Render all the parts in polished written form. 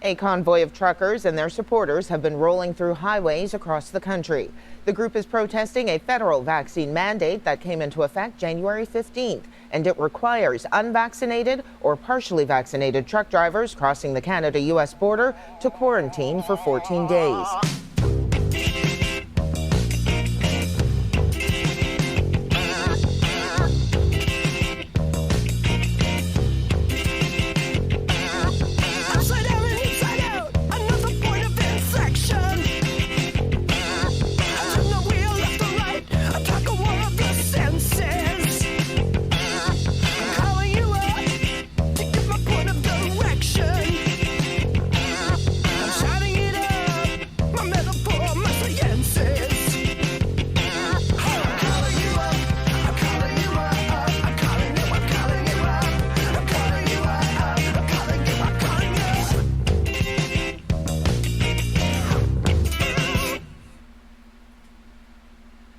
A convoy of truckers and their supporters have been rolling through highways across the country. The group is protesting a federal vaccine mandate that came into effect January 15th, and it requires unvaccinated or partially vaccinated truck drivers crossing the Canada-U.S. border to quarantine for 14 days.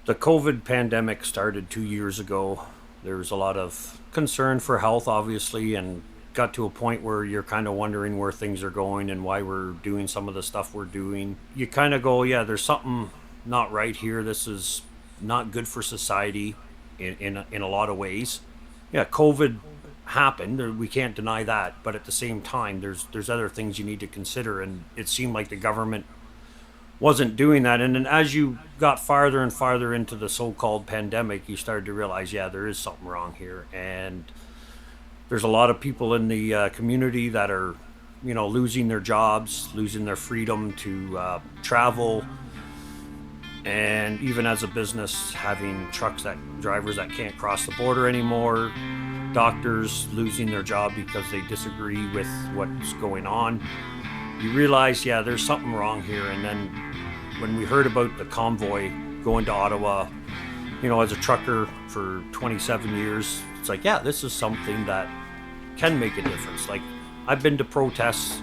The COVID pandemic started 2 years ago. There was a lot of concern for health, obviously, and got to a point where you're kind of wondering where things are going and why we're doing some of the stuff we're doing. You kind of go, yeah, there's something not right here. This is not good for society in a lot of ways. Yeah, COVID happened. We can't deny that. But at the same time, there's other things you need to consider. And it seemed like the government wasn't doing that. And then as you got farther and farther into the so-called pandemic, you started to realize, yeah, there is something wrong here. And there's a lot of people in the community that are, losing their jobs, losing their freedom to travel. And even as a business, having drivers that can't cross the border anymore, doctors losing their job because they disagree with what's going on. You realize, yeah, there's something wrong here. And then when we heard about the convoy going to Ottawa, as a trucker for 27 years, it's like, yeah, this is something that can make a difference. Like, I've been to protests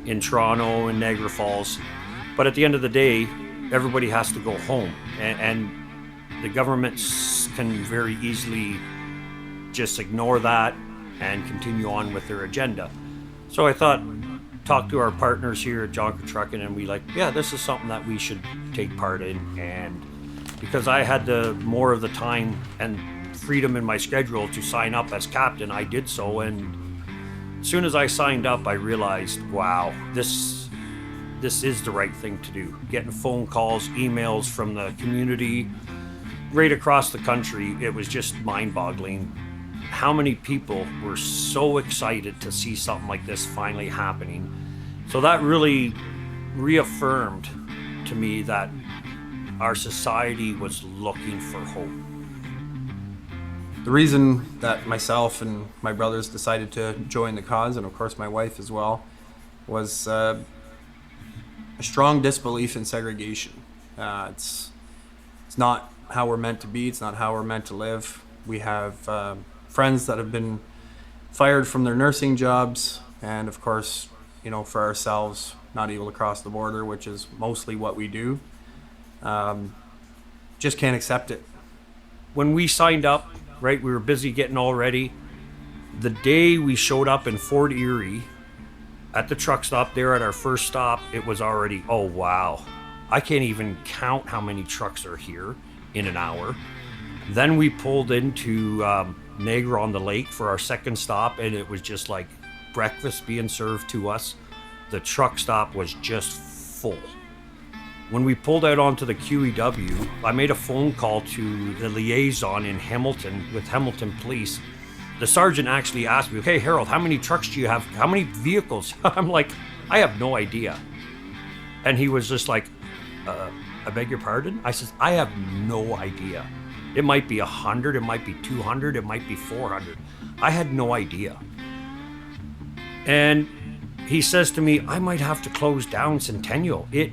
in Toronto and Niagara Falls, but at the end of the day, everybody has to go home. And the governments can very easily just ignore that and continue on with their agenda. So I thought, talk to our partners here at Jonker Trucking, and we this is something that we should take part in. And because I had more of the time and freedom in my schedule to sign up as captain, I did so. And as soon as I signed up, I realized, wow, this is the right thing to do. Getting phone calls, emails from the community right across the country, it was just mind-boggling how many people were so excited to see something like this finally happening. So that really reaffirmed to me that our society was looking for hope. The reason that myself and my brothers decided to join the cause, and of course my wife as well, was a strong disbelief in segregation. It's not how we're meant to be. It's not how we're meant to live. We have friends that have been fired from their nursing jobs, and of course, for ourselves, not able to cross the border, which is mostly what we do. Just can't accept it. When we signed up, right, we were busy getting all ready. The day we showed up in Fort Erie at the truck stop there at our first stop, it was already, oh wow, I can't even count how many trucks are here in an hour. Then we pulled into Niagara on the Lake for our second stop, and it was just like breakfast being served to us. The truck stop was just full. When we pulled out onto the QEW, I made a phone call to the liaison in Hamilton with Hamilton Police. The sergeant actually asked me, "Hey Harold, how many trucks do you have? How many vehicles?" I'm like, I have no idea. And he was just like, I beg your pardon? I said, I have no idea. It might be 100, it might be 200, it might be 400. I had no idea. And he says to me, I might have to close down Centennial. It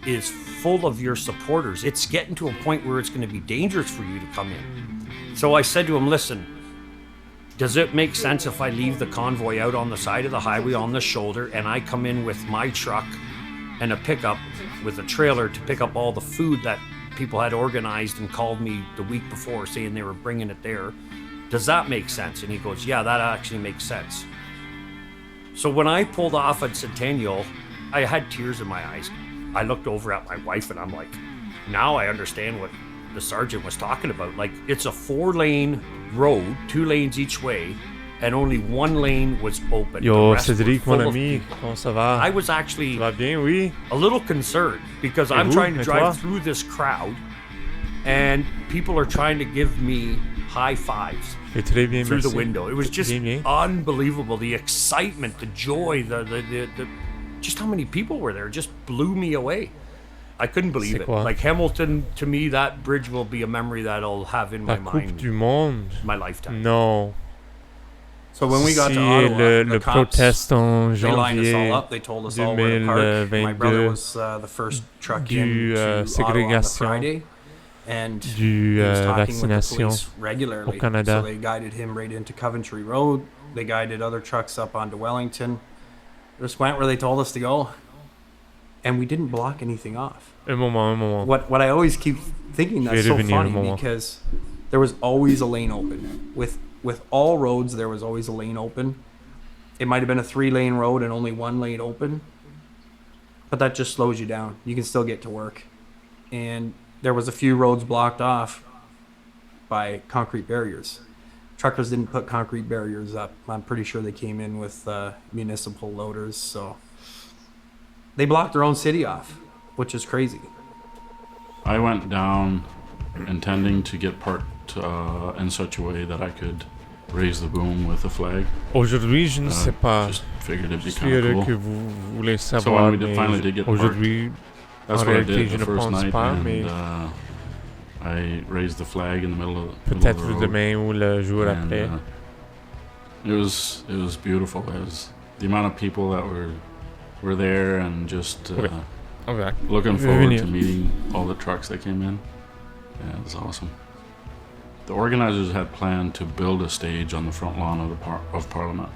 is full of your supporters. It's getting to a point where it's going to be dangerous for you to come in. So I said to him, listen, does it make sense if I leave the convoy out on the side of the highway on the shoulder and I come in with my truck and a pickup with a trailer to pick up all the food that people had organized and called me the week before saying they were bringing it there? Does that make sense? And he goes, yeah, that actually makes sense. So when I pulled off at Centennial, I had tears in my eyes. I looked over at my wife and I'm like, now I understand what the sergeant was talking about. Like, it's a 4-lane road, 2 lanes each way, and only 1 lane was open. Yo, Cédric, mon ami, comment ça va? I was actually Ça va bien, oui? a little concerned because I'm trying to drive through this crowd and people are trying to give me high fives through the window. It was just unbelievable. The excitement, the joy, the just how many people were there just blew me away. I couldn't believe it. Like Hamilton, to me, that bridge will be a memory that I'll have in my mind. Du Monde? My lifetime. Non. So when we got to Ottawa, le proteste en they lined us all janvier up. They told us all where to park. My brother was the first truck in to Ottawa on the Friday, and he was talking with the police regularly. So they guided him right into Coventry Road. They guided other trucks up onto Wellington. Just went where they told us to go, and we didn't block anything off. Un moment. What I always keep thinking, that's so funny, because there was always a lane open. With all roads, there was always a lane open. It might have been a 3-lane road and only 1 lane open, but that just slows you down. You can still get to work. And there was a few roads blocked off by concrete barriers. Truckers didn't put concrete barriers up. I'm pretty sure they came in with municipal loaders, so they blocked their own city off, which is crazy. I went down intending to get parked in such a way that I could raise the boom with a flag. Aujourd'hui, je ne sais pas. Just figured it'd be kind of cool. Que vous voulez savoir, so when we finally did get aujourd'hui, that's what I did the first night, and I raised the flag in the middle of the road. Peut-être demain ou le jour après. It was beautiful. It was the amount of people that were there, and just looking forward to meeting all the trucks that came in. Yeah, it was awesome. The organizers had planned to build a stage on the front lawn of Parliament.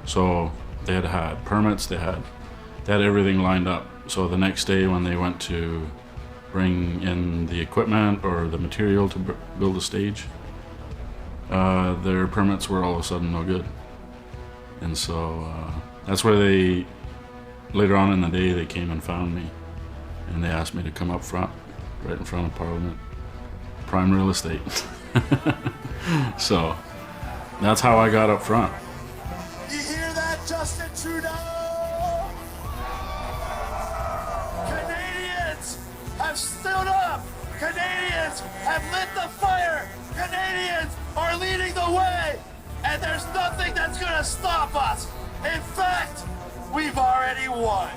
So they had permits, they had everything lined up. So the next day when they went to bring in the equipment or the material to build a stage, their permits were all of a sudden no good. And so that's where later on in the day, they came and found me, and they asked me to come up front, right in front of Parliament. Prime real estate. So that's how I got up front. You hear that, Justin Trudeau? Canadians have stood up. Canadians have lit the fire. Canadians are leading the way, and there's nothing that's going to stop us. In fact, we've already won.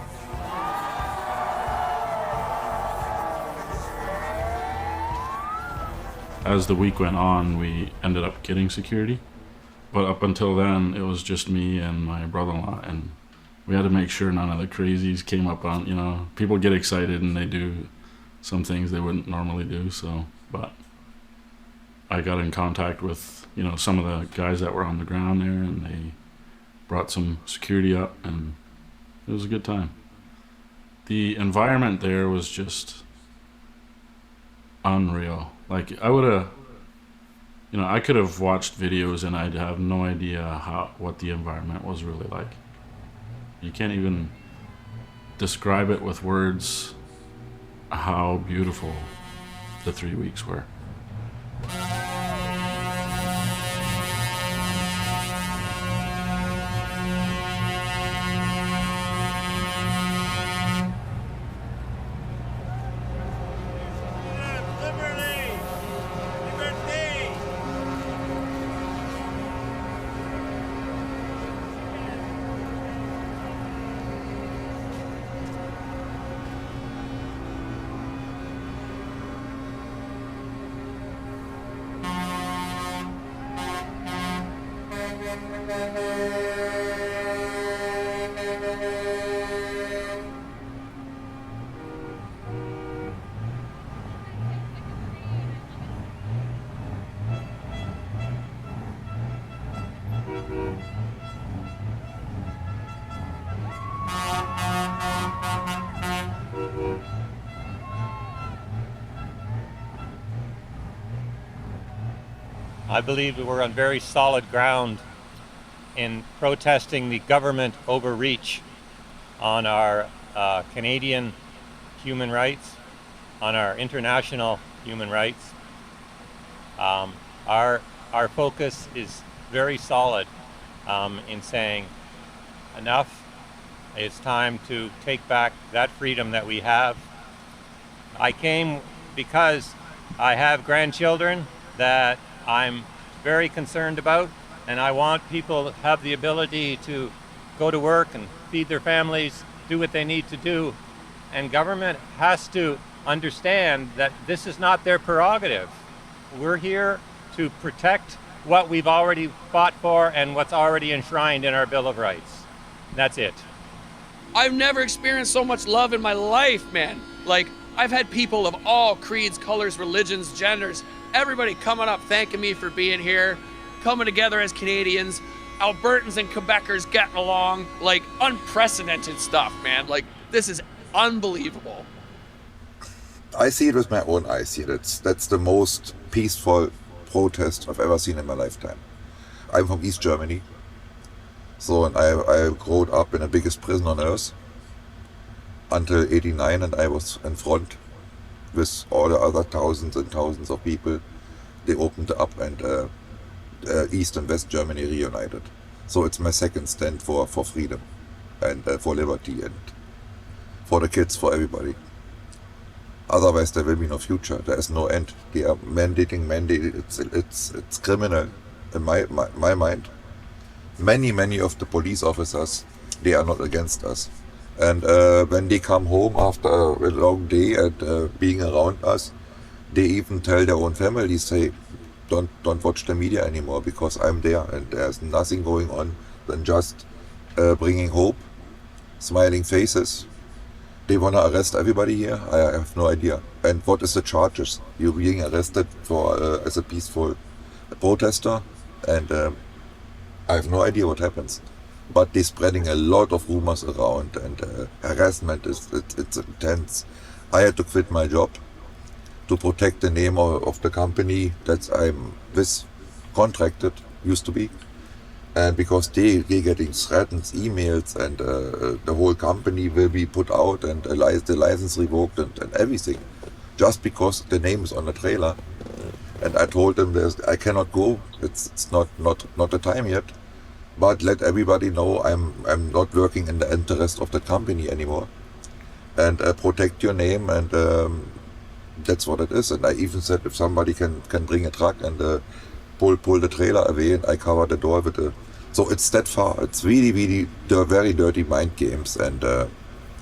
As the week went on, we ended up getting security. But up until then, it was just me and my brother-in-law, and we had to make sure none of the crazies came up on, people get excited and they do some things they wouldn't normally do, but I got in contact with, some of the guys that were on the ground there, and they brought some security up, and it was a good time. The environment there was just unreal. Like, I would have, I could have watched videos and I'd have no idea what the environment was really like. You can't even describe it with words how beautiful the 3 weeks were. I believe we're on very solid ground in protesting the government overreach on our Canadian human rights, on our international human rights. Our focus is very solid in saying enough. It's time to take back that freedom that we have. I came because I have grandchildren that I'm very concerned about, and I want people to have the ability to go to work and feed their families, do what they need to do. And government has to understand that this is not their prerogative. We're here to protect what we've already fought for and what's already enshrined in our Bill of Rights. That's it. I've never experienced so much love in my life, man. Like, I've had people of all creeds, colors, religions, genders, everybody coming up thanking me for being here, coming together as Canadians, Albertans and Quebecers getting along, like unprecedented stuff, man. Like, this is unbelievable. I see it with my own eyes here. That's the most peaceful protest I've ever seen in my lifetime. I'm from East Germany. So, and I grew up in the biggest prison on earth until '89, and I was in front with all the other thousands and thousands of people. They opened up, and East and West Germany reunited. So it's my second stand for freedom and for liberty and for the kids, for everybody. Otherwise, there will be no future. There is no end. They are mandating. It's criminal in my mind. Many of the police officers, they are not against us. And when they come home after a long day and being around us, they even tell their own families, say, don't watch the media anymore because I'm there and there's nothing going on than just bringing hope, smiling faces. They want to arrest everybody here? I have no idea. And what is the charges? You're being arrested for as a peaceful protester, and I have no idea what happens. But they're spreading a lot of rumors around, and harassment it's intense. I had to quit my job to protect the name of the company that I'm with, contracted, used to be. And because they're getting threatened, emails, and the whole company will be put out and the license revoked and everything, just because the name is on the trailer. And I told them I cannot go. It's not the time yet. But let everybody know I'm not working in the interest of the company anymore. And protect your name, and that's what it is. And I even said if somebody can bring a truck and pull the trailer away, and I cover the door with so it's that far. It's really very dirty mind games, and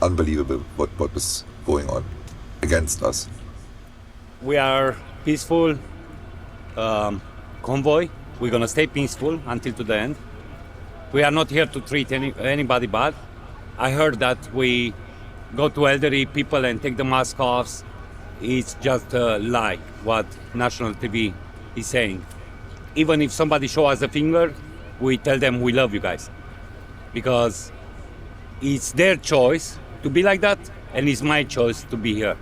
unbelievable what is going on against us. We are peaceful convoy. We're gonna stay peaceful until to the end. We are not here to treat anybody bad. I heard that we go to elderly people and take the mask off. It's just a lie what national TV is saying. Even if somebody show us a finger, we tell them we love you guys. Because it's their choice to be like that, and it's my choice to be here.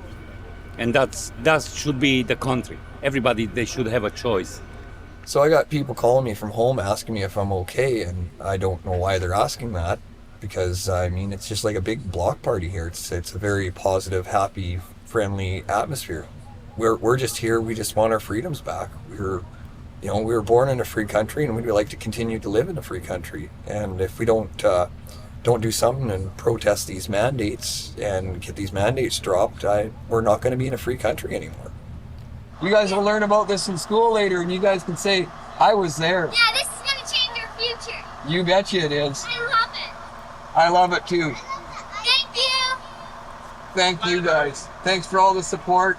And that should be the country. Everybody, they should have a choice. So I got people calling me from home asking me if I'm okay, and I don't know why they're asking that, because I mean it's just like a big block party here. It's a very positive, happy, friendly atmosphere. We're just here. We just want our freedoms back. We were born in a free country, and we'd like to continue to live in a free country. And if we don't do something and protest these mandates and get these mandates dropped, we're not going to be in a free country anymore. You guys will learn about this in school later, and you guys can say, I was there. Yeah, this is going to change your future. You betcha it is. I love it. I love it too. Thank you. Thank you guys. Thanks for all the support.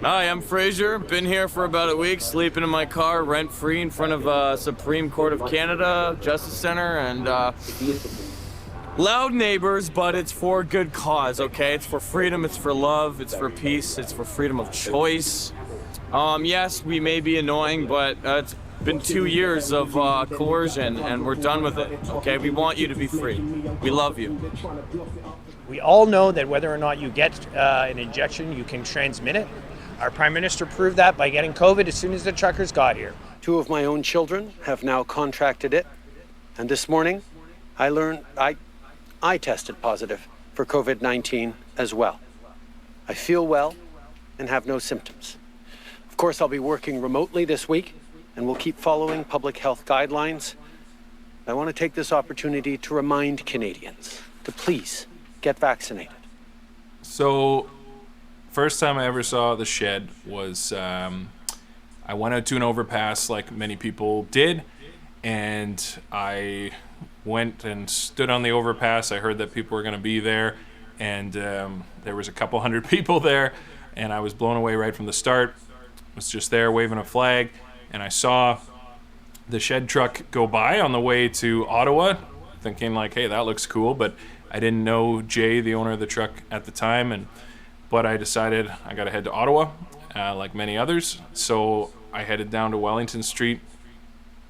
Hi, I'm Fraser. Been here for about a week, sleeping in my car, rent-free in front of Supreme Court of Canada, Justice Center, and loud neighbors, but it's for a good cause, okay? It's for freedom, it's for love, it's for peace, it's for freedom of choice. Yes, we may be annoying, but it's been 2 years of coercion, and we're done with it, okay? We want you to be free. We love you. We all know that whether or not you get an injection, you can transmit it. Our Prime Minister proved that by getting COVID as soon as the truckers got here. 2 of my own children have now contracted it. And this morning, I learned I tested positive for COVID-19 as well. I feel well and have no symptoms. Of course, I'll be working remotely this week, and we'll keep following public health guidelines. I want to take this opportunity to remind Canadians to please get vaccinated. So, first time I ever saw the shed was I went out to an overpass like many people did, and I went and stood on the overpass. I heard that people were going to be there, and there was a couple hundred people there, and I was blown away right from the start. I was just there waving a flag, and I saw the shed truck go by on the way to Ottawa, thinking like, hey, that looks cool, but I didn't know Jay, the owner of the truck at the time, but I decided I got to head to Ottawa, like many others. So I headed down to Wellington Street.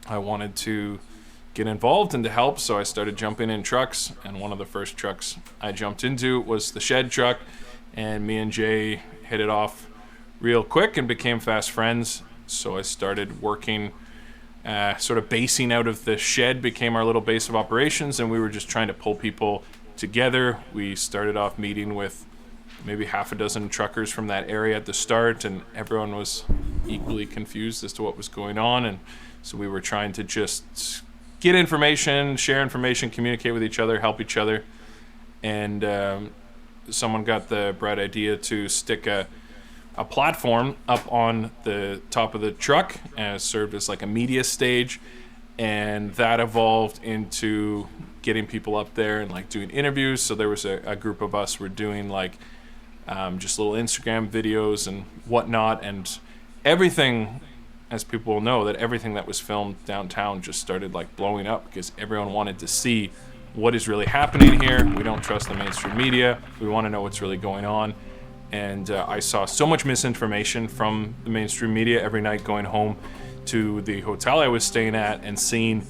I wanted to get involved and to help, so I started jumping in trucks, and one of the first trucks I jumped into was the shed truck, and me and Jay hit it off real quick and became fast friends. So I started working, sort of basing out of the shed became our little base of operations, and we were just trying to pull people together. We started off meeting with maybe half a dozen truckers from that area at the start, and everyone was equally confused as to what was going on, and so we were trying to just get information, share information, communicate with each other, help each other. And someone got the bright idea to stick a platform up on the top of the truck, and it served as like a media stage, and that evolved into getting people up there and like doing interviews. So there was a group of us were doing like just little Instagram videos and whatnot, and everything, as people will know, that everything that was filmed downtown just started like blowing up because everyone wanted to see what is really happening here. We don't trust the mainstream media. We want to know what's really going on. And I saw so much misinformation from the mainstream media every night going home to the hotel I was staying at and seeing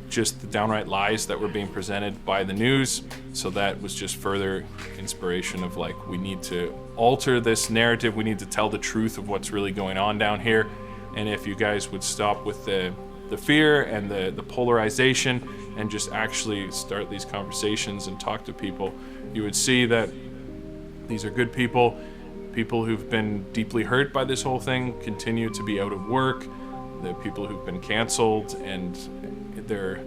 just the downright lies that were being presented by the news. So that was just further inspiration of like, we need to alter this narrative. We need to tell the truth of what's really going on down here. And if you guys would stop with the fear and the polarization and just actually start these conversations and talk to people, you would see that these are good people who've been deeply hurt by this whole thing, continue to be out of work, the people who've been canceled, and they're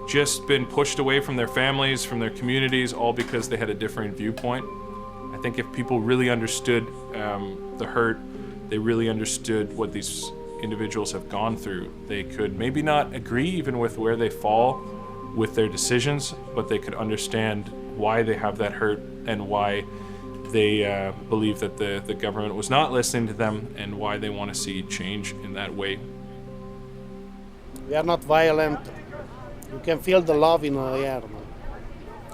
just been pushed away from their families, from their communities, all because they had a different viewpoint. I think if people really understood the hurt, they really understood what these individuals have gone through, they could maybe not agree even with where they fall with their decisions, but they could understand why they have that hurt and why they believe that the government was not listening to them, and why they want to see change in that way. We are not violent. You can feel the love in the air,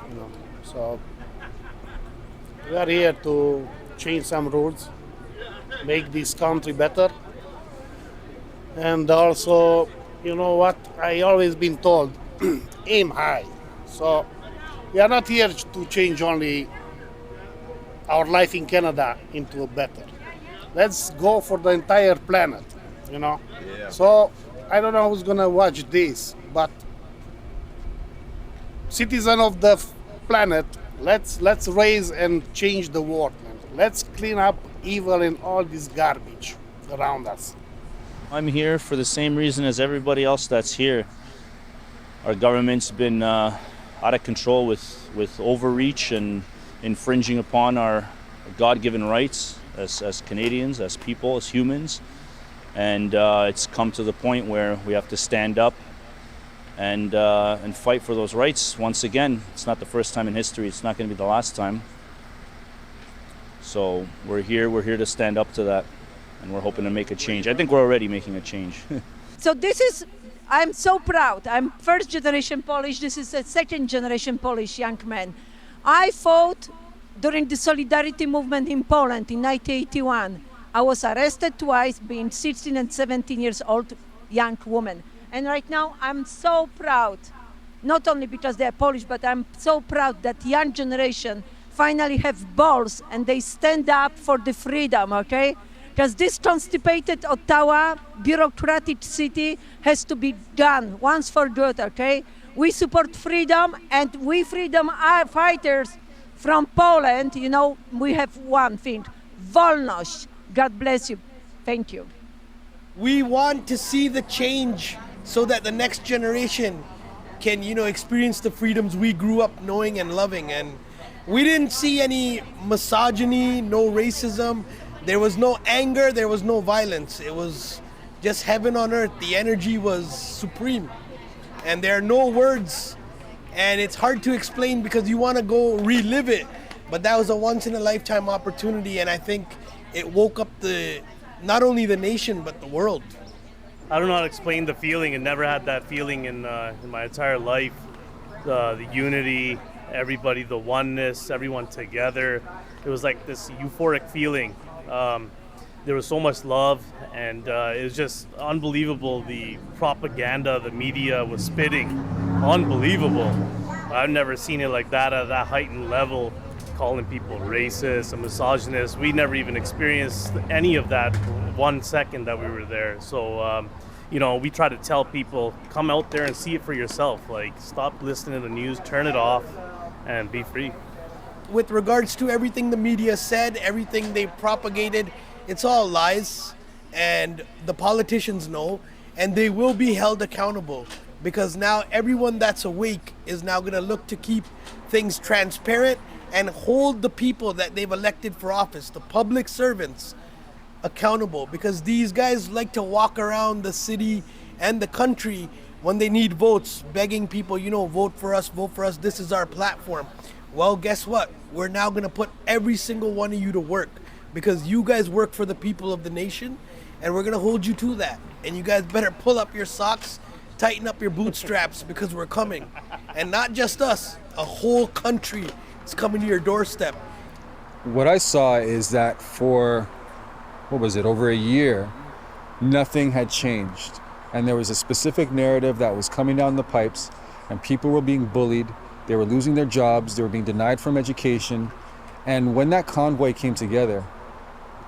you know. So we are here to change some rules, make this country better. And also, you know what, I always been told, aim high. So we are not here to change only our life in Canada into a better. Let's go for the entire planet, you know. Yeah. So I don't know who's gonna watch this, but citizen of the planet, let's raise and change the world, man. Let's clean up evil and all this garbage around us. I'm here for the same reason as everybody else that's here. Our government's been out of control with overreach and infringing upon our God-given rights as Canadians, as people, as humans. And it's come to the point where we have to stand up and fight for those rights once again. It's not the first time in history. It's not going to be the last time. So we're here to stand up to that, and we're hoping to make a change. I think we're already making a change. So I'm so proud. I'm first generation Polish. This is a second generation Polish young man. I fought during the Solidarity movement in Poland in 1981. I was arrested twice, being 16 and 17 years old young woman. And right now I'm so proud, not only because they're Polish, but I'm so proud that young generation finally have balls and they stand up for the freedom, okay? Just this constipated Ottawa bureaucratic city has to be done once for good, okay? We support freedom, and we freedom fighters from Poland, you know, we have one thing, wolność. God bless you. Thank you. We want to see the change so that the next generation can, you know, experience the freedoms we grew up knowing and loving. And we didn't see any misogyny, no racism. There was no anger, there was no violence. It was just heaven on earth. The energy was supreme. And there are no words. And it's hard to explain because you want to go relive it. But that was a once in a lifetime opportunity. And I think it woke up not only the nation, but the world. I don't know how to explain the feeling. I never had that feeling in my entire life. The unity, everybody, the oneness, everyone together. It was like this euphoric feeling. There was so much love, and it was just unbelievable. The propaganda the media was spitting, unbelievable. I've never seen it like that at that heightened level, calling people racist and misogynist. We never even experienced any of that 1 second that we were there. So, you know, we try to tell people, come out there and see it for yourself. Like, stop listening to the news, turn it off, and be free. With regards to everything the media said, everything they propagated, it's all lies, and the politicians know, and they will be held accountable, because now everyone that's awake is now going to look to keep things transparent and hold the people that they've elected for office, the public servants, accountable, because these guys like to walk around the city and the country when they need votes, begging people, you know, vote for us, this is our platform. Well, guess what? We're now going to put every single one of you to work, because you guys work for the people of the nation, and we're going to hold you to that. And you guys better pull up your socks, tighten up your bootstraps, because we're coming. And not just us, a whole country is coming to your doorstep. What I saw is that for, over a year, nothing had changed. And there was a specific narrative that was coming down the pipes, and people were being bullied, they were losing their jobs, they were being denied from education. And when that convoy came together,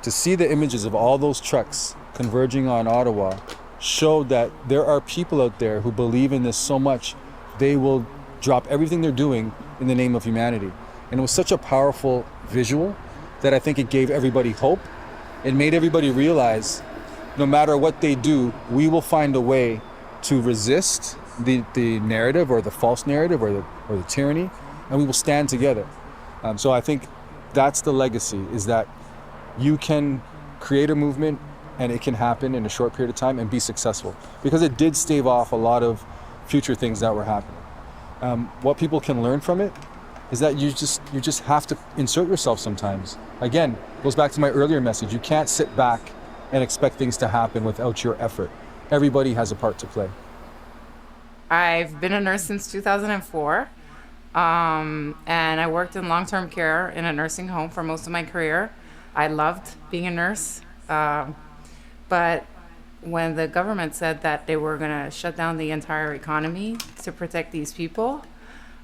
to see the images of all those trucks converging on Ottawa showed that there are people out there who believe in this so much, they will drop everything they're doing in the name of humanity. And it was such a powerful visual that I think it gave everybody hope. It made everybody realize no matter what they do, we will find a way to resist the narrative or the false narrative or the tyranny, and we will stand together. So I think that's the legacy, is that you can create a movement and it can happen in a short period of time and be successful, because it did stave off a lot of future things that were happening. What people can learn from it is that you just have to insert yourself sometimes. Again, goes back to my earlier message. You can't sit back and expect things to happen without your effort. Everybody has a part to play. I've been a nurse since 2004, and I worked in long-term care in a nursing home for most of my career. I loved being a nurse, but when the government said that they were going to shut down the entire economy to protect these people,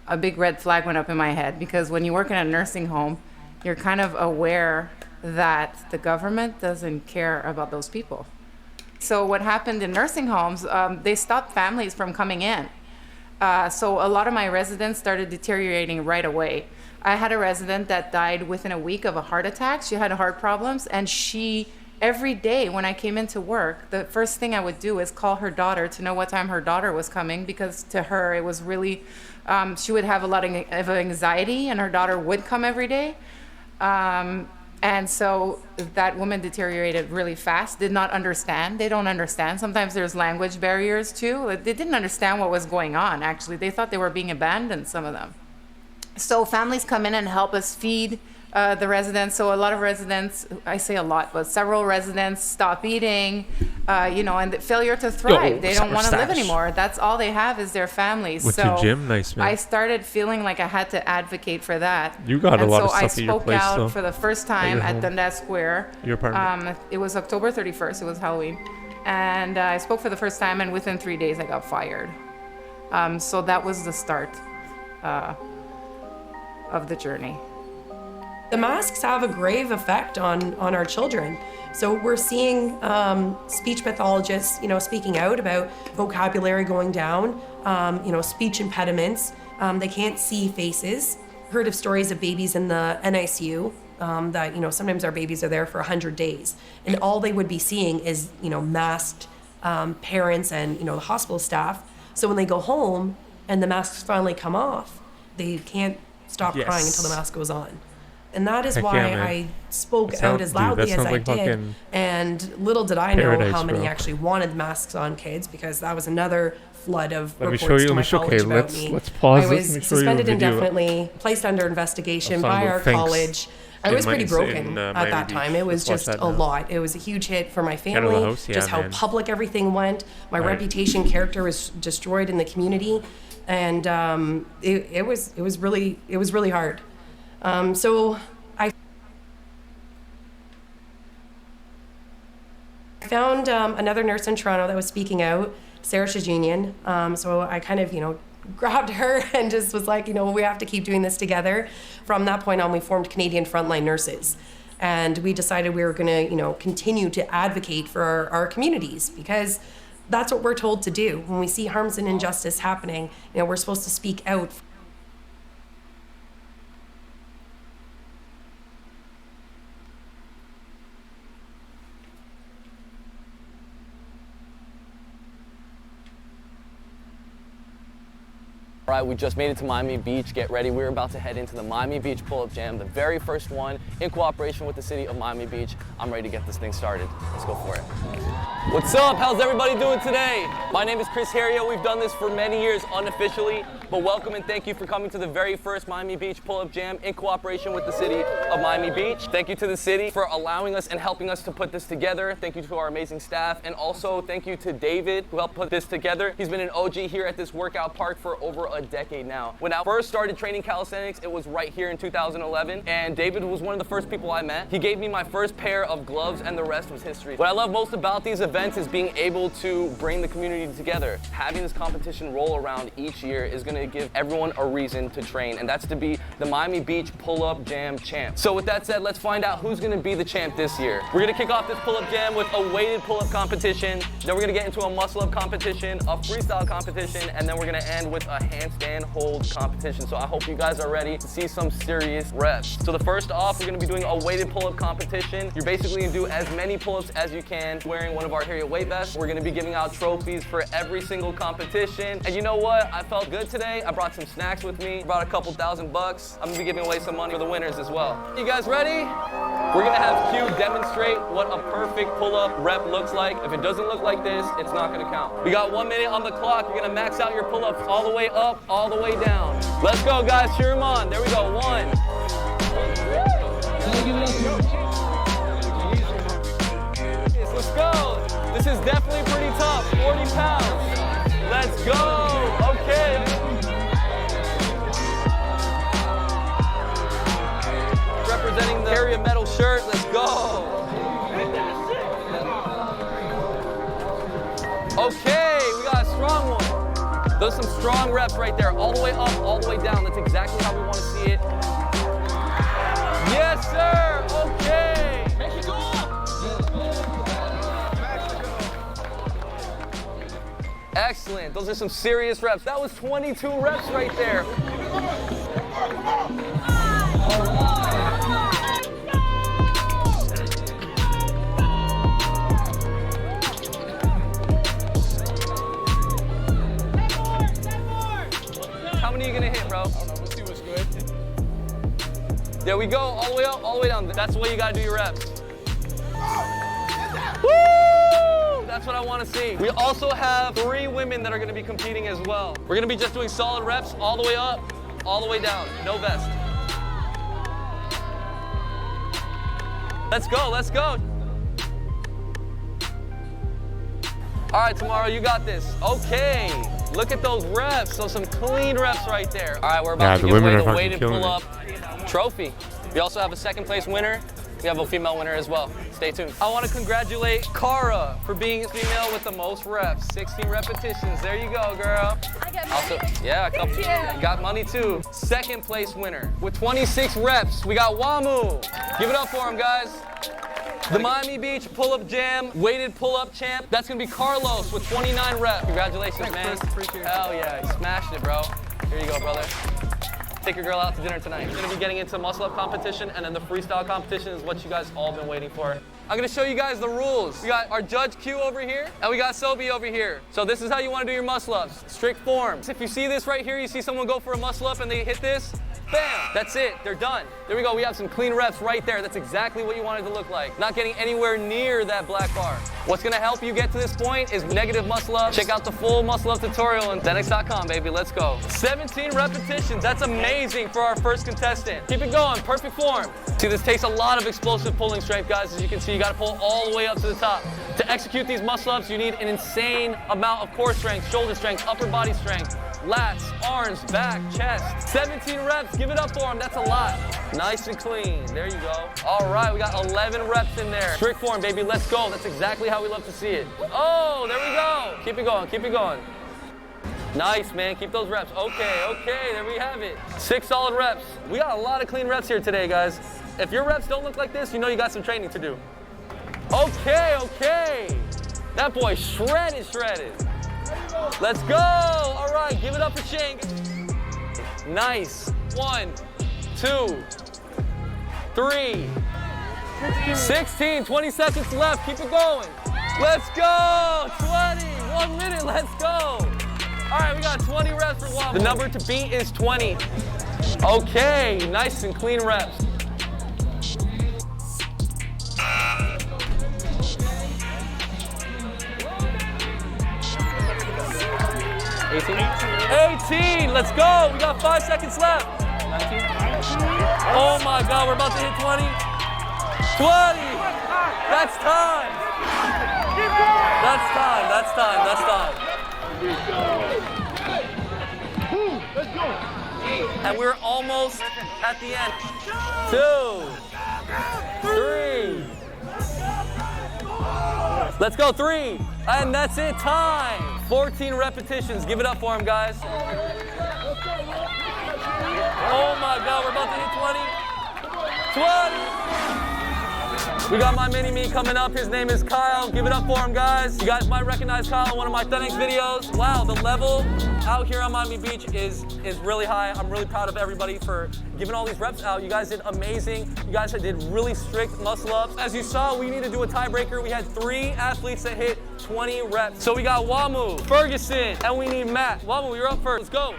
a big red flag went up in my head, because when you work in a nursing home, you're kind of aware that the government doesn't care about those people. So what happened in nursing homes, they stopped families from coming in. So a lot of my residents started deteriorating right away. I had a resident that died within a week of a heart attack. She had heart problems, and every day when I came into work, the first thing I would do is call her daughter to know what time her daughter was coming, because to her it was really, she would have a lot of anxiety, and her daughter would come every day. And so that woman deteriorated really fast, did not understand. They don't understand. Sometimes there's language barriers too. They didn't understand what was going on, actually. They thought they were being abandoned, some of them. So families come in and help us feed the residents. So a lot of residents, I say a lot, but several residents stop eating, and the failure to thrive. They don't want to live anymore. That's all they have is their families. With your gym, nice, man. I started feeling like I had to advocate for that. You got a lot of stuff at your place, so I spoke out though, for the first time at Dundas Square. Your apartment. It was October 31st. It was Halloween. And I spoke for the first time, and within 3 days I got fired. So that was the start of the journey. The masks have a grave effect on our children. So we're seeing speech pathologists, speaking out about vocabulary going down, speech impediments. They can't see faces. Heard of stories of babies in the NICU that, sometimes our babies are there for 100 days. And all they would be seeing is, masked parents and, the hospital staff. So when they go home and the masks finally come off, they can't stop crying until the mask goes on. And that is why I spoke out as loudly as I did. And little did I know how many actually wanted masks on kids, because that was another flood of reports to my college about me. Let's pause. I was suspended indefinitely, placed under investigation by our college. I was pretty broken at that time. It was just a lot. It was a huge hit for my family, just how public everything went. My reputation, character was destroyed in the community. And it was really hard. So I found another nurse in Toronto that was speaking out, Sarah Shajunian. So I kind of, grabbed her and just was like, we have to keep doing this together. From that point on, we formed Canadian Frontline Nurses. And we decided we were going to, continue to advocate for our communities, because that's what we're told to do. When we see harms and injustice happening, we're supposed to speak out. All right, we just made it to Miami Beach. Get ready. We're about to head into the Miami Beach Pull-Up Jam, the very first one in cooperation with the city of Miami Beach. I'm ready to get this thing started. Let's go for it. What's up? How's everybody doing today? My name is Chris Herrio. We've done this for many years unofficially, but welcome and thank you for coming to the very first Miami Beach Pull-Up Jam in cooperation with the city of Miami Beach. Thank you to the city for allowing us and helping us to put this together. Thank you to our amazing staff, and also thank you to David, who helped put this together. He's been an OG here at this workout park for over a decade now. When I first started training calisthenics, it was right here in 2011, and David was one of the first people I met. He gave me my first pair of gloves, and the rest was history. What I love most about these events is being able to bring the community together. Having this competition roll around each year is going to give everyone a reason to train, and that's to be the Miami Beach Pull-Up Jam champ. So with that said, let's find out who's going to be the champ this year. We're going to kick off this pull-up jam with a weighted pull-up competition, then we're going to get into a muscle-up competition, a freestyle competition, and then we're going to end with a handstand hold competition. So I hope you guys are ready to see some serious reps. So the first off, we're going to be doing a weighted pull-up competition. You're basically going to do as many pull-ups as you can wearing one of our Harriet weight vests. We're going to be giving out trophies for every single competition. And you know what? I felt good today. I brought some snacks with me, brought a couple $1,000. I'm going to be giving away some money for the winners as well. You guys ready? We're going to have Q demonstrate what a perfect pull-up rep looks like. If it doesn't look like this, it's not going to count. We got 1 minute on the clock. You're going to max out your pull-ups all the way up, all the way down. Let's go, guys. Cheer them on. There we go. 1. Let's go. This is definitely pretty tough. 40 pounds. Let's go. Okay. Representing the Harriet metal shirt. Let's go. Okay, we got a strong one. Those are some strong reps right there. All the way up, all the way down. That's exactly how we want to see it. Yes, sir. Okay. Mexico. Excellent. Those are some serious reps. That was 22 reps right there. How many are you gonna hit, bro? I don't know. We'll see what's good. There we go. All the way up, all the way down. That's the way you gotta do your reps. Woo! That's what I want to see. We also have 3 women that are going to be competing as well. We're going to be just doing solid reps all the way up, all the way down. No vest. Let's go, let's go. All right, Tamara, you got this. Okay, look at those reps. So some clean reps right there. All right, we're about to give away the weighted pull-up trophy. We also have a second place winner. we have a female winner as well. Stay tuned. I want to congratulate Cara for being female with the most reps. 16 repetitions. There you go, girl. I got money. Also, yeah, a couple. Thank you. Got money too. Second place winner with 26 reps. We got Wamu. Give it up for him, guys. The Miami Beach pull-up jam, weighted pull-up champ. That's gonna be Carlos with 29 reps. Congratulations, man. Hell yeah, he smashed it, bro. Here you go, brother. Take your girl out to dinner tonight. We're gonna be getting into muscle-up competition, and then the freestyle competition is what you guys all been waiting for. I'm gonna show you guys the rules. We got our judge Q over here, and we got Sobi over here. So this is how you wanna do your muscle-ups. Strict forms. If you see this right here, you see someone go for a muscle-up and they hit this, bam, that's it, they're done. There we go, we have some clean reps right there. That's exactly what you wanted to look like. Not getting anywhere near that black bar. What's gonna help you get to this point is negative muscle up. Check out the full muscle up tutorial on Zenix.com, baby, let's go. 17 repetitions, that's amazing for our first contestant. Keep it going, perfect form. See, this takes a lot of explosive pulling strength, guys. As you can see, you gotta pull all the way up to the top. To execute these muscle ups, you need an insane amount of core strength, shoulder strength, upper body strength, lats, arms, back, chest. 17 reps, give it up for them, that's a lot. Nice and clean, there you go. All right, we got 11 reps in there. Strict form, baby, let's go. That's exactly how we love to see it. Oh, there we go. Keep it going, keep it going. Nice, man, keep those reps. Okay, there we have it. 6 solid reps. We got a lot of clean reps here today, guys. If your reps don't look like this, you know you got some training to do. Okay. That boy shredded. Let's go. All right, give it up for Shank. Nice. 1, 2, 3, 16, 20 seconds left. Keep it going. Let's go. 20, 1 minute, let's go. All right, we got 20 reps for Wobble. The number to beat is 20. Okay, nice and clean reps. $18, let's go. We got 5 seconds left. 19. Oh my God, we're about to hit 20. 20, that's time. That's time. Let's go. And we're almost at the end. 2, 3. Let's go, 3. And that's it, time. 14 repetitions, give it up for him, guys. Oh my God, we're about to hit 20. 20. We got my mini-me coming up. His name is Kyle. Give it up for him, guys. You guys might recognize Kyle in one of my Thenix videos. Wow, the level out here on Miami Beach is really high. I'm really proud of everybody for giving all these reps out. You guys did amazing. You guys did really strict muscle ups. As you saw, we need to do a tiebreaker. We had 3 athletes that hit 20 reps. So we got Wamu, Ferguson, and we need Matt. Wamu, you're up first. Let's go.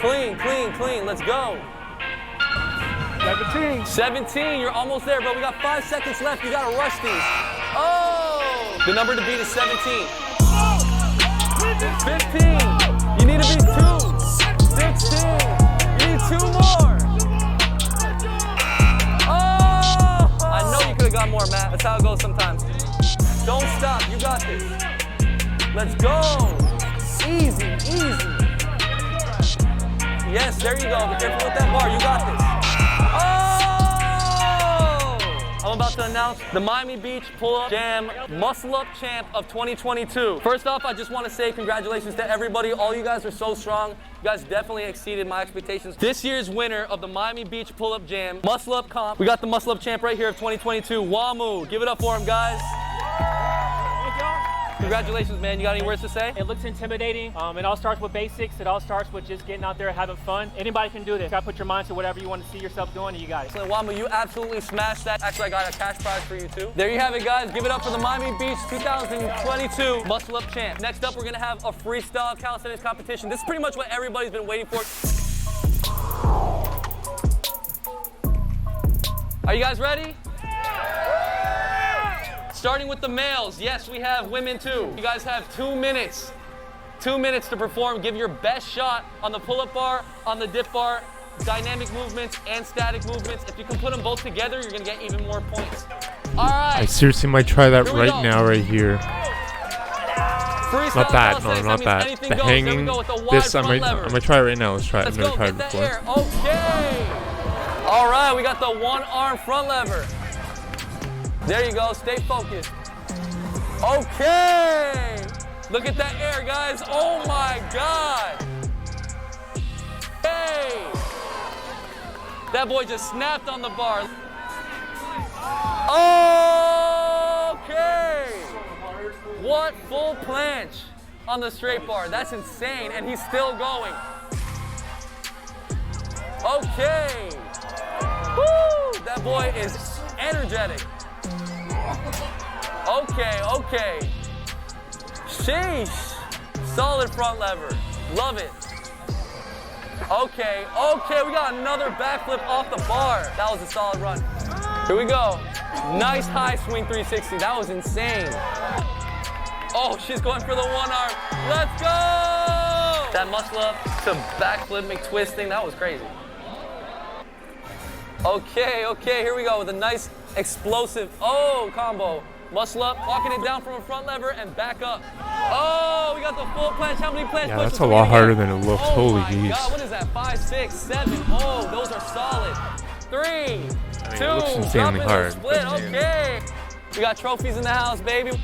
Clean. Let's go. 17, you're almost there, bro. We got 5 seconds left. You gotta rush these. Oh! The number to beat is 17. 15. You need to beat 2. 16. You need 2 more. Oh! I know you could have got more, Matt. That's how it goes sometimes. Don't stop. You got this. Let's go. Easy. Yes, there you go. Be careful with that bar. You got this. I'm about to announce the Miami Beach Pull-Up Jam Muscle Up Champ of 2022. First off, I just want to say congratulations to everybody. All you guys are so strong. You guys definitely exceeded my expectations. This year's winner of the Miami Beach Pull-Up Jam Muscle Up Comp, we got the Muscle Up Champ right here of 2022, Wamu. Give it up for him, guys. Congratulations, man. You got any words to say? It looks intimidating. It all starts with basics. It all starts with just getting out there, having fun. Anybody can do this. You gotta put your mind to whatever you want to see yourself doing, and you got it. So, Wamu, you absolutely smashed that. Actually, I got a cash prize for you, too. There you have it, guys. Give it up for the Miami Beach 2022 Muscle Up Champ. Next up, we're going to have a freestyle calisthenics competition. This is pretty much what everybody's been waiting for. Are you guys ready? Starting with the males, yes, we have women too. You guys have 2 minutes. 2 minutes to perform. Give your best shot on the pull-up bar, on the dip bar, dynamic movements and static movements. If you can put them both together, you're gonna get even more points. All right. I seriously might try that right now, right here. Freestyle Not that, no, calisthenics, not means that. anything The goes. hanging, There we go with a wide this, I front might lever. try it right now. Let's try it. I've Let's never go, tried it get before. that air. Okay. All right, we got the one arm front lever. There you go, stay focused. Okay. Look at that air, guys. Oh my God. Hey. That boy just snapped on the bar. Okay. What full planche on the straight bar. That's insane, and he's still going. Okay. Woo! That boy is energetic. Okay. Sheesh. Solid front lever. Love it. Okay, we got another backflip off the bar. That was a solid run. Here we go. Nice high swing 360. That was insane. Oh, she's going for the one arm. Let's go! That muscle up to backflip McTwisting. That was crazy. Okay, here we go with a nice explosive, combo. Muscle up, walking it down from a front lever and back up. Oh, we got the full planche. How many planche Yeah, pushes that's a lot harder than it looks. Oh Holy my geez. God, what is that? 5, 6, 7. Oh, those are solid. 3, 2, it looks insanely drop in the hard, split. but- Okay. We got trophies in the house, baby.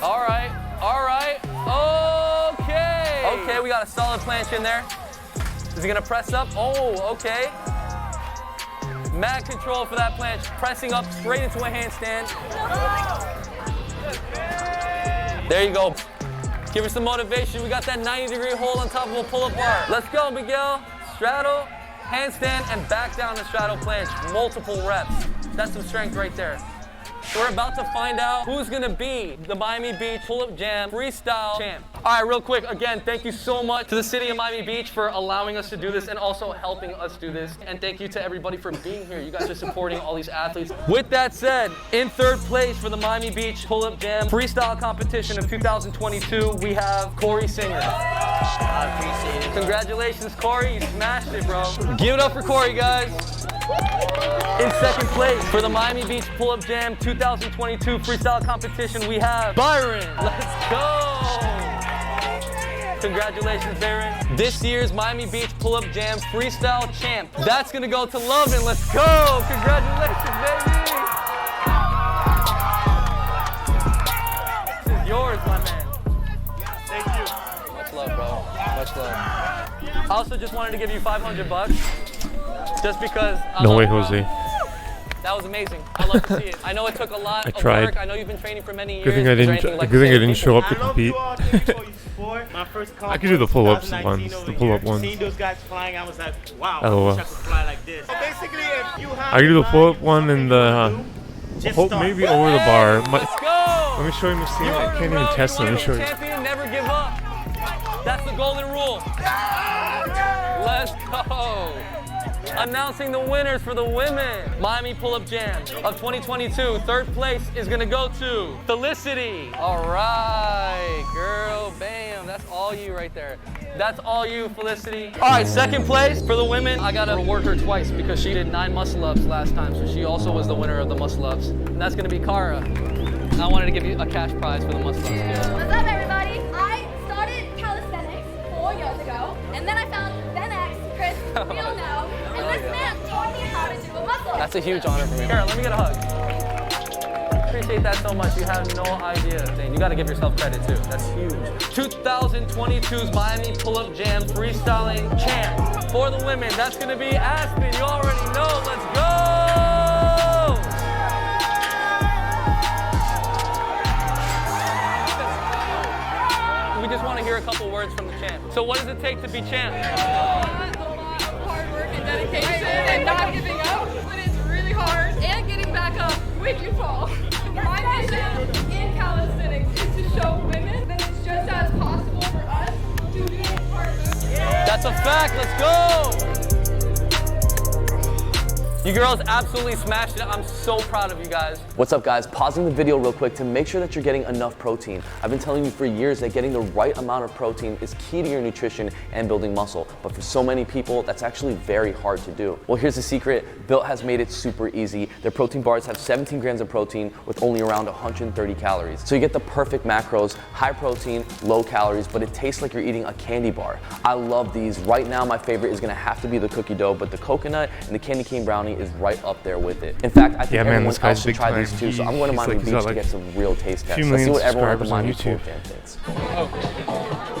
All right. Okay, we got a solid planche in there. Is he gonna press up? Oh, okay. Mad control for that planche. Pressing up straight into a handstand. There you go. Give her some motivation. We got that 90-degree hold on top of a pull-up bar. Let's go, Miguel. Straddle, handstand, and back down the straddle planche. Multiple reps. That's some strength right there. We're about to find out who's gonna be the Miami Beach Pull-Up Jam Freestyle Champ. All right, real quick, again, thank you so much to the city of Miami Beach for allowing us to do this and also helping us do this. And thank you to everybody for being here. You guys are supporting all these athletes. With that said, in third place for the Miami Beach Pull-Up Jam Freestyle Competition of 2022, we have Corey Singer. I appreciate it. Congratulations, Corey, you smashed it, bro. Give it up for Corey, guys. In second place for the Miami Beach Pull-Up Jam 2022 Freestyle Competition, we have Byron. Let's go! Congratulations, Byron. This year's Miami Beach Pull-Up Jam Freestyle Champ. That's gonna go to Lovin. Let's go! Congratulations, baby! This is yours, my man. Thank you. Much love, bro. Much love. I also just wanted to give you $500. Just because I No love way, you, bro. Jose. That was amazing. I love to see it. I know it took a lot I of tried. work. I know you've been training for many years. Good thing I Is there didn't. anything you'd like Good to thing say I to didn't people? show up to compete. My first I could do the pull-ups ones, the pull-up ones. Seeing those guys flying, I was like, wow, LOL. I wish I could fly like this. So basically, if you have I could do the pull-up one and the. Just Hope start. maybe over the bar. Let's go! Let me show you my scene. You I heard can't him, even bro. test You it. Let me wanna show be you. champion, never give up. That's the golden rule. Let's go. Announcing the winners for the women Miami Pull-Up Jam of 2022. Third place is gonna go to Felicity. All right, girl, bam. That's all you right there. That's all you, Felicity. All right, second place for the women. I gotta reward her twice because she did 9 muscle-ups last time, so she also was the winner of the muscle-ups. And that's gonna be Cara. I wanted to give you a cash prize for the muscle-ups too. What's up, everybody? I started calisthenics 4 years ago, and then I found Ben X, Chris, real now, and this man taught me how to do a muscle. That's a huge honor for me. Kara, let me get a hug. Appreciate that so much. You have no idea. You got to give yourself credit too. That's huge. 2022's Miami Pull-Up Jam Freestyling Champ for the women. That's going to be Aspen. You already know. Let's go! We just want to hear a couple words from the champ. So what does it take to be champ? Hard work and dedication and not giving up when it's really hard and getting back up when you fall. My mission in calisthenics is to show women that it's just as possible for us to do hard moves. That's a fact. Let's go. You girls absolutely smashed it. I'm so proud of you guys. What's up, guys? Pausing the video real quick to make sure that you're getting enough protein. I've been telling you for years that getting the right amount of protein is key to your nutrition and building muscle. But for so many people, that's actually very hard to do. Well, here's the secret. Built has made it super easy. Their protein bars have 17 grams of protein with only around 130 calories. So you get the perfect macros, high protein, low calories, but it tastes like you're eating a candy bar. I love these. Right now, my favorite is gonna have to be the cookie dough, but the coconut and the candy cane brownie is right up there with it. In fact, I think everyone else should try these too, so I'm going to Miami Beach to get some real taste tests. Let's see what everyone at the Miami Beach fan thinks.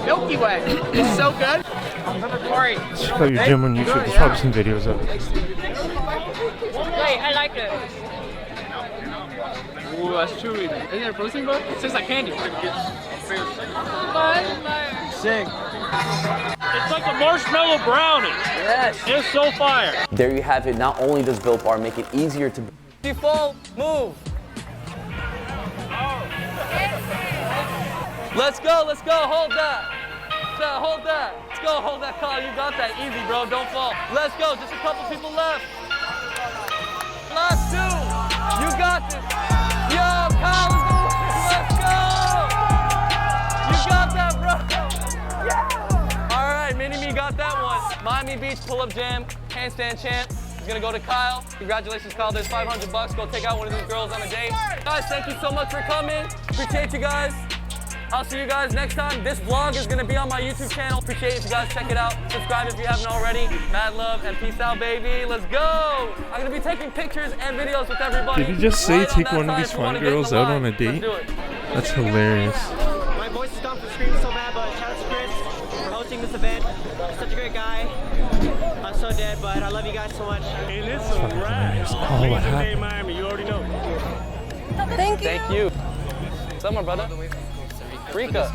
Milky Way. It's so good. Corey. Check out your gym on YouTube. There's probably some videos of it. Great, I like it. Ooh, that's chewy. Isn't it a protein bar? It tastes like candy. Sick. It's like a marshmallow brownie. Yes. It's so fire. There you have it. Not only does Built Bar make it easier to default move. Let's go, hold that. Hold that. Let's go, hold that car. You got that. Easy, bro, don't fall. Let's go, just a couple people left. Last two. You got this. Yo, Kyle, let's go. You got that, bro. Yeah. All right, Mini-Me got that one. Miami Beach pull-up jam, handstand champ. He's gonna go to Kyle. Congratulations, Kyle. There's $500. Go take out one of these girls on a date. Guys, thank you so much for coming. Appreciate you guys. I'll see you guys next time. This vlog is gonna be on my YouTube channel. Appreciate it if you guys check it out. Subscribe if you haven't already. Mad love and peace out, baby. Let's go. I'm gonna be taking pictures and videos with everybody. Did you just say take one of these fun girls out on a date? That's hilarious. My voice is gone from screaming so bad, but shout out to Chris for hosting this event. Such a great guy. I'm so dead, but I love you guys so much. And it's a ride. Oh, what happened? Miami, you already know. Thank you. Thank you. Summer, brother. Rika,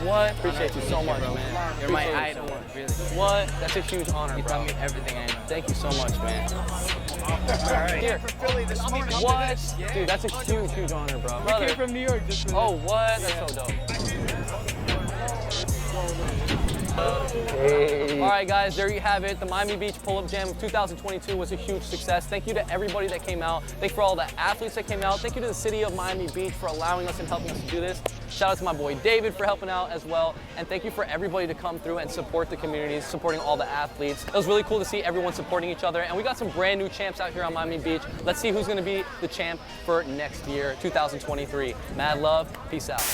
what? Appreciate you so much, man. You're my idol, really. What? That's a huge honor, You bro. taught me everything I know. Thank you so much, man. Alright. Here. What? Dude, that's a huge, huge honor, bro. Brother. I came from New York just for Oh, what? That's so dope. Hey. All right, guys, there you have it. The Miami Beach Pull-Up Jam of 2022 was a huge success. Thank you to everybody that came out. Thank you for all the athletes that came out. Thank you to the city of Miami Beach for allowing us and helping us to do this. Shout out to my boy David for helping out as well. And thank you for everybody to come through and support the communities, supporting all the athletes. It was really cool to see everyone supporting each other. And we got some brand new champs out here on Miami Beach. Let's see who's gonna be the champ for next year, 2023. Mad love, peace out.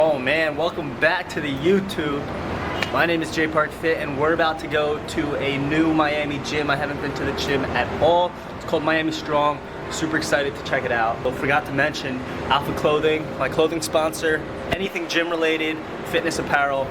Oh man, welcome back to the YouTube. My name is J Park Fit and we're about to go to a new Miami gym. I haven't been to the gym at all. It's called Miami Strong. Super excited to check it out. But forgot to mention Alpha Clothing, my clothing sponsor. Anything gym related, fitness apparel,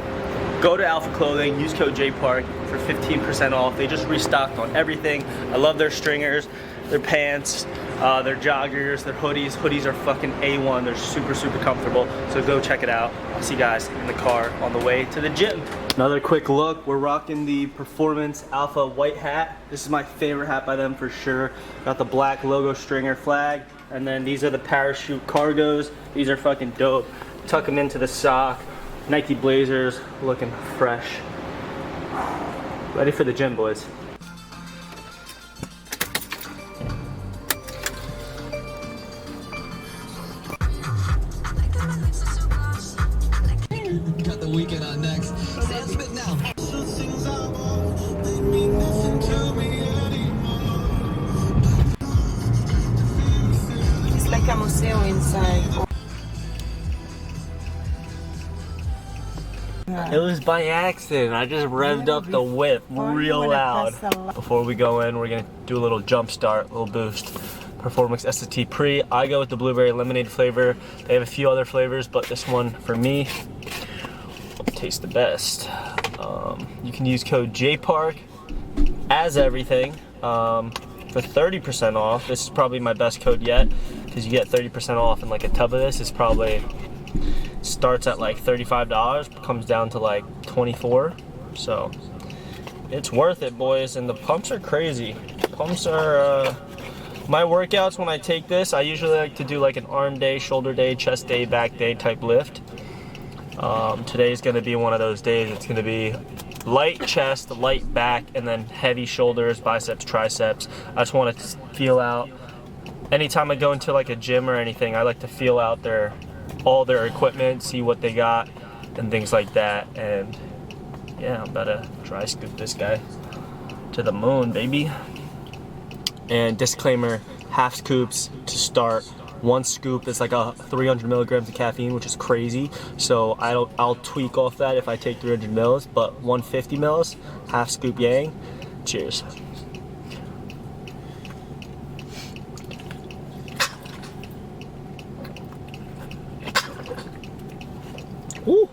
go to Alpha Clothing, use code JPark for 15% off. They just restocked on everything. I love their stringers, their pants, their joggers, their hoodies. Hoodies are fucking A1. They're super, super comfortable. So go check it out. I'll see you guys in the car on the way to the gym. Another quick look. We're rocking the Performance Alpha white hat. This is my favorite hat by them for sure. Got the black logo stringer flag. And then these are the parachute cargos. These are fucking dope. Tuck them into the sock. Nike Blazers, looking fresh. Ready for the gym, boys. Got the weekend on next. Sam Smith now. It was by accident. I just revved up the whip real loud. Before we go in, we're gonna do a little jump start, a little boost. Performance SST Pre. I go with the blueberry lemonade flavor. They have a few other flavors, but this one, for me, tastes the best. You can use code JPARK as everything for 30% off. This is probably my best code yet, because you get 30% off, and like a tub of this is probably starts at like $35, comes down to like 24. So it's worth it, boys. And the pumps are crazy. Pumps are my workouts. When I take this, I usually like to do like an arm day, shoulder day, chest day, back day type lift. Today's gonna be one of those days. It's gonna be light chest, light back, and then heavy shoulders, biceps, triceps. I just want to feel out. Anytime I go into like a gym or anything, I like to feel out all their equipment, see what they got, and things like that. And yeah, I'm about to dry scoop this guy to the moon, baby. And disclaimer, half scoops to start. One scoop is like 300 milligrams of caffeine, which is crazy. So I'll tweak off that if I take 300 mils, but 150 mils, half scoop yang. Cheers. Ooh,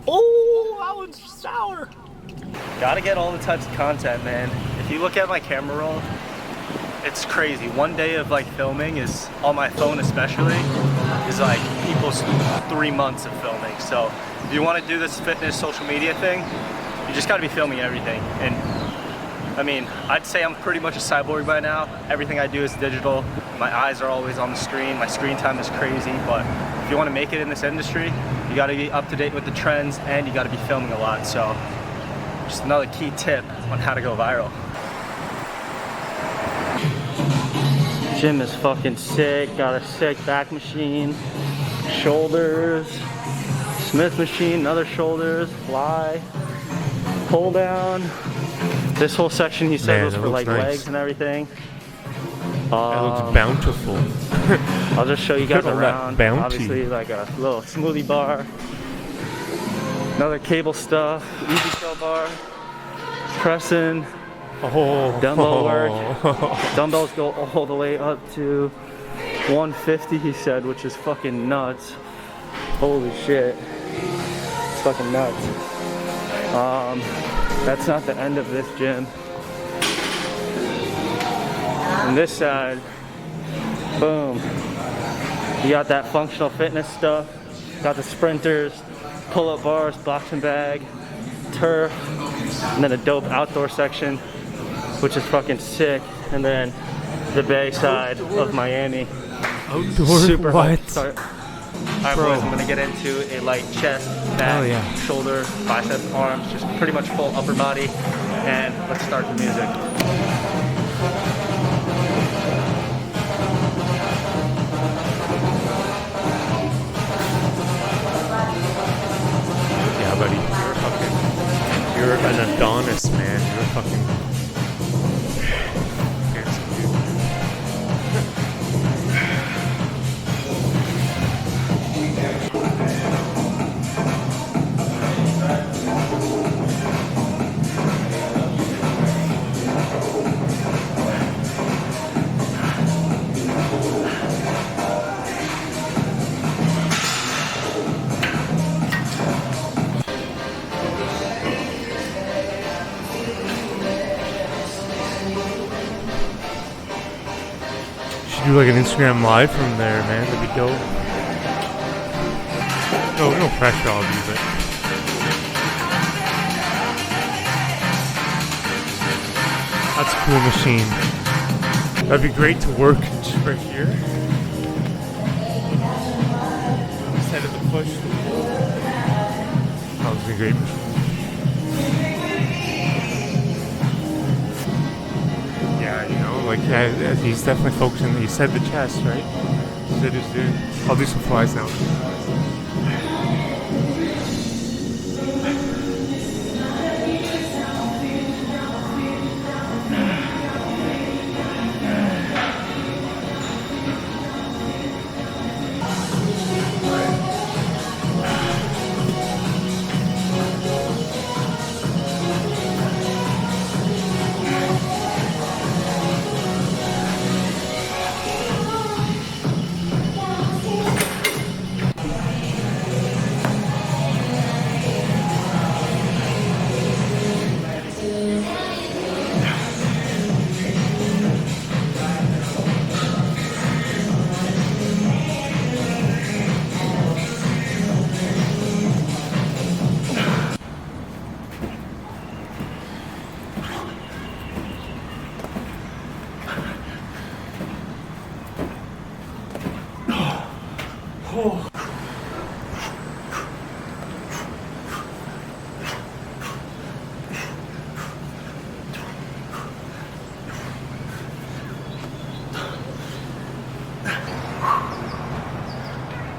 oh, that one's sour. Gotta get all the types of content, man. If you look at my camera roll, it's crazy. One day of like filming is, on my phone especially, is like equals 3 months of filming. So if you want to do this fitness social media thing, you just got to be filming everything. And I mean, I'd say I'm pretty much a cyborg by now. Everything I do is digital. My eyes are always on the screen. My screen time is crazy. But if you want to make it in this industry, you got to be up to date with the trends, and you got to be filming a lot. So just another key tip on how to go viral. Gym is fucking sick. Got a sick back machine, shoulders, Smith machine, another shoulders, fly, pull down. This whole section he said was for like nice. legs and everything. That looks bountiful. I'll just show you guys Look at all around. that bounty. Obviously, like a little smoothie bar, another cable stuff, easy kill bar, pressing. Dumbbell work. Dumbbells go all the way up to 150, he said, which is fucking nuts. Holy shit. It's fucking nuts. That's not the end of this gym. On this side, boom. You got that functional fitness stuff. Got the sprinters, pull-up bars, boxing bag, turf, and then a dope outdoor section, which is fucking sick. And then the bay side of Miami. Outdoor Super what? hot. Alright boys, I'm gonna get into a light chest, back, shoulder, biceps, arms, just pretty much full upper body. And let's start the music. Yeah, buddy. You're an Adonis, man. You're fucking handsome dude. Do like an Instagram live from there, man. That'd be dope. No pressure, obviously. That's a cool machine. That'd be great to work just right here. Instead of the push. That would be a great machine. Like, yeah, he's definitely focusing. He said the chest, right? He said he's doing. I'll do some flies now.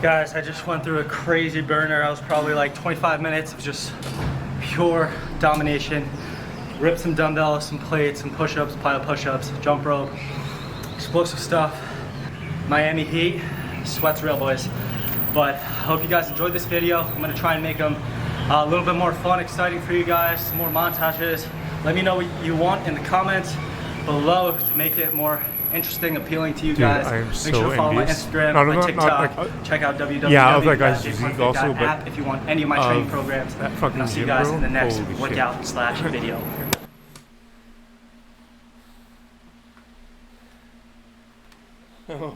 Guys, I just went through a crazy burner. I was probably like 25 minutes of just pure domination. Ripped some dumbbells, some plates, some push-ups, plyo push-ups, jump rope, explosive stuff. Miami Heat, sweat's real, boys. But I hope you guys enjoyed this video. I'm gonna try and make them a little bit more fun, exciting for you guys, some more montages. Let me know what you want in the comments below to make it more interesting, appealing to you guys. I am Make so sure to follow envious. my Instagram, Not my TikTok. like, check out www.jparkfit.app yeah, I was like, guys, physique also, but if you want any of my training programs. that And fucking I'll see you gym, guys bro. in the next Holy shit. workout/video. Oh,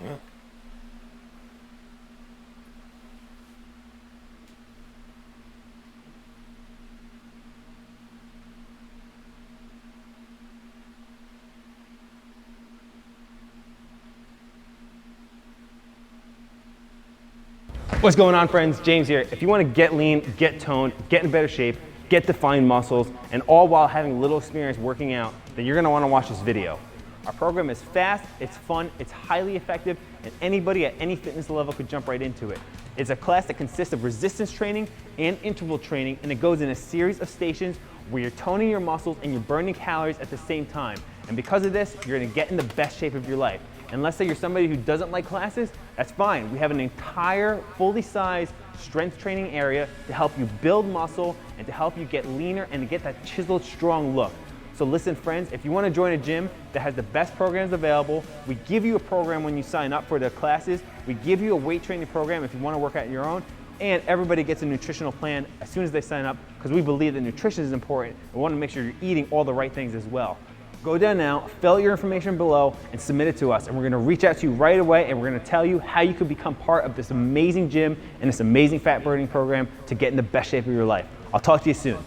What's going on, friends? James here. If you want to get lean, get toned, get in better shape, get defined muscles, and all while having little experience working out, then you're going to want to watch this video. Our program is fast, it's fun, it's highly effective, and anybody at any fitness level could jump right into it. It's a class that consists of resistance training and interval training, and it goes in a series of stations where you're toning your muscles and you're burning calories at the same time. And because of this, you're going to get in the best shape of your life. And let's say you're somebody who doesn't like classes, that's fine. We have an entire fully sized strength training area to help you build muscle and to help you get leaner and to get that chiseled, strong look. So listen, friends, if you want to join a gym that has the best programs available, we give you a program when you sign up for the classes. We give you a weight training program if you want to work out your own. And everybody gets a nutritional plan as soon as they sign up because we believe that nutrition is important. We want to make sure you're eating all the right things as well. Go down now, fill out your information below, and submit it to us. And we're going to reach out to you right away, and we're going to tell you how you can become part of this amazing gym and this amazing fat burning program to get in the best shape of your life. I'll talk to you soon.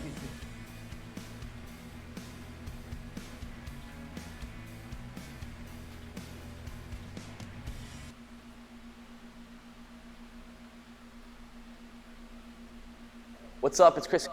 What's up? It's Chris.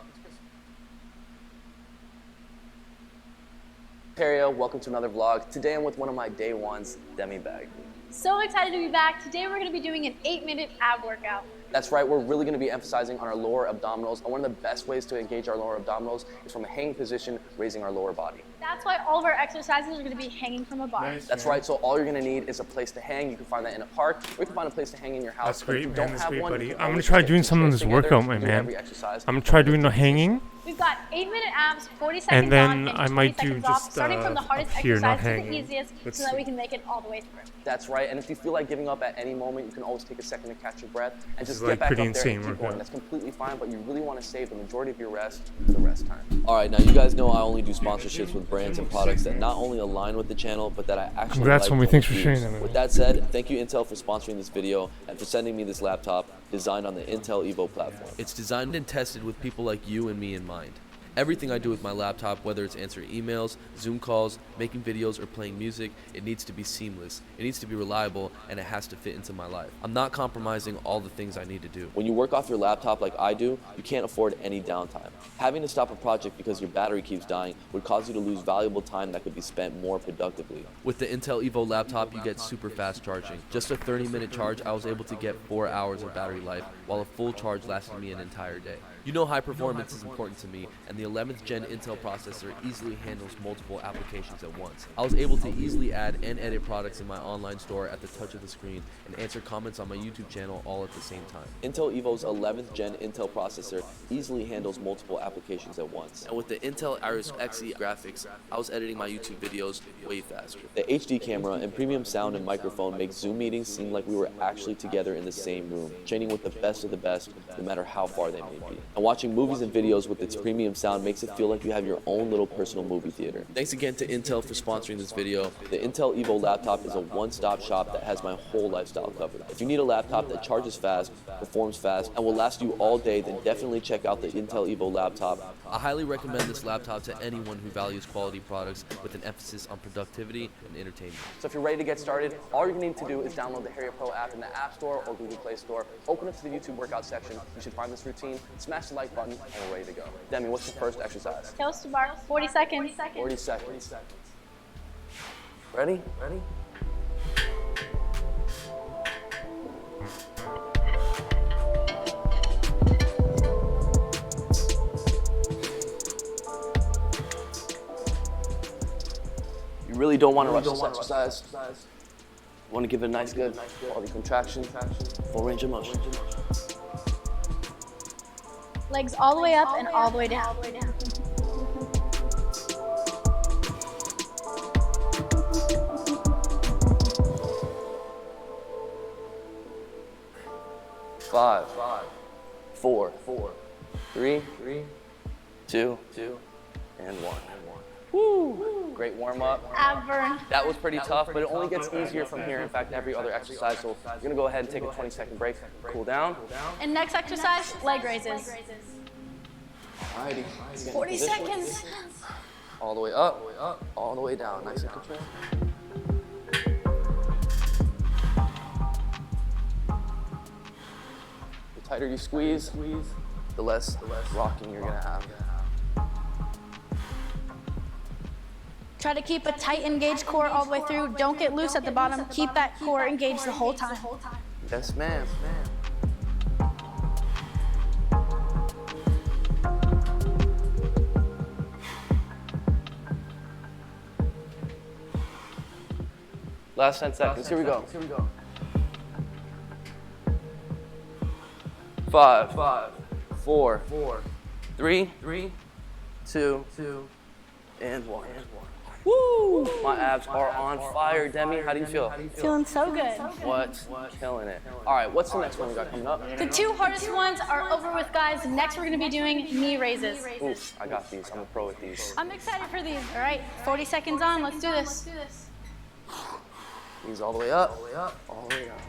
Welcome to another vlog. Today I'm with one of my day ones, Demi Bag. So excited to be back. Today we're going to be doing an 8-minute ab workout. That's right, we're really going to be emphasizing on our lower abdominals, and one of the best ways to engage our lower abdominals is from a hanging position, raising our lower body. That's why all of our exercises are going to be hanging from a bar. Nice. That's right, so all you're going to need is a place to hang. You can find that in a park, or you can find a place to hang in your house. That's great, man. That's great, buddy. I'm I'm going to try doing some of this workout, my man. I'm going to try doing the hanging. We've got 8-minute abs, 40 seconds And then on, I and might 20 do seconds off, just starting from the hardest up here, not exercise to the hanging. easiest, Let's so that see. we can make it all the way through. That's right, and if you feel like giving up at any moment, you can always take a second to catch your breath and This just is, get like, back pretty up there and insane keep workout. going. That's completely fine, but you really want to save the majority of your rest for the rest time. All right, now you guys know I only do sponsorships with brands and products that not only align with the channel, but that I actually Congrats, like homie. to Thanks for use. sharing that, man. With that said, thank you Intel for sponsoring this video and for sending me this laptop designed on the Intel Evo platform. It's designed and tested with people like you and me in mind. Everything I do with my laptop, whether it's answering emails, Zoom calls, making videos, or playing music, it needs to be seamless, it needs to be reliable, and it has to fit into my life. I'm not compromising all the things I need to do. When you work off your laptop like I do, you can't afford any downtime. Having to stop a project because your battery keeps dying would cause you to lose valuable time that could be spent more productively. With the Intel Evo laptop, you get super fast charging. Just a 30-minute charge, I was able to get 4 hours of battery life, while a full charge lasted me an entire day. You know high performance is important to me, and the 11th gen Intel processor easily handles multiple applications at once. I was able to easily add and edit products in my online store at the touch of the screen and answer comments on my YouTube channel all at the same time. Intel Evo's 11th gen Intel processor easily handles multiple applications at once. And with the Intel Iris Xe graphics, I was editing my YouTube videos way faster. The HD camera and premium sound and microphone make Zoom meetings seem like we were actually together in the same room, training with the best of the best, no matter how far they may be. And watching movies and videos with its premium sound makes it feel like you have your own little personal movie theater. Thanks again to Intel for sponsoring this video. The Intel Evo laptop is a one-stop shop that has my whole lifestyle covered. If you need a laptop that charges fast, performs fast, and will last you all day, then definitely check out the Intel Evo laptop. I highly recommend this laptop to anyone who values quality products with an emphasis on productivity and entertainment. So if you're ready to get started, all you're going to need to do is download the Harrier Pro app in the App Store or Google Play Store, open it to the YouTube workout section, you should find this routine, smash the like button, and we're ready to go. Demi, what's the first exercise? Toes to bar, 40 seconds. 40 seconds. Ready? really don't want to rush this exercise. Want to give it a nice, good quality contraction, full range of motion. Legs all the way up and all the way down. 5, 4, 3, 2, and 1. Woo! Great warm up. Ab burn. That was pretty tough, but it only gets easier from here. In fact, every other exercise. So you're gonna go ahead and take a 20-second break, cool down. And next exercise, leg raises. Alrighty. 40 seconds. All the way up, all the way down. Nice and controlled. The tighter you squeeze, the less rocking you're gonna have. Try to keep a tight engaged core all the way through. Don't get loose at the bottom. Keep that core engaged the whole time. Yes, ma'am. Last 10 seconds. Here we go. 5, 4, 3, 2, and 1. Woo! My abs are on fire. Demi, how do you feel? Feeling so good. What? Killing it. All right, what's the next one we got coming up? The 2 hardest ones are over with, guys. Next, we're going to be doing knee raises. Oof, I got these. I'm a pro with these. I'm excited for these. All right, 40 seconds on. Let's do this. Knees all the way up, all the way down.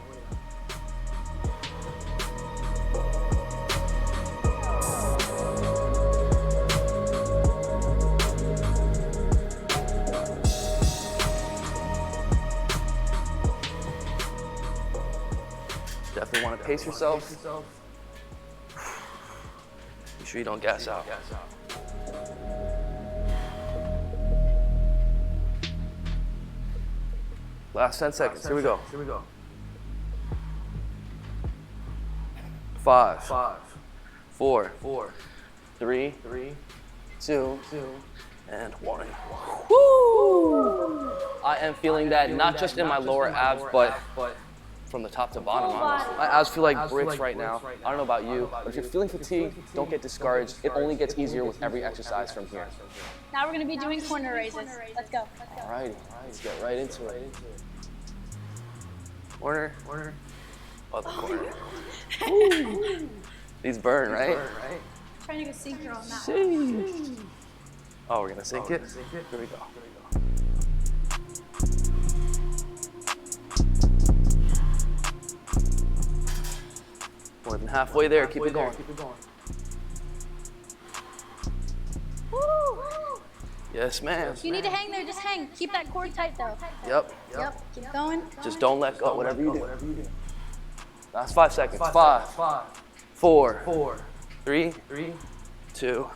Definitely want to pace yourself. Make sure you don't gas out. Last 10 seconds. Here we go. 5, 4, 3, 2, and 1. Woo! I am feeling that not just in my lower abs, but from the top to bottom. My abs feel like bricks right now. I don't know about you, but if you're feeling fatigued, don't get discouraged. It only gets easier with every exercise from here. Now we're going to be doing corner raises. Let's go. All right, let's get right into it. Corner. Other corner. These burn, right? Trying to go synchro on that. Sheesh. Oh, we're gonna sync it? Here we go. More than halfway there, keep it going. Woo! Yes, ma'am. If you need to hang there, just hang. Keep that cord tight, though. Yep. Keep going. Just don't let go, whatever you do. Last 5 seconds. 5, 4, 3, 2,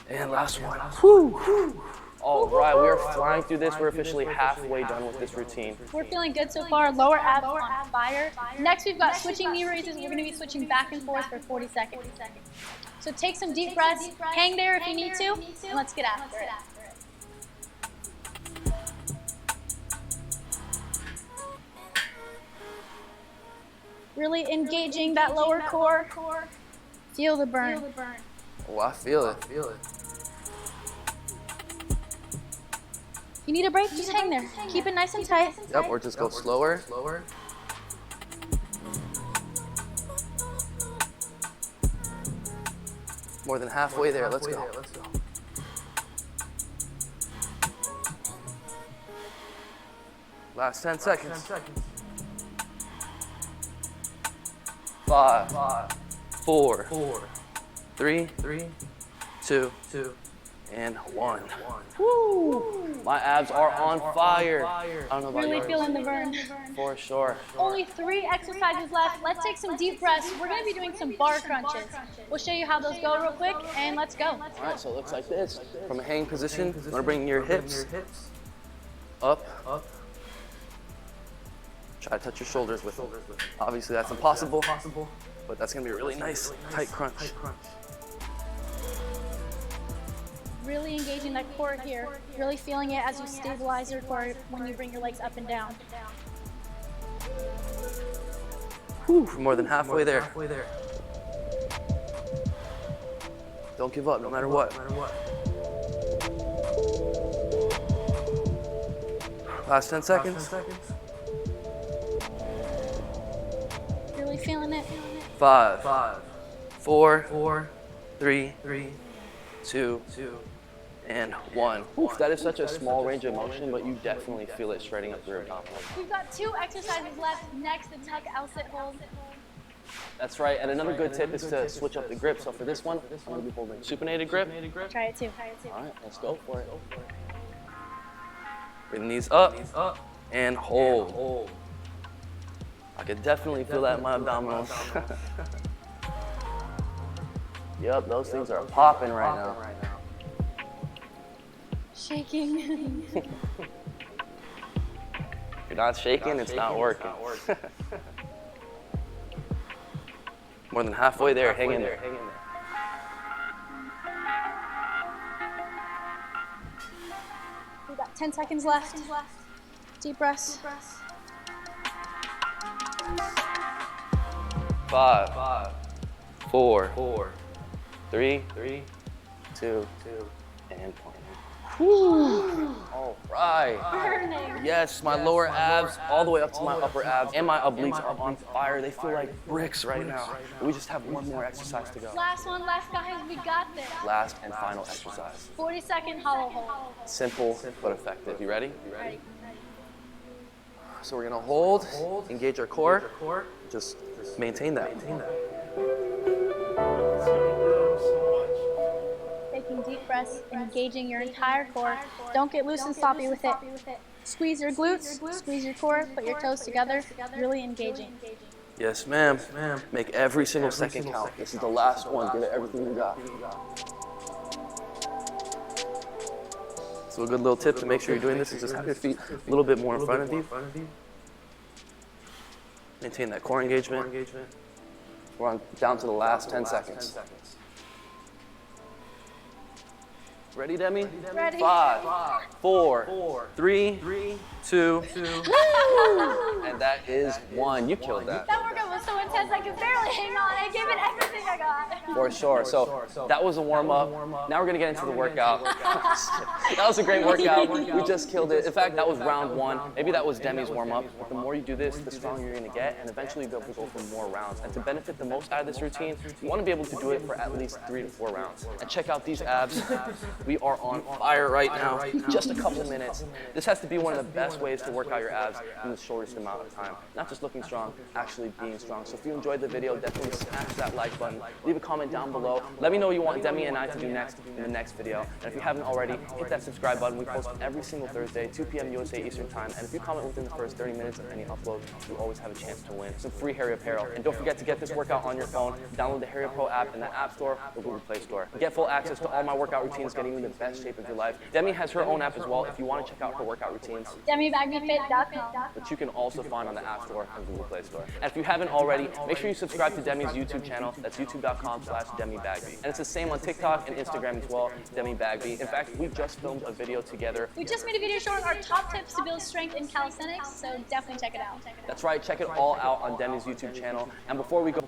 and last one. Whew. All right, we are flying through this. We're officially halfway done with this routine. We're feeling good so far. Lower abs on fire. Next, we've got switching knee raises. We're going to be switching back and forth for 40 seconds. So take some deep breaths. Hang there if you need to, and let's get after it. Really engaging that lower core. Feel the burn. Oh, I feel it. You need a break? Just hang there. Keep it nice and tight. Yep, or just go slower. More than halfway there. Let's go. Last 10 seconds. 5, 4, 3, 2, and 1. Woo! My abs are on fire. I don't know about Really yours. feeling the burn. For sure. Only 3 exercises left. Let's take some deep breaths. We're going to be doing some bar crunches. We'll show you how those go real quick, and let's go. All right, so it looks like this. From a hanging position, you want to bring your hips up. Try to touch your shoulders with them. Obviously, that's impossible, but that's going to be a really nice, tight crunch. Really engaging that core here. Really feeling it as you stabilize your core when you bring your legs up and down. Whew, we're more than halfway there. Don't give up, no matter what. Last 10 seconds. Really feeling it. 5, 4, 3, 2, and 1. Oof, that is such a small range of motion, but you definitely feel it shredding up your abdominals. We've got 2 exercises left. Next, the tuck L-sit hold. That's right, and another good tip is to switch up the grip. So for this one, I'm going to be holding supinated grip. Try it too. All right, let's go for it. Bring the knees up and hold. I can definitely feel that in my abdominals. Yep, those things are popping right now. Shaking. If you're not shaking, it's not working. More than halfway there, hang in there. We've got 10 seconds left. Deep breaths. 5, 4, 3, 2, and 1. All right. Burning. Yes, my lower abs all the way up to my upper abs, and my obliques are on fire. They feel like bricks right now. We just have one more exercise to go. Last one, last guys, we got this. Last and final exercise. 40-second hollow hold. Simple but effective. You ready? Ready. So we're gonna hold, engage our core, just maintain that. Taking deep breaths, engaging your entire core. Don't get loose and sloppy with it. Squeeze your glutes, squeeze your core, put your toes together, really engaging. Yes, ma'am. Make every single second count. This is the last one. Give it everything you got. So a good little tip to make sure you're doing this is just have your feet a little bit more in front of you. Maintain that core engagement. We're on down to the last 10 seconds. Ready, Demi? Ready. 5, 4, 3, 2, and that is 1. You killed that. That workout was so intense I could barely hang on. I gave it everything I got. For sure. So that was a warm-up. Now we're gonna get into the workout. That was a great workout. We just killed it. In fact, that was round 1. Maybe that was Demi's warm-up. But the more you do this, the stronger you're gonna get, and eventually you'll be able to go for more rounds. And to benefit the most out of this routine, you wanna be able to do it for at least 3 to 4 rounds. And check out these abs. We are on fire right now. Just a couple minutes. This has to be one of the best ways to work out your abs in the shortest amount of time. Not just looking strong, actually being strong. So if you enjoyed the video, definitely smash that like button. Leave a comment down below. Let me know what you want Demi and I to do next in the next video. And if you haven't already, hit that subscribe button. We post every single Thursday, 2 p.m. USA Eastern Time. And if you comment within the first 30 minutes of any upload, you always have a chance to win some free Harry apparel. And don't forget to get this workout on your phone. Download the Harry Pro app in the App Store or Google Play Store. Get full access to all my workout routines, getting you in the best shape of your life. Demi has her own app as well if you want to check out her workout routines, DemiBagbyFit.com. which you can also find on the App Store and Google Play Store. And if you haven't already, make sure you subscribe to Demi's YouTube channel. That's youtube.com/DemiBagby. And it's the same on TikTok and Instagram as well, Demi Bagby. In fact, we just filmed a video together. We just made a video showing our top tips to build strength in calisthenics, so definitely check it out. That's right, check it all out on Demi's YouTube channel. And before we go,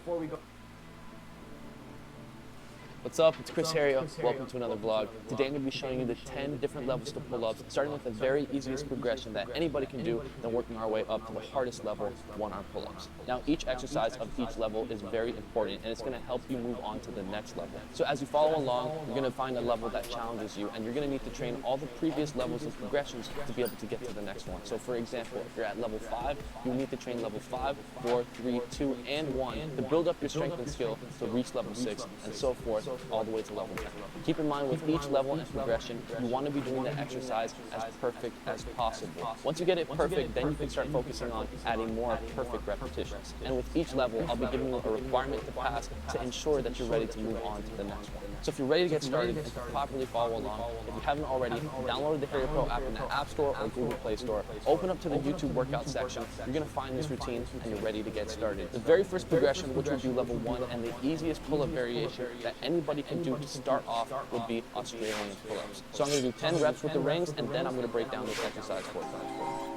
what's up? It's Chris Harrio. Welcome to another vlog. Today I'm going to be showing you the 10 different levels to pull-ups, starting with the very easiest progression that anybody can do, then working our way up to the hardest level, one-arm pull-ups. Now, each exercise of each level is very important, and it's going to help you move on to the next level. So as you follow along, you're going to find a level that challenges you, and you're going to need to train all the previous levels of progressions to be able to get to the next one. So for example, if you're at level 5, you need to train level 5, 4, 3, 2, and 1 to build up your strength and skill to reach level 6, and so forth, all the way to level 10. Keep in mind, with each level and progression, you want to be doing the exercise as perfect as possible. Once you get it perfect, then you can start focusing on adding more perfect repetitions. And with each level, I'll be giving you a requirement to pass to ensure that you're ready to move on to the next one. So if you're ready to get started and to properly follow along, if you haven't already, download the Harry Pro app in the App Store or Google Play Store. Open up to the YouTube workout section. You're going to find this routine and you're ready to get started. The very first progression, which will be level 1 and the easiest pull-up variation that anybody anybody can do to start off would be Australian pull-ups. So I'm going to do 10 reps with the rings, and then I'm going to break down this exercise 4 times.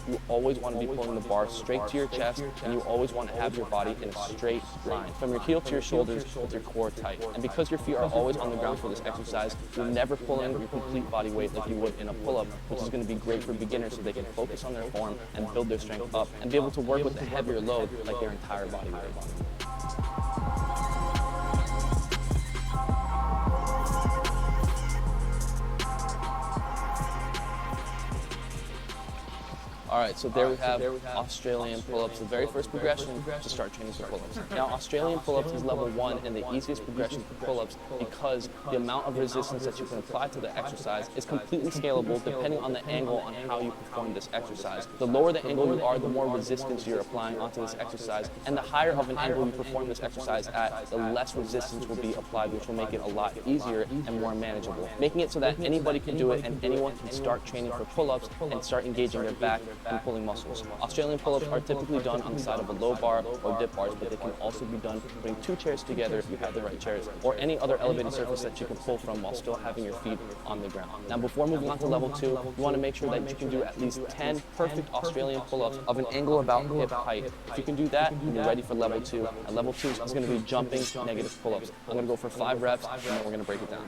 You always want to be pulling the bar straight to your chest, and you always want to have your body in a straight line, from your heel to your shoulders with your core tight. And because your feet are always on the ground for this exercise, you're never pulling your complete body weight like you would in a pull-up, which is going to be great for beginners so they can focus on their form and build their strength up and be able to work with a heavier load like their entire body weight. All right, so there we have Australian pull-ups, the very first progression to start training for pull-ups. Now, Australian pull-ups is level 1 and the easiest progression for pull-ups because the amount of resistance that you can apply to the exercise is completely scalable depending on the angle on how you perform this exercise. The lower the angle you are, the more resistance you're applying onto this exercise, and the higher of an angle you perform this exercise at, the less resistance will be applied, which will make it a lot easier and more manageable, making it so that anybody can do it and anyone can start training for pull-ups and start engaging their back and pulling muscles. Australian pull-ups are typically done on the side of a low bar or dip bars, but they can also be done putting 2 chairs together if you have the right chairs, or any other elevated surface that you can pull from while still having your feet on the ground. Now, before moving on to level 2, you want to make sure that you can do at least 10 perfect Australian pull-ups of an angle about hip height. If you can do that, you're ready for level 2. And level 2 is going to be jumping negative pull-ups. I'm going to go for 5 reps, and then we're going to break it down.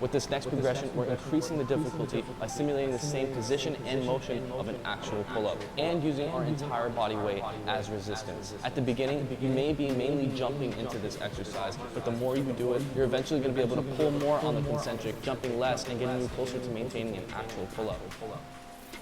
With this next progression, we're increasing the difficulty by simulating the same position and motion of an actual pull-up and using our entire body weight as resistance. At the beginning, you may be mainly jumping into this exercise, but the more you do it, you're eventually going to be able to pull more on the concentric, jumping less and getting you closer to maintaining an actual pull-up.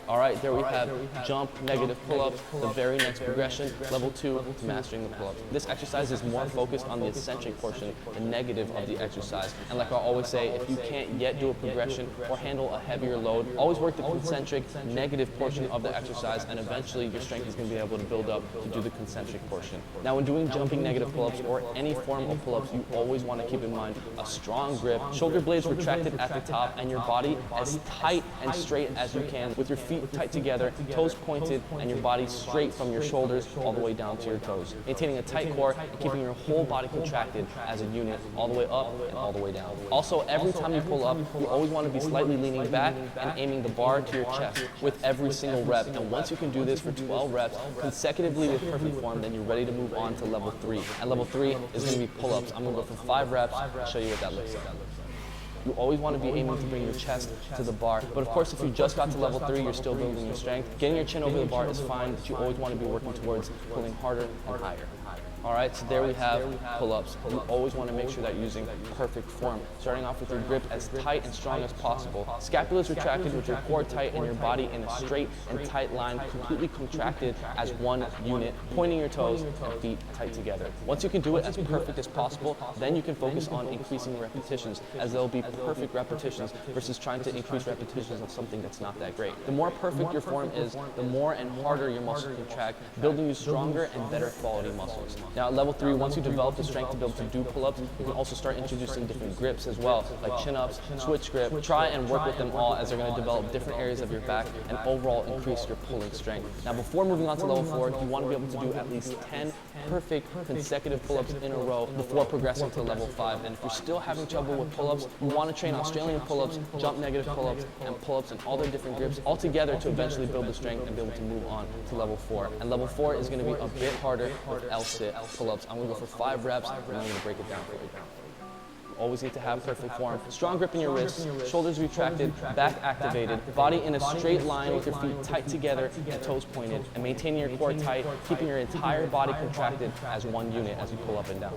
All right, there we have jump negative pull-ups, the very next progression, level 2, to mastering the pull-ups. This exercise is more focused on the eccentric portion, the negative of the exercise. And like I always say, if you can't yet do a progression or handle a heavier load, always work the concentric negative portion of the exercise, and eventually your strength is going to be able to build up to do the concentric portion. Now, when doing jumping negative pull-ups or any form of pull-ups, you always want to keep in mind a strong grip, shoulder blades retracted at the top, and your body as tight and straight as you can, with your feet tight together, toes pointed, and your body straight from your shoulders all the way down to your toes. Maintaining a tight core and keeping your whole body contracted as a unit all the way up and all the way down. Also, every time you pull up, you always want to be slightly leaning back and aiming the bar to your chest with every single rep. And once you can do this for 12 reps consecutively with perfect form, then you're ready to move on to level 3. And level 3 is going to be pull-ups. I'm going to go for 5 reps. I'll show you what that looks like. You always want to be aiming to bring your chest to the bar. But of course, if you just got to level 3, you're still building your strength. Getting your chin over the bar is fine, but you always want to be working towards pulling harder and higher. All right, so there we have pull-ups. You always want to make sure that you're using perfect form, starting off with your grip as tight and strong as possible. Scapula is retracted with your core tight and your body in a straight and tight line, completely contracted as one unit, pointing your toes and feet tight together. Once you can do it as perfect as possible, then you can focus on increasing repetitions, as they'll be perfect repetitions versus trying to increase repetitions of something that's not that great. The more perfect your form is, the more and harder your muscles contract, building you stronger and better quality muscles. Now at level 3, once you develop the strength to be able to do pull-ups, you can also start introducing different grips as well, like chin-ups, switch grip. Try and work with them all, as they're going to develop different areas of your back and overall increase your pulling strength. Now before moving on to level 4, you want to be able to do at least 10 perfect consecutive pull-ups in a row before progressing to level 5. And if you're still having trouble with pull-ups, you want to train Australian pull-ups, jump negative pull-ups, and pull-ups in all their different grips all together to eventually build the strength and be able to move on to level 4. And level 4 is going to be a bit harder with L-sit pull-ups. I'm going to go for 5 reps, and I'm going to break it down for you. Always need to have perfect form. Strong grip in your wrists, shoulders retracted, back activated, body in a straight line with your feet tight together and toes pointed, and maintaining your core tight, keeping your entire body contracted as one unit as you pull up and down.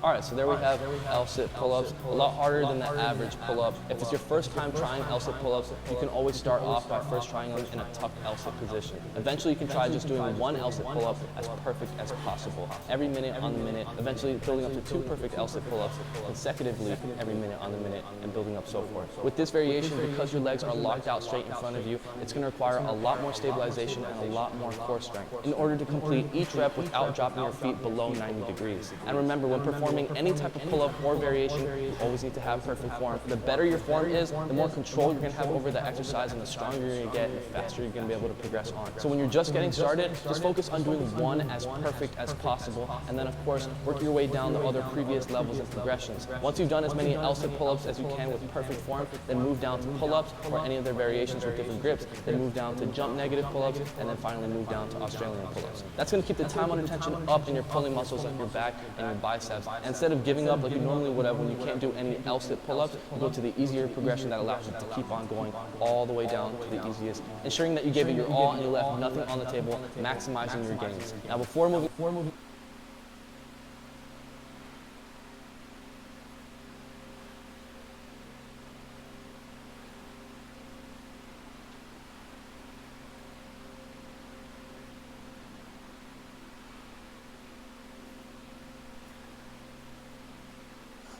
All right, so there we have L-sit pull-ups, a lot harder than the average pull-up. If it's your first time trying L-sit pull-ups, you can always start off by first trying them in a tucked L-sit position. Eventually, you can try just doing 1 L-sit pull-up as perfect as possible, every minute on the minute, eventually building up to 2 perfect L-sit pull-ups consecutively consecutively every minute on the minute and building up so forth. With this variation, because your legs are locked out straight in front of you, it's going to require a lot more stabilization and a lot more core strength in order to complete each rep without dropping your feet below 90 degrees. And remember, when performing any type of pull-up or variation, you always need to have perfect form. The better your form is, the more control you're going to have over the exercise, and the stronger you're going to get, and the faster you're going to be able to progress on. So when you're just getting started, just focus on doing one as perfect as possible, and then of course, work your way down the other previous levels and progressions. Once you've done as many L-sit pull-ups as you can with perfect form, then move down to pull-ups or any of their variations with different grips, then move down to jump negative pull-ups, and then finally move down to Australian pull-ups. That's going to keep the time under tension up in your pulling muscles like your back and your biceps. And instead of giving up like you normally would have when you can't do any L-sit pull-ups, you go to the easier progression that allows you to keep on going all the way down to the easiest, ensuring that you gave it your all and you left nothing on the table, maximizing your gains. Now before moving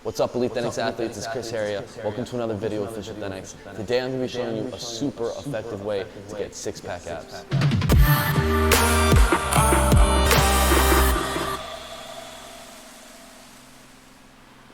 What's up, Elite Thenx athletes? It's Chris Heria. Welcome to another video of Fisher Thenx. Today I'm going to be showing you a super effective way to get six-pack abs.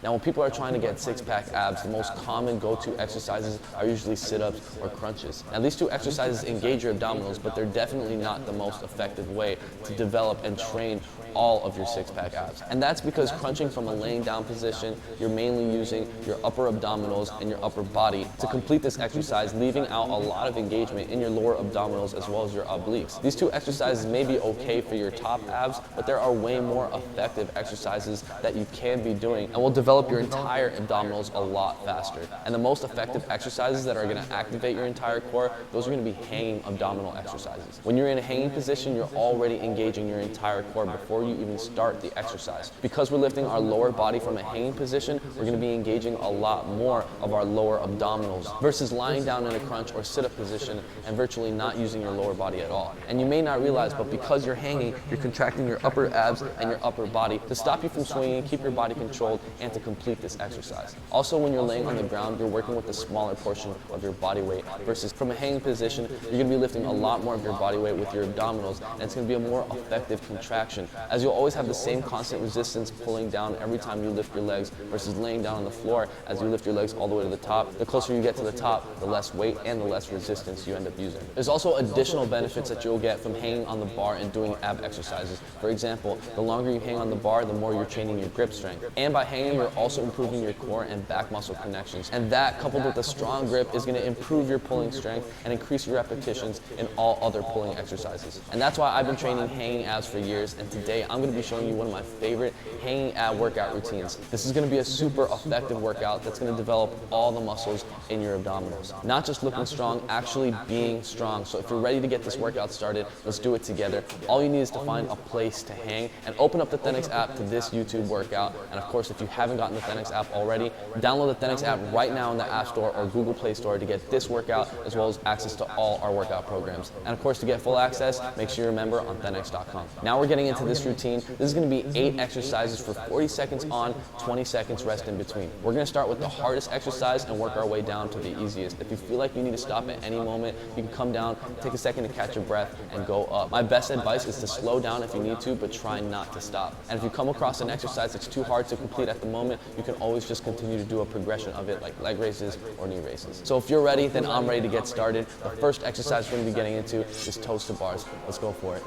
Now, when people are trying to get six-pack abs, the most common go-to exercises are usually sit-ups or crunches. Now, these two exercises engage your abdominals, but they're definitely not the most effective way to develop and train all of your six-pack abs. And that's because crunching from a laying down position, you're mainly using your upper abdominals and your upper body to complete this exercise, leaving out a lot of engagement in your lower abdominals as well as your obliques. These two exercises may be okay for your top abs, but there are way more effective exercises that you can be doing and will develop your entire abdominals a lot faster. And the most effective exercises that are going to activate your entire core, those are going to be hanging abdominal exercises. When you're in a hanging position, you're already engaging your entire core before you even start the exercise. Because we're lifting our lower body from a hanging position, we're going to be engaging a lot more of our lower abdominals versus lying down in a crunch or sit-up position and virtually not using your lower body at all. And you may not realize, but because you're hanging, you're contracting your upper abs and your upper body to stop you from swinging, keep your body controlled, and to complete this exercise. Also, when you're laying on the ground, you're working with a smaller portion of your body weight versus from a hanging position, you're going to be lifting a lot more of your body weight with your abdominals, and it's going to be a more effective contraction, as you'll always have the same constant resistance pulling down every time you lift your legs versus laying down on the floor. As you lift your legs all the way to the top, the closer you get to the top, the less weight and the less resistance you end up using. There's also additional benefits that you'll get from hanging on the bar and doing ab exercises. For example, the longer you hang on the bar, the more you're training your grip strength. And by hanging, you're also improving your core and back muscle connections. And that, coupled with a strong grip, is going to improve your pulling strength and increase your repetitions in all other pulling exercises. And that's why I've been training hanging abs for years, and today I'm going to be showing you one of my favorite hanging ab workout routines. This is going to be a super effective workout that's going to develop all the muscles in your abdominals. Not just looking strong, actually being strong. So if you're ready to get this workout started, let's do it together. All you need is to find a place to hang and open up the Thenx app to this YouTube workout. And of course, if you haven't gotten the Thenx app already, download the Thenx app right now in the App Store or Google Play Store to get this workout as well as access to all our workout programs. And of course, to get full access, make sure you're a member on Thenx.com. Now we're getting into this routine. This is going to be 8 exercises for 40 seconds on, 20 seconds rest in between. We're going to start with the hardest exercise and work our way down to the easiest. If you feel like you need to stop at any moment, you can come down, take a second to catch your breath, and go up. My best advice is to slow down if you need to, but try not to stop. And if you come across an exercise that's too hard to complete at the moment, you can always just continue to do a progression of it, like leg raises or knee raises. So if you're ready, then I'm ready to get started. The first exercise we're going to be getting into is toes to bars. Let's go for it.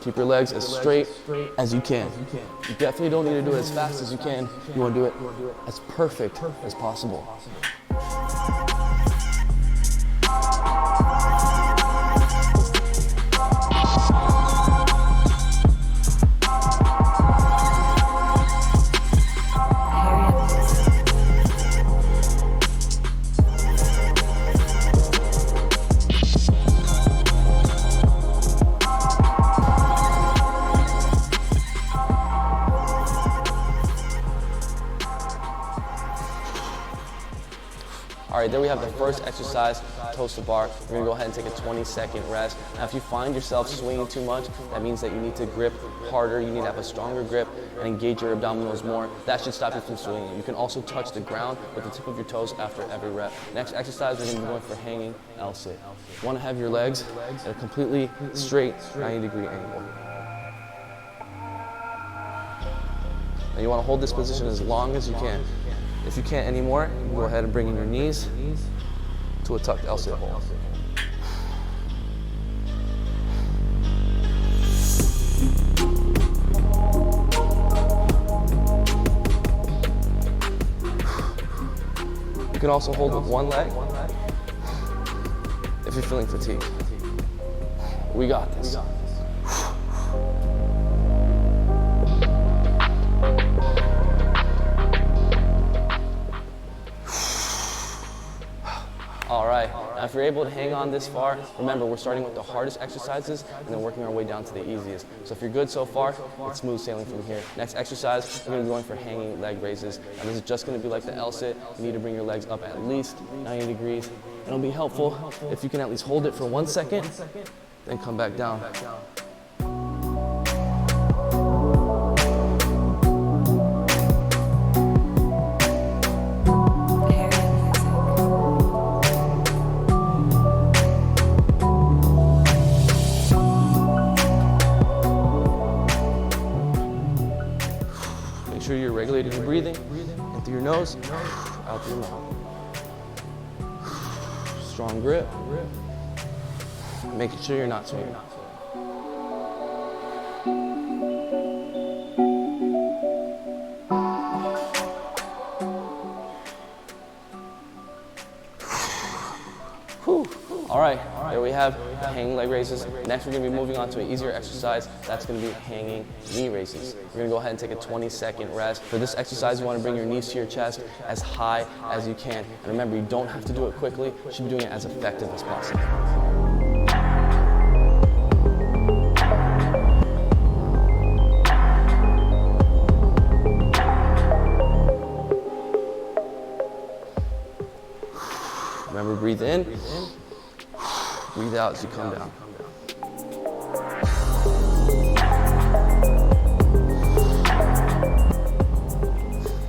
Keep your legs as straight as you can. You definitely don't need to do it as fast as you can. You want to do it as perfect as possible. right, there we have the first exercise, toes to bar. We're gonna go ahead and take a 20-second rest. Now, if you find yourself swinging too much, that means that you need to grip harder, you need to have a stronger grip and engage your abdominals more. That should stop you from swinging. You can also touch the ground with the tip of your toes after every rep. Next exercise, we're gonna be going for hanging L-sit. You wanna have your legs at a completely straight 90-degree angle. And you want to hold this position as long as you can. If you can't anymore, you can go ahead and bring in your knees to a tucked L-sit hold. You can also hold with one leg if you're feeling fatigued. We got this. All right, now if you're able to hang on this far, remember we're starting with the hardest exercises and then working our way down to the easiest. So if you're good so far, it's smooth sailing from here. Next exercise, we're gonna be going for hanging leg raises. Now this is just gonna be like the L-sit. You need to bring your legs up at least 90 degrees. It'll be helpful if you can at least hold it for 1 second, then come back down. Make sure you're regulating your breathing in through your nose, out through your mouth. Strong grip. Making sure you're not swinging. Whew. All right, there we have the hanging leg raises. Next, we're gonna be moving on to an easier exercise. That's gonna be hanging knee raises. We're gonna go ahead and take a 20-second rest. For this exercise, you wanna bring your knees to your chest as high as you can. And remember, you don't have to do it quickly. You should be doing it as effective as possible. Remember, breathe in, breathe out as you come down.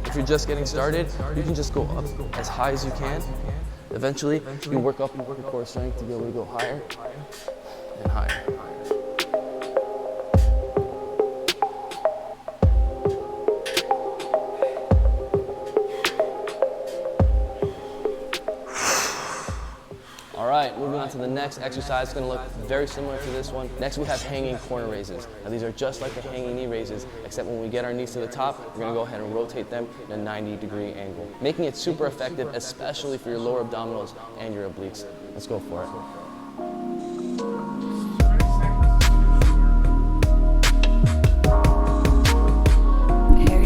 If you're just getting started, you can just go up as high as you can. Eventually, you can work up your core strength to be able to go higher and higher. All right, moving on to the next exercise. It's gonna look very similar to this one. Next, we have hanging corner raises. Now, these are just like the hanging knee raises, except when we get our knees to the top, we're gonna go ahead and rotate them in a 90-degree angle, making it super effective, especially for your lower abdominals and your obliques. Let's go for it.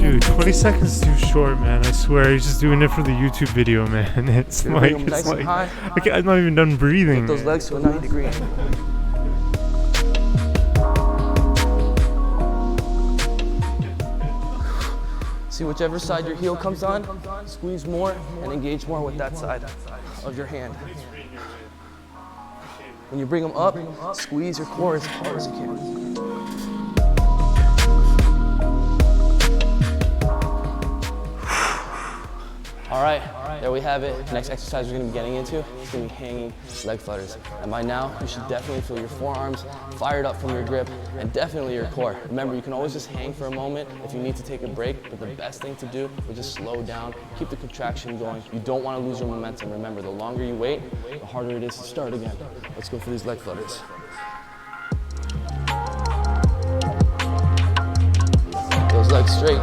Dude, 20 seconds is too short, man. I swear, he's just doing it for the YouTube video, man. It's like, nice and high. Okay, I'm not even done breathing. Get those legs to a 90-degree angle. See whichever side your heel comes on, squeeze more and engage more with that side of your hand. When you bring them up, squeeze your core as hard as you can. All right, there we have it. Next exercise we're gonna be getting into is gonna be hanging leg flutters. And by now, you should definitely feel your forearms fired up from your grip and definitely your core. Remember, you can always just hang for a moment if you need to take a break, but the best thing to do is just slow down, keep the contraction going. You don't wanna lose your momentum. Remember, the longer you wait, the harder it is to start again. Let's go for these leg flutters. Those legs straight.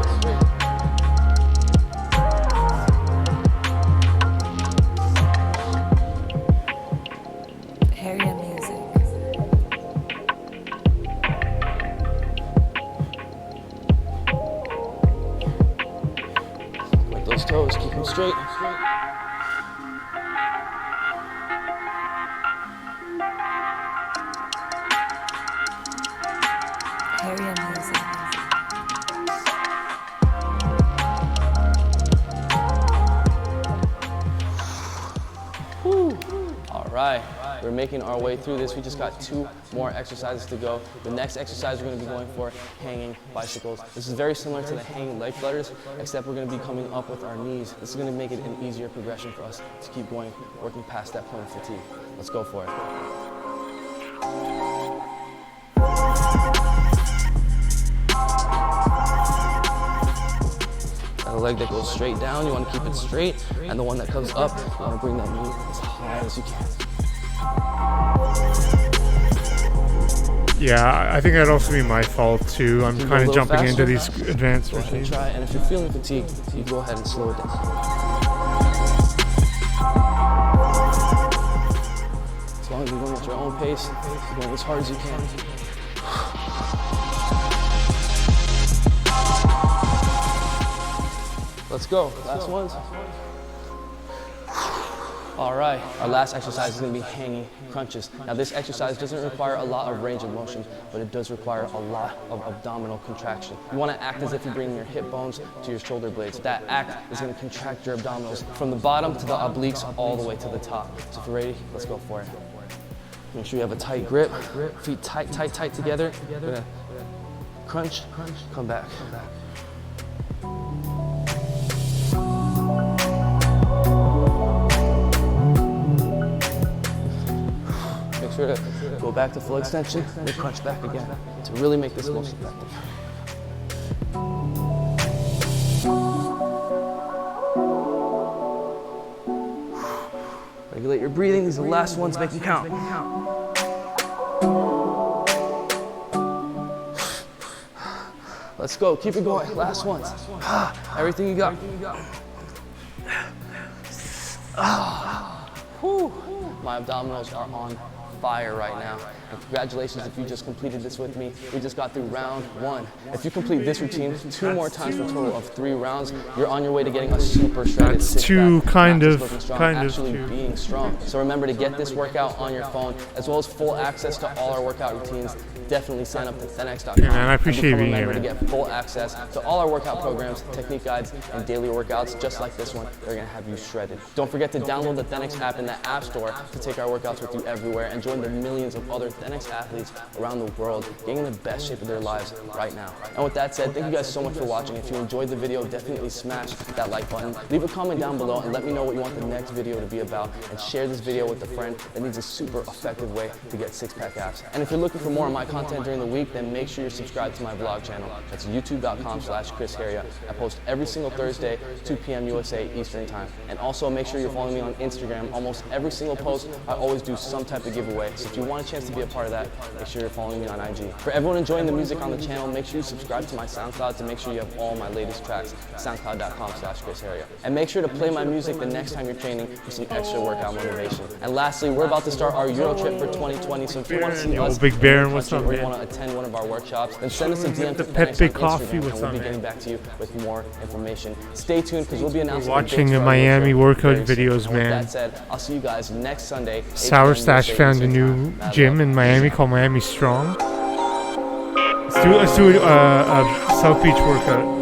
Those toes, keep them straight. Area music. right, we're making our way through this. We just got 2 more exercises to go. The next exercise we're gonna be going for, hanging bicycles. This is very similar to the hanging leg flutters, except we're gonna be coming up with our knees. This is gonna make it an easier progression for us to keep going, working past that point of fatigue. Let's go for it. Got a leg that goes straight down, you want to keep it straight, and the one that comes up, you want to bring that knee as high as you can. Yeah, I think that'd also be my fault too. I'm kind of jumping into these advanced routines. Try, and if you're feeling fatigued, you go ahead and slow it down. As long as you're going at your own pace, you're going as hard as you can. Let's go, last ones. All right, our last exercise is gonna be hanging crunches. Now this exercise doesn't require a lot of range of motion, but it does require a lot of abdominal contraction. You wanna act as if you're bringing your hip bones to your shoulder blades. That act is gonna contract your abdominals from the bottom to the obliques all the way to the top. So if you're ready, let's go for it. Make sure you have a tight grip, feet tight, tight, tight together. We're gonna crunch, come back. Make sure to go back to full extension and crunch back again to really make this most effective. Regulate your breathing. These are the last ones, make them count. Let's go, keep it going, last ones. Everything you got. Whew. My abdominals are on fire right now. And congratulations if you just completed this with me. We just got through round 1. If you complete this routine 2 more times for a total of 3 rounds, you're on your way to getting a super shredded That's six-pack. two kind Not of- just looking strong, kind of actually two. being strong. So remember to get this workout on your phone, as well as full access to all our workout routines. Definitely sign up to thenx.com. Yeah, man, I appreciate and become a being here, member to man. get full access to all our workout programs, technique guides, and daily workouts just like this one. They're gonna have you shredded. Don't forget to download the Thenx app in the App Store to take our workouts with you everywhere and join the millions of other Thenx athletes around the world getting in the best shape of their lives right now. And with that said, thank you guys so much for watching. If you enjoyed the video, definitely smash that like button. Leave a comment down below and let me know what you want the next video to be about, and share this video with a friend that needs a super effective way to get six-pack abs. And if you're looking for more of my content during the week, then make sure you're subscribed to my vlog channel. That's youtube.com/ChrisHeria. I post every single Thursday, 2 p.m. USA Eastern Time. And also make sure you're following me on Instagram. Almost every single post, I always do some type of giveaway. So if you want a chance to be a part of that, make sure you're following me on IG. For everyone enjoying the music on the channel, make sure you subscribe to my SoundCloud to make sure you have all my latest tracks, soundcloud.com/ChrisHeria. And make sure to play my music the next time you're training for some extra workout motivation. And lastly, we're about to start our Euro trip for 2020. So if you want to see us Big Baron, what's up, or you man? want to attend one of our workshops, then send us a DM to The Pet Thenx Big on Coffee, Instagram, what's and we'll up, be man? getting back to you with more information. Stay tuned because we'll be announcing Watching the the dates for our Euro Miami trip workout very soon. videos, And with man. that said, I'll see you guys next Sunday. 8 Sour p.m. Stash USA found a Eastern new time. Mad gym love. in Miami called Miami Strong. Let's do a South Beach workout.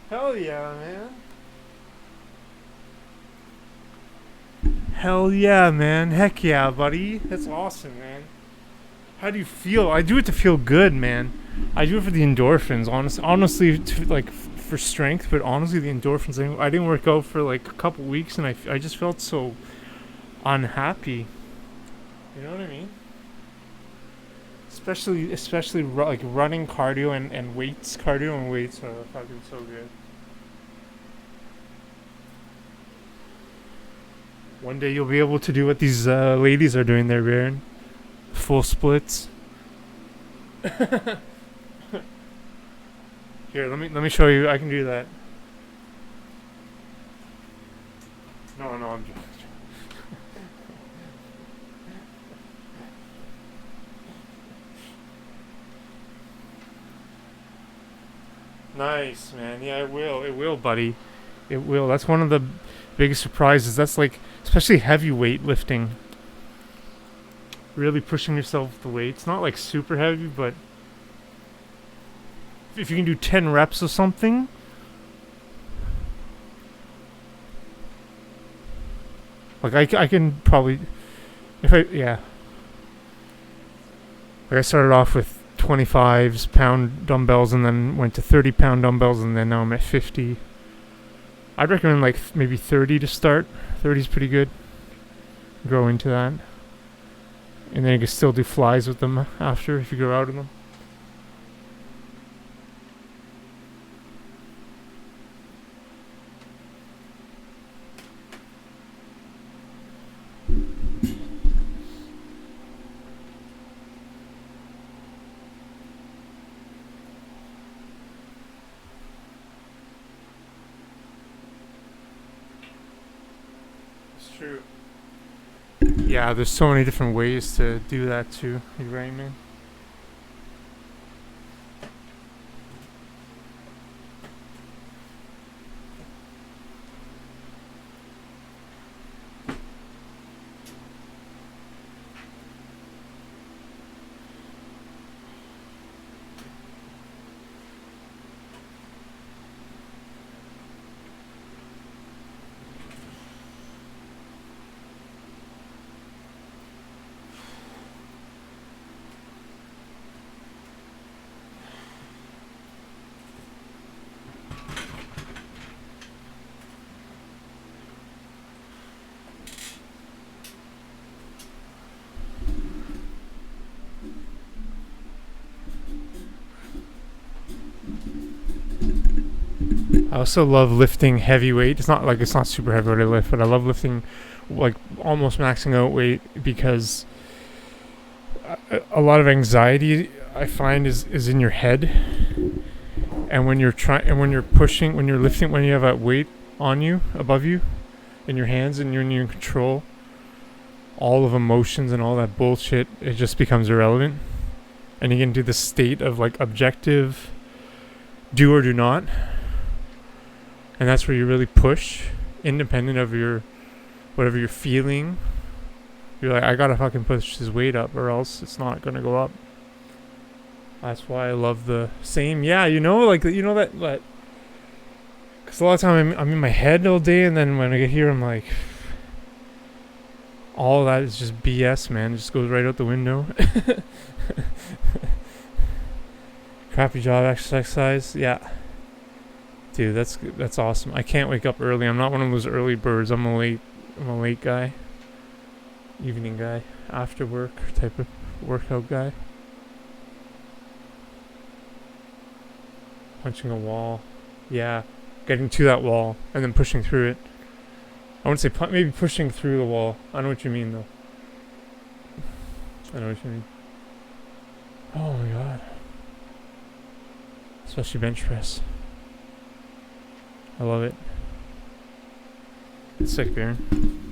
Hell yeah, man. Hell yeah, man. Heck yeah, buddy. That's awesome, man. How do you feel? I do it to feel good, man. I do it for the endorphins, honestly, for strength, but honestly, the endorphins. I didn't work out for like a couple weeks, and I just felt so unhappy. You know what I mean? Especially like running cardio and weights. Cardio and weights are fucking so good. One day you'll be able to do what these ladies are doing there, Baron. Full splits. Here, let me show you. I can do that. No, I'm just. Nice, man. Yeah, it will. It will, buddy. It will. That's one of the biggest surprises. That's like, especially heavy weightlifting. Really pushing yourself with the weight. It's not like super heavy, but if you can do 10 reps of something, like I can probably, like I started off with 25 pound dumbbells and then went to 30 pound dumbbells and then now I'm at 50. I'd recommend like maybe 30 to start. 30 is pretty good. Grow into that. And then you can still do flies with them after if you go out of them. It's true. Yeah, there's so many different ways to do that too. You're right, man. I also love lifting heavy weight. It's not super heavy what I lift, but I love lifting like almost maxing out weight because a lot of anxiety I find is in your head. And when you're pushing, when you're lifting, when you have that weight on you, above you, in your hands and you're in control, all of emotions and all that bullshit, it just becomes irrelevant. And you get into the state of like objective do or do not. And that's where you really push, independent of whatever you're feeling. You're like, I gotta fucking push this weight up or else it's not gonna go up. That's why I love the same. Yeah, that. Because a lot of time I'm in my head all day, and then when I get here, I'm like, all of that is just BS, man. It just goes right out the window. Crappy job, exercise. Yeah. Dude, that's awesome. I can't wake up early. I'm not one of those early birds. I'm a late guy. Evening guy. After work type of workout guy. Punching a wall. Yeah. Getting to that wall and then pushing through it. I wouldn't say maybe pushing through the wall. I know what you mean though. I know what you mean. Oh my god. Especially bench press. I love it. It's sick, Baron.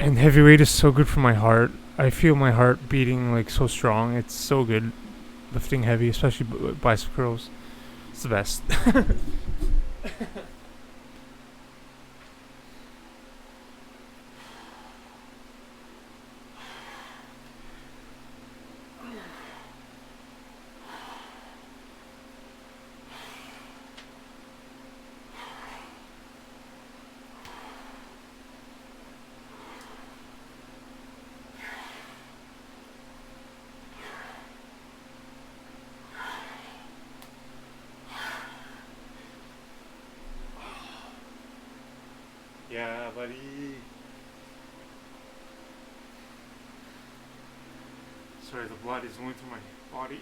And heavyweight is so good for my heart. I feel my heart beating like so strong. It's so good lifting heavy, especially bicep curls. It's the best. Yeah, buddy. Sorry, the blood is going through my body.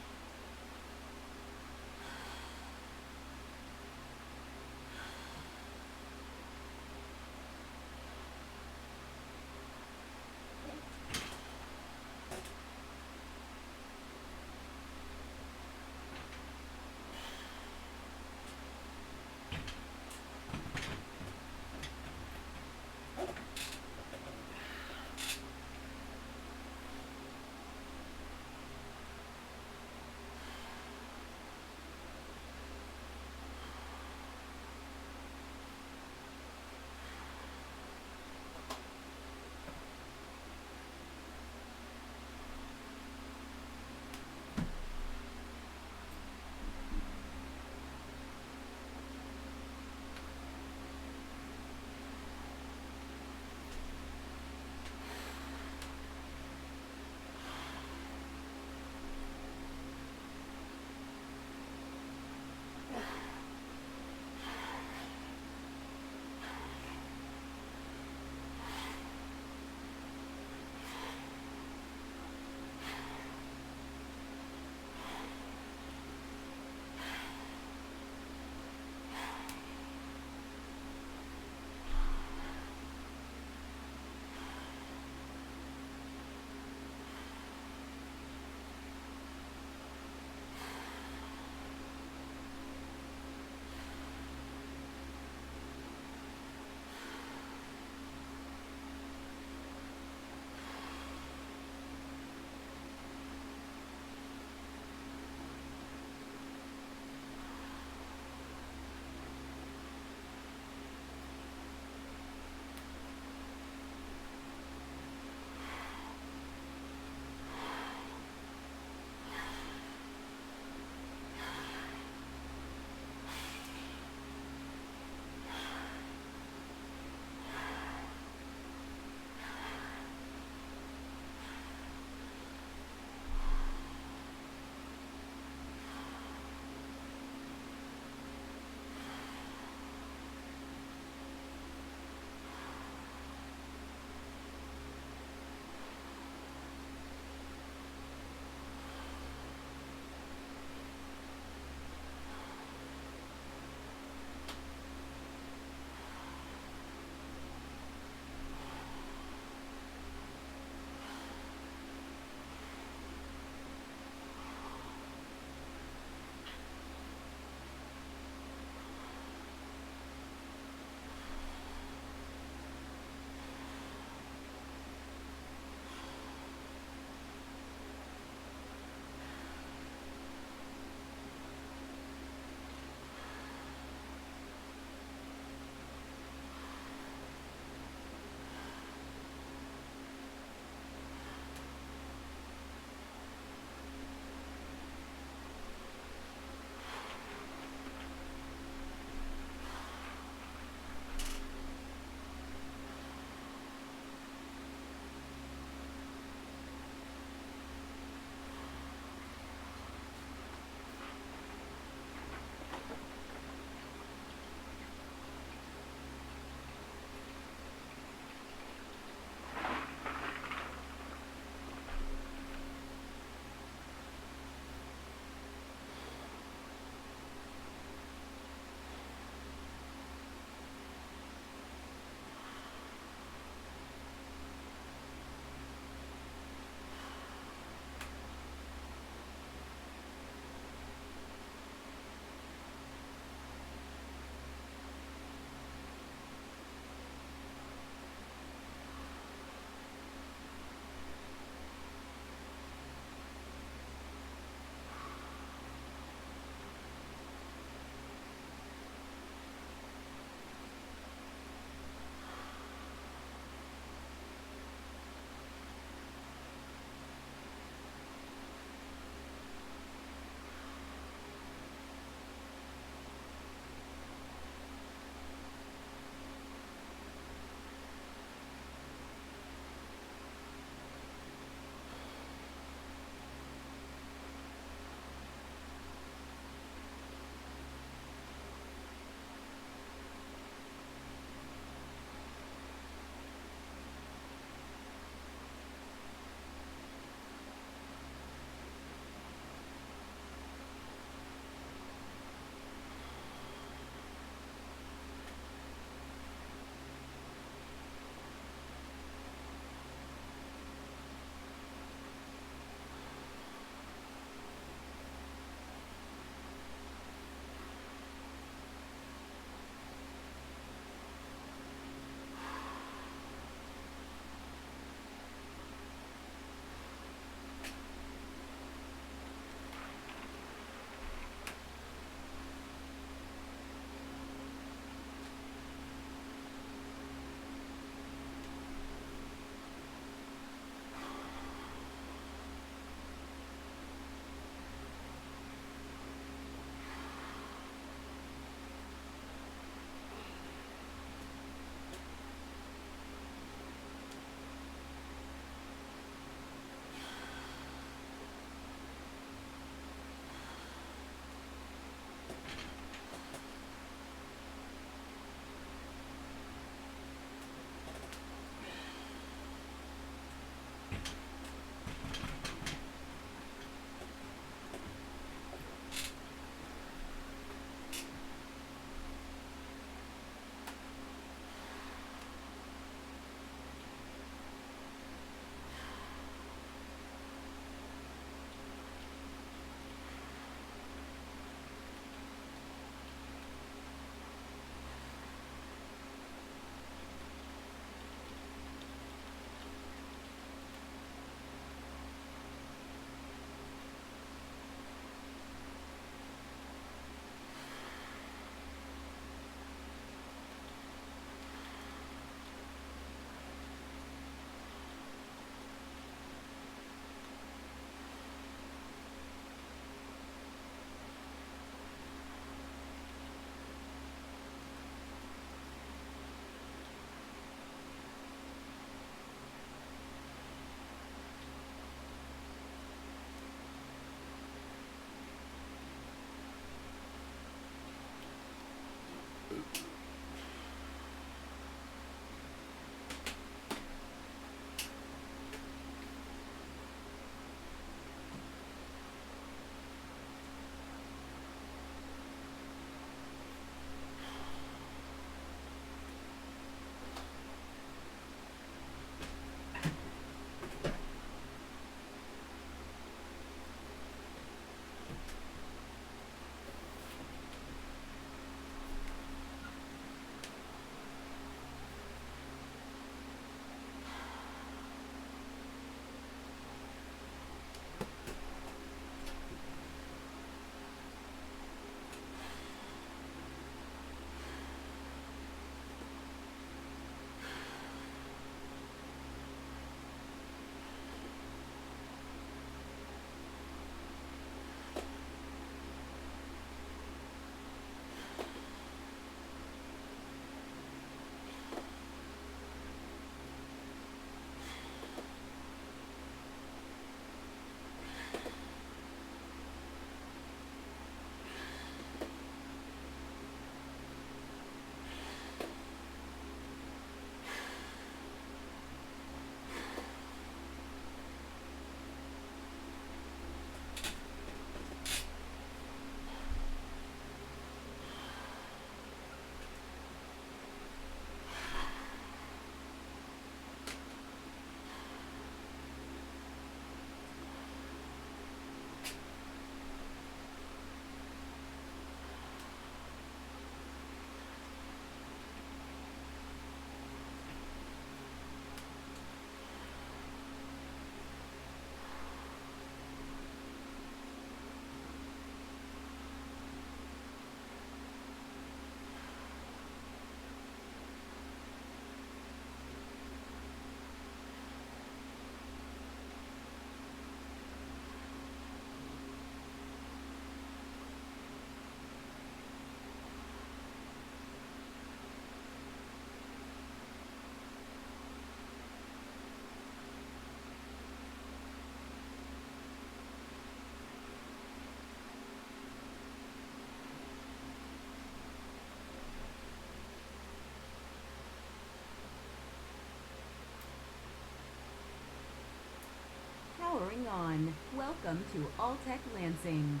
Welcome to Alltech Lansing.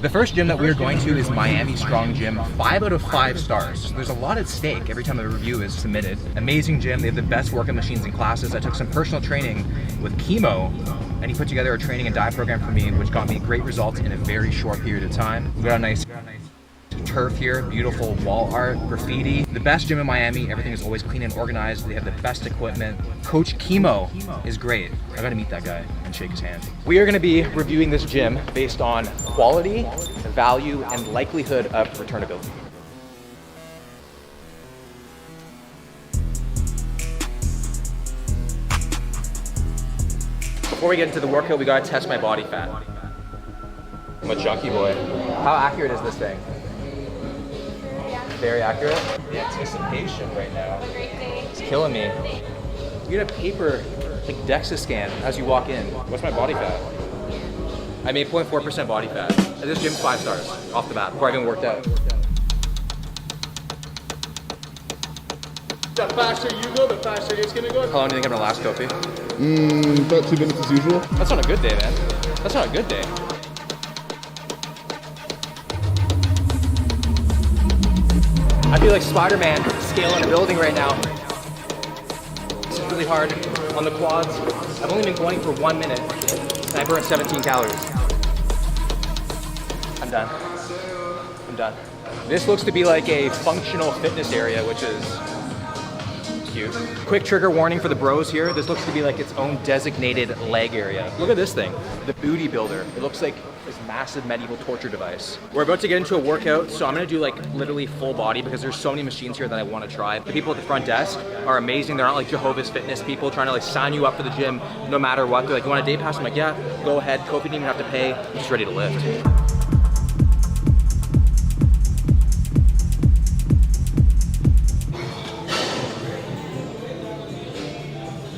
The first gym that we're going to is Miami Strong Gym, 5 out of 5 stars. There's a lot at stake every time a review is submitted. Amazing gym, they have the best workout machines and classes. I took some personal training with Chemo, and he put together a training and diet program for me, which got me great results in a very short period of time. We got a nice turf here, beautiful wall art, graffiti. The best gym in Miami, everything is always clean and organized. They have the best equipment. Coach Chemo is great. I gotta meet that guy and shake his hand. We are gonna be reviewing this gym based on quality, value, and likelihood of returnability. Before we get into the workout, we gotta test my body fat. I'm a junkie boy. How accurate is this thing? Very accurate. The anticipation right now is killing me. You get a paper like DEXA scan as you walk in. What's my body fat? I made 0.4% body fat. This gym's 5 stars off the bat before I even worked out. The faster you go, the faster it's gonna go. How long do you think I'm gonna last, Kofi? About 2 minutes as usual. That's not a good day, man. That's not a good day. I feel like Spider-Man scaling a building right now. This is really hard on the quads. I've only been going for 1 minute, and I burned 17 calories. I'm done. I'm done. This looks to be like a functional fitness area, which is cute. Quick trigger warning for the bros here. This looks to be like its own designated leg area. Look at this thing, the booty builder. It looks like this massive medieval torture device. We're about to get into a workout, so I'm gonna do like literally full body because there's so many machines here that I wanna try. The people at the front desk are amazing. They're not like Jehovah's Fitness people trying to like sign you up for the gym no matter what. They're like, you want a day pass? I'm like, yeah, go ahead. Kofi didn't even have to pay. I'm just ready to lift.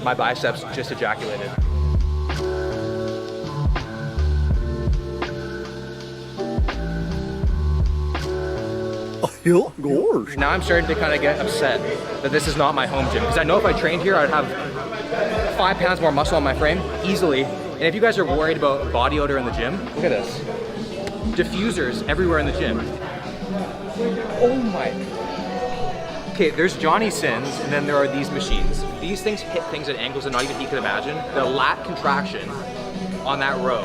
My biceps just ejaculated. Gosh. Now I'm starting to kind of get upset that this is not my home gym, because I know if I trained here, I'd have 5 pounds more muscle on my frame easily. And if you guys are worried about body odor in the gym, look at this. Diffusers everywhere in the gym. Oh my. Okay, there's Johnny Sins, and then there are these machines. These things hit things at angles that not even he could imagine. The lat contraction on that row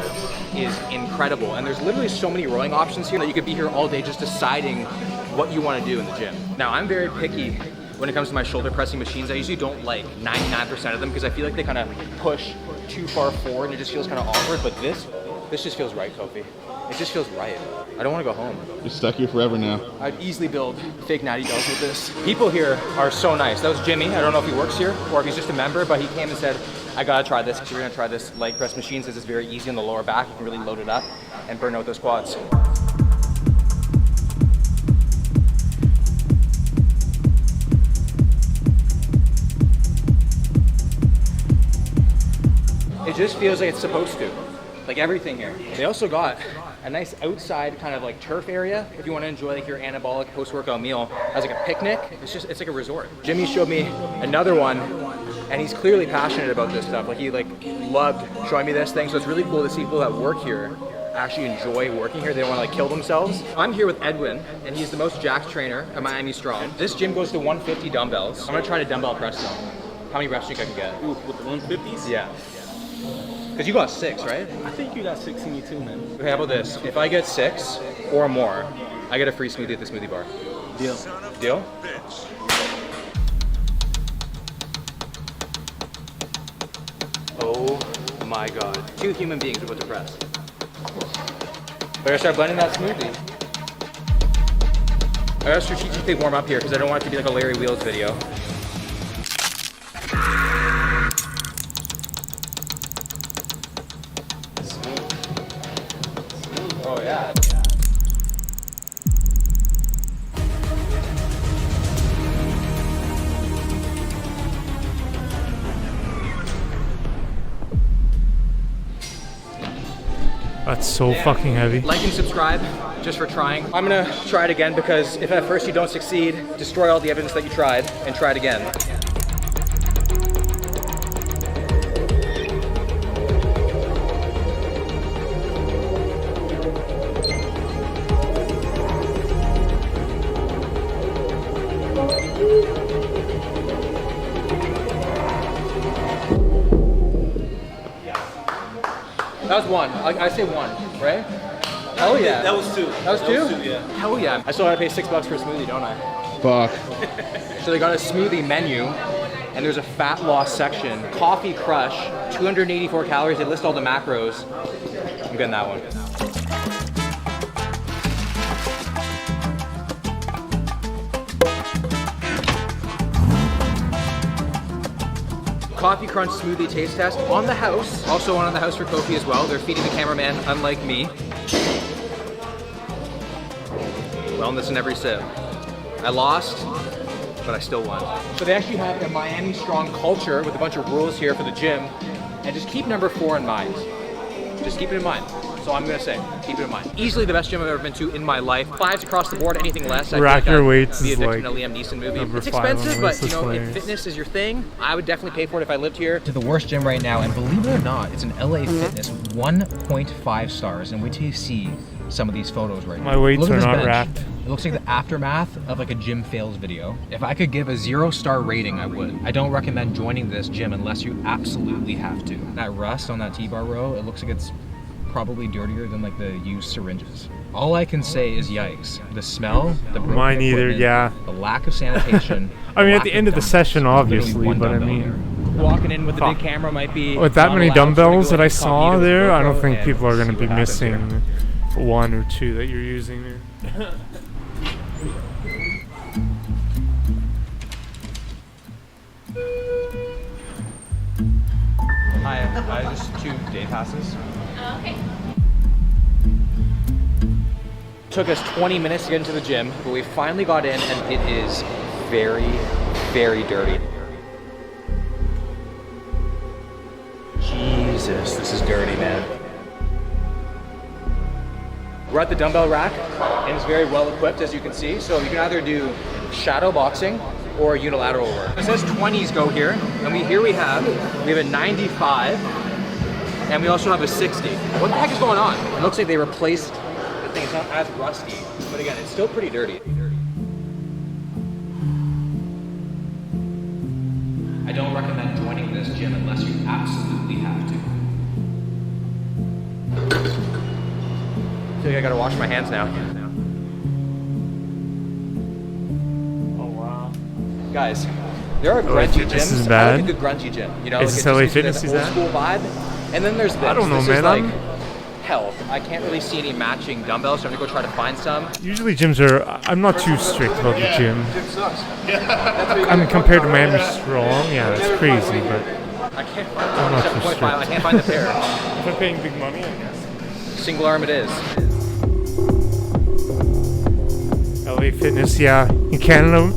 is incredible. And there's literally so many rowing options here that you could be here all day just deciding what you want to do in the gym. Now, I'm very picky when it comes to my shoulder pressing machines. I usually don't like 99% of them because I feel like they kind of push too far forward and it just feels kind of awkward. But this just feels right, Kofi. It just feels right. I don't want to go home. You're stuck here forever now. I'd easily build fake natty dolls with this. People here are so nice. That was Jimmy. I don't know if he works here or if he's just a member, but he came and said, I gotta try this because we're gonna try this leg press machine since it's very easy on the lower back. You can really load it up and burn out those quads. It just feels like it's supposed to. Like everything here. They also got a nice outside kind of like turf area if you want to enjoy like your anabolic post-workout meal as like a picnic. It's like a resort. Jimmy showed me another one and he's clearly passionate about this stuff. Like he loved showing me this thing. So it's really cool to see people that work here actually enjoy working here. They don't want to like kill themselves. I'm here with Edwin and he's the most jacked trainer at Miami Strong. This gym goes to 150 dumbbells. I'm gonna try to dumbbell press them. How many reps do you think I can get? Ooh, with the 150s? Yeah. Because you got 6, right? I think you got 6 in you too, man. Okay, how about this? If I get 6 or more, I get a free smoothie at the smoothie bar. Deal. Deal? Oh my god. 2 human beings are about to press. Better start blending that smoothie. I gotta strategically warm up here because I don't want it to be like a Larry Wheels video. Oh yeah. That's so fucking heavy. Like and subscribe just for trying. I'm gonna try it again because if at first you don't succeed, destroy all the evidence that you tried and try it again. That was one. I say one, right? Hell yeah. That was two. That was two? That was two, yeah. Hell yeah. I still gotta pay $6 for a smoothie, don't I? Fuck. So they got a smoothie menu, and there's a fat loss section. Coffee Crush, 284 calories. They list all the macros. I'm getting that one. Coffee Crunch smoothie taste test on the house. Also on the house for Kofi as well. They're feeding the cameraman, unlike me. Wellness in every sip. I lost, but I still won. So they actually have a Miami Strong culture with a bunch of rules here for the gym. And just keep number 4 in mind. Just keep it in mind. So I'm gonna say, keep it in mind. Easily the best gym I've ever been to in my life. 5s across the board, anything less. I Rack feel your like weights I'd be is addicted like to a Liam Neeson movie. number It's 5 on expensive, the but list you of know, if players. fitness is your thing, I would definitely pay for it if I lived here. To the worst gym right now, and believe it or not, it's an LA Fitness, 1.5 stars. And wait till you see some of these photos right now. My weights Look at are this not bench. racked. It looks like the aftermath of like a gym fails video. If I could give a 0-star rating, I would. I don't recommend joining this gym unless you absolutely have to. That rust on that T-bar row, it looks like it's probably dirtier than like the used syringes. All I can say is yikes. The smell, the broken Mine either, equipment, yeah. the lack of sanitation. I mean, the at the lack end of the dumbbells. session, Literally obviously, one but I dumbbell mean, there. Walking in with the big fuck. camera might be With that not many allowed, so we're gonna dumbbells go that I incognito saw with there, I don't GoPro think and people are going to see be what happens here. missing 1 or 2 that you're using there. Hi, just 2 day passes. Okay. Took us 20 minutes to get into the gym, but we finally got in and it is very, very dirty. Jesus, this is dirty, man. We're at the dumbbell rack and it's very well equipped, as you can see. So you can either do shadow boxing or unilateral work. It says 20s go here, and we have a 95 and we also have a 60. What the heck is going on? It looks like they replaced the thing. It's not as rusty, but again, it's still pretty dirty. I don't recommend joining this gym unless you absolutely have to. I feel like I gotta wash my hands now. Oh wow. Guys, there are LA grungy Fitness gyms. is I bad. like a good grungy gym. You know, Is like LA it just gives Fitness you is that that? old school vibe. And then there's this. I don't know, This man. is like I'm- hell. I can't really see any matching dumbbells, so I'm gonna go try to find some. Usually gyms are, I'm not too strict about the gym. Gym sucks. I mean, compared to Miami Strong, yeah, that's crazy, but I can't I'm not find too 7.5. I strict. can't find the pair. If I'm paying big money, I guess. Single arm it is. LA Fitness, yeah. In Canada,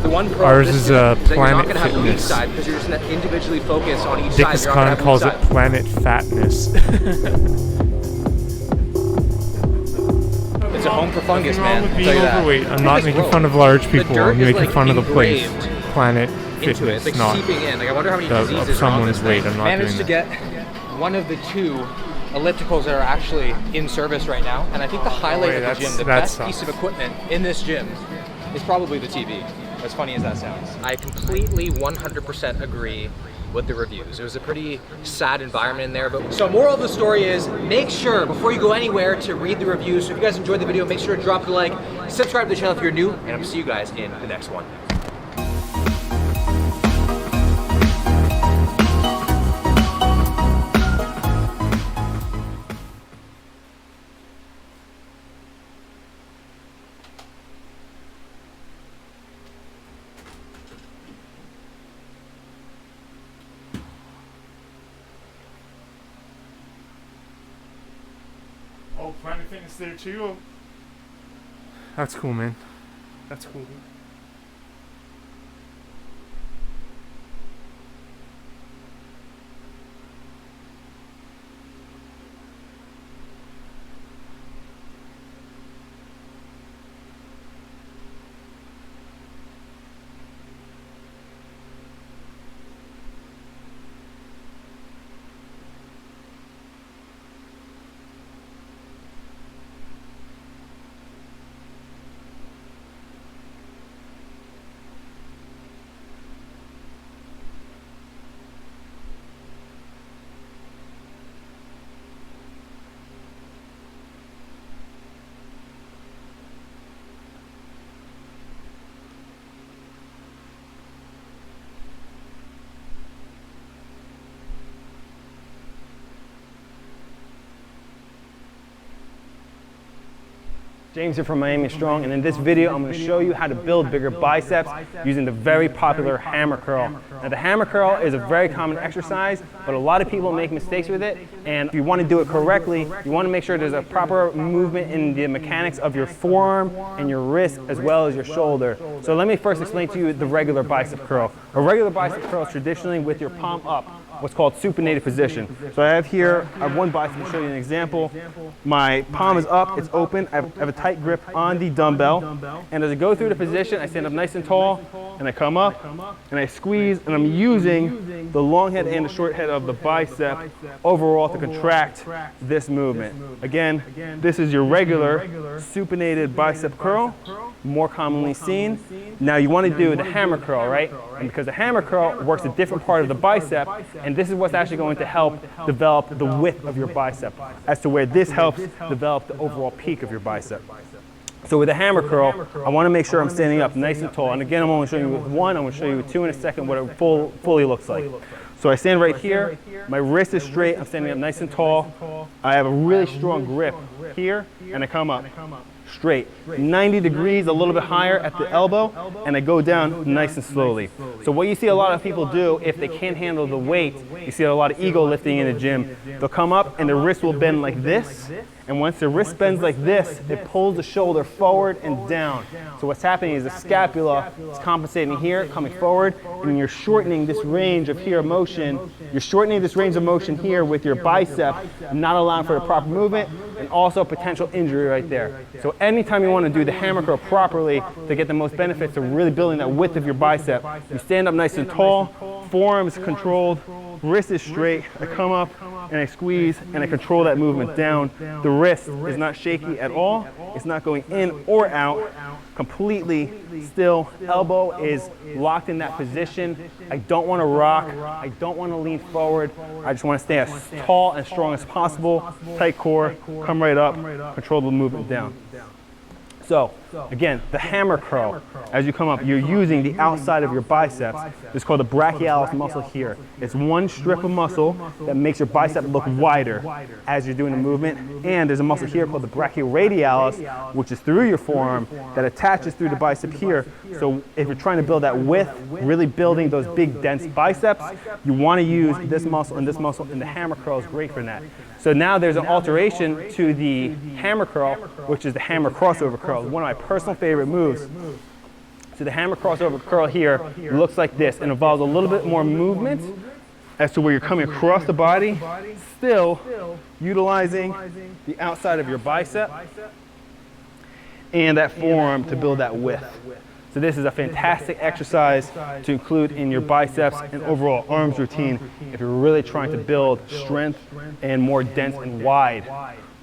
The one pro ours of this is gym is that you're not Planet gonna have the weak Fitness. side because you're just gonna individually focus on each Dickus side. You're not gonna Khan have the calls weak it side. Planet Fatness. It's a home for fungus, Nothing wrong man. with I'll being tell you that. overweight. I'm Look not at this making road. fun of large The people. dirt I'm is, making like, fun of the place. engraved Planet into it. Fitness, It's like not seeping in. Like I wonder how many of diseases are on this someone's weight. thing. I'm not Managed to doing get one of the 2 ellipticals that are actually in service right now, and I think the highlight wait, of the that's- gym, the that best sucks. piece of equipment in this gym, is probably the TV. As funny as that sounds, I completely 100% agree with the reviews. It was a pretty sad environment in there, but so moral of the story is make sure before you go anywhere to read the reviews. So if you guys enjoyed the video, make sure to drop a like, subscribe to the channel if you're new, and I'll see you guys in the next one. Oh, Planet Fitness there too? That's cool, man. That's cool. James here from Miami Strong, and in this video I'm going to show you how to build bigger biceps using the very popular hammer curl. Now the hammer curl is a very common exercise, but a lot of people make mistakes with it, and if you want to do it correctly, you want to make sure there's a proper movement in the mechanics of your forearm and your wrist as well as your shoulder. So let me first explain to you the regular bicep curl. A regular bicep curl is traditionally with your palm up, what's called supinated position. So I have one bicep to show you an example. My palm is up, it's open, I have a tight grip on the dumbbell, and as I go through the position, I stand up nice and tall, and I come up, and I squeeze, and I'm using the long head and the short head of the bicep overall to contract this movement. Again, this is your regular supinated bicep curl, more commonly seen. Now you want to do the hammer curl, right? And because the hammer curl works a different part of the bicep, and this is what's actually going to help develop the width of your bicep, as to where this helps develop the overall peak of your bicep. So with a hammer curl, I want to make sure I'm standing up nice and tall. And again, I'm only showing you with one, I'm going to show you with two in a second what it fully looks like. So I stand right here, my wrist is straight, I'm standing up nice and tall. I have a really strong grip here, and I come up straight. 90 degrees, a little bit higher at the elbow, and I go down nice and slowly. So what you see a lot of people do, if they can't handle the weight, you see a lot of ego lifting in the gym, they'll come up and the wrist will bend like this, and once the wrist bends like this, it pulls the shoulder forward and down. So what's happening is the scapula is compensating here, coming forward, and you're shortening this range of motion. You're shortening this range of motion here with your bicep, not allowing for the proper movement, and also potential injury right there. So anytime you want to do the hammer curl properly to get the most benefits of really building that width of your bicep, you stand up nice and tall, forearms controlled, wrist is straight, I come up and I squeeze and I control that movement down. The wrist is not shaky at all, it's not going in or out, completely still. Elbow is locked in that position. I don't want to rock, I don't want to lean forward, I just want to stay as tall and strong as possible, tight core, come right up, control the movement down. So again, the hammer curl, as you come up, you're using the outside of your biceps. It's called the brachialis muscle here. It's one strip of muscle that makes your bicep look wider as you're doing the movement. And there's a muscle here called the brachioradialis, which is through your forearm, that attaches through the bicep here. So if you're trying to build that width, really building those big dense biceps, you want to use this muscle, and the hammer curl is great for that. So now there's an alteration to the hammer curl, which is the hammer crossover curl, one of my personal favorite moves. So the hammer crossover curl here looks like this and involves a little bit more movement as to where you're coming across the body, still utilizing the outside of your bicep and that forearm to build that width. So this is a fantastic exercise to include in your biceps and overall arms routine if you're really trying to build strength and more dense and wide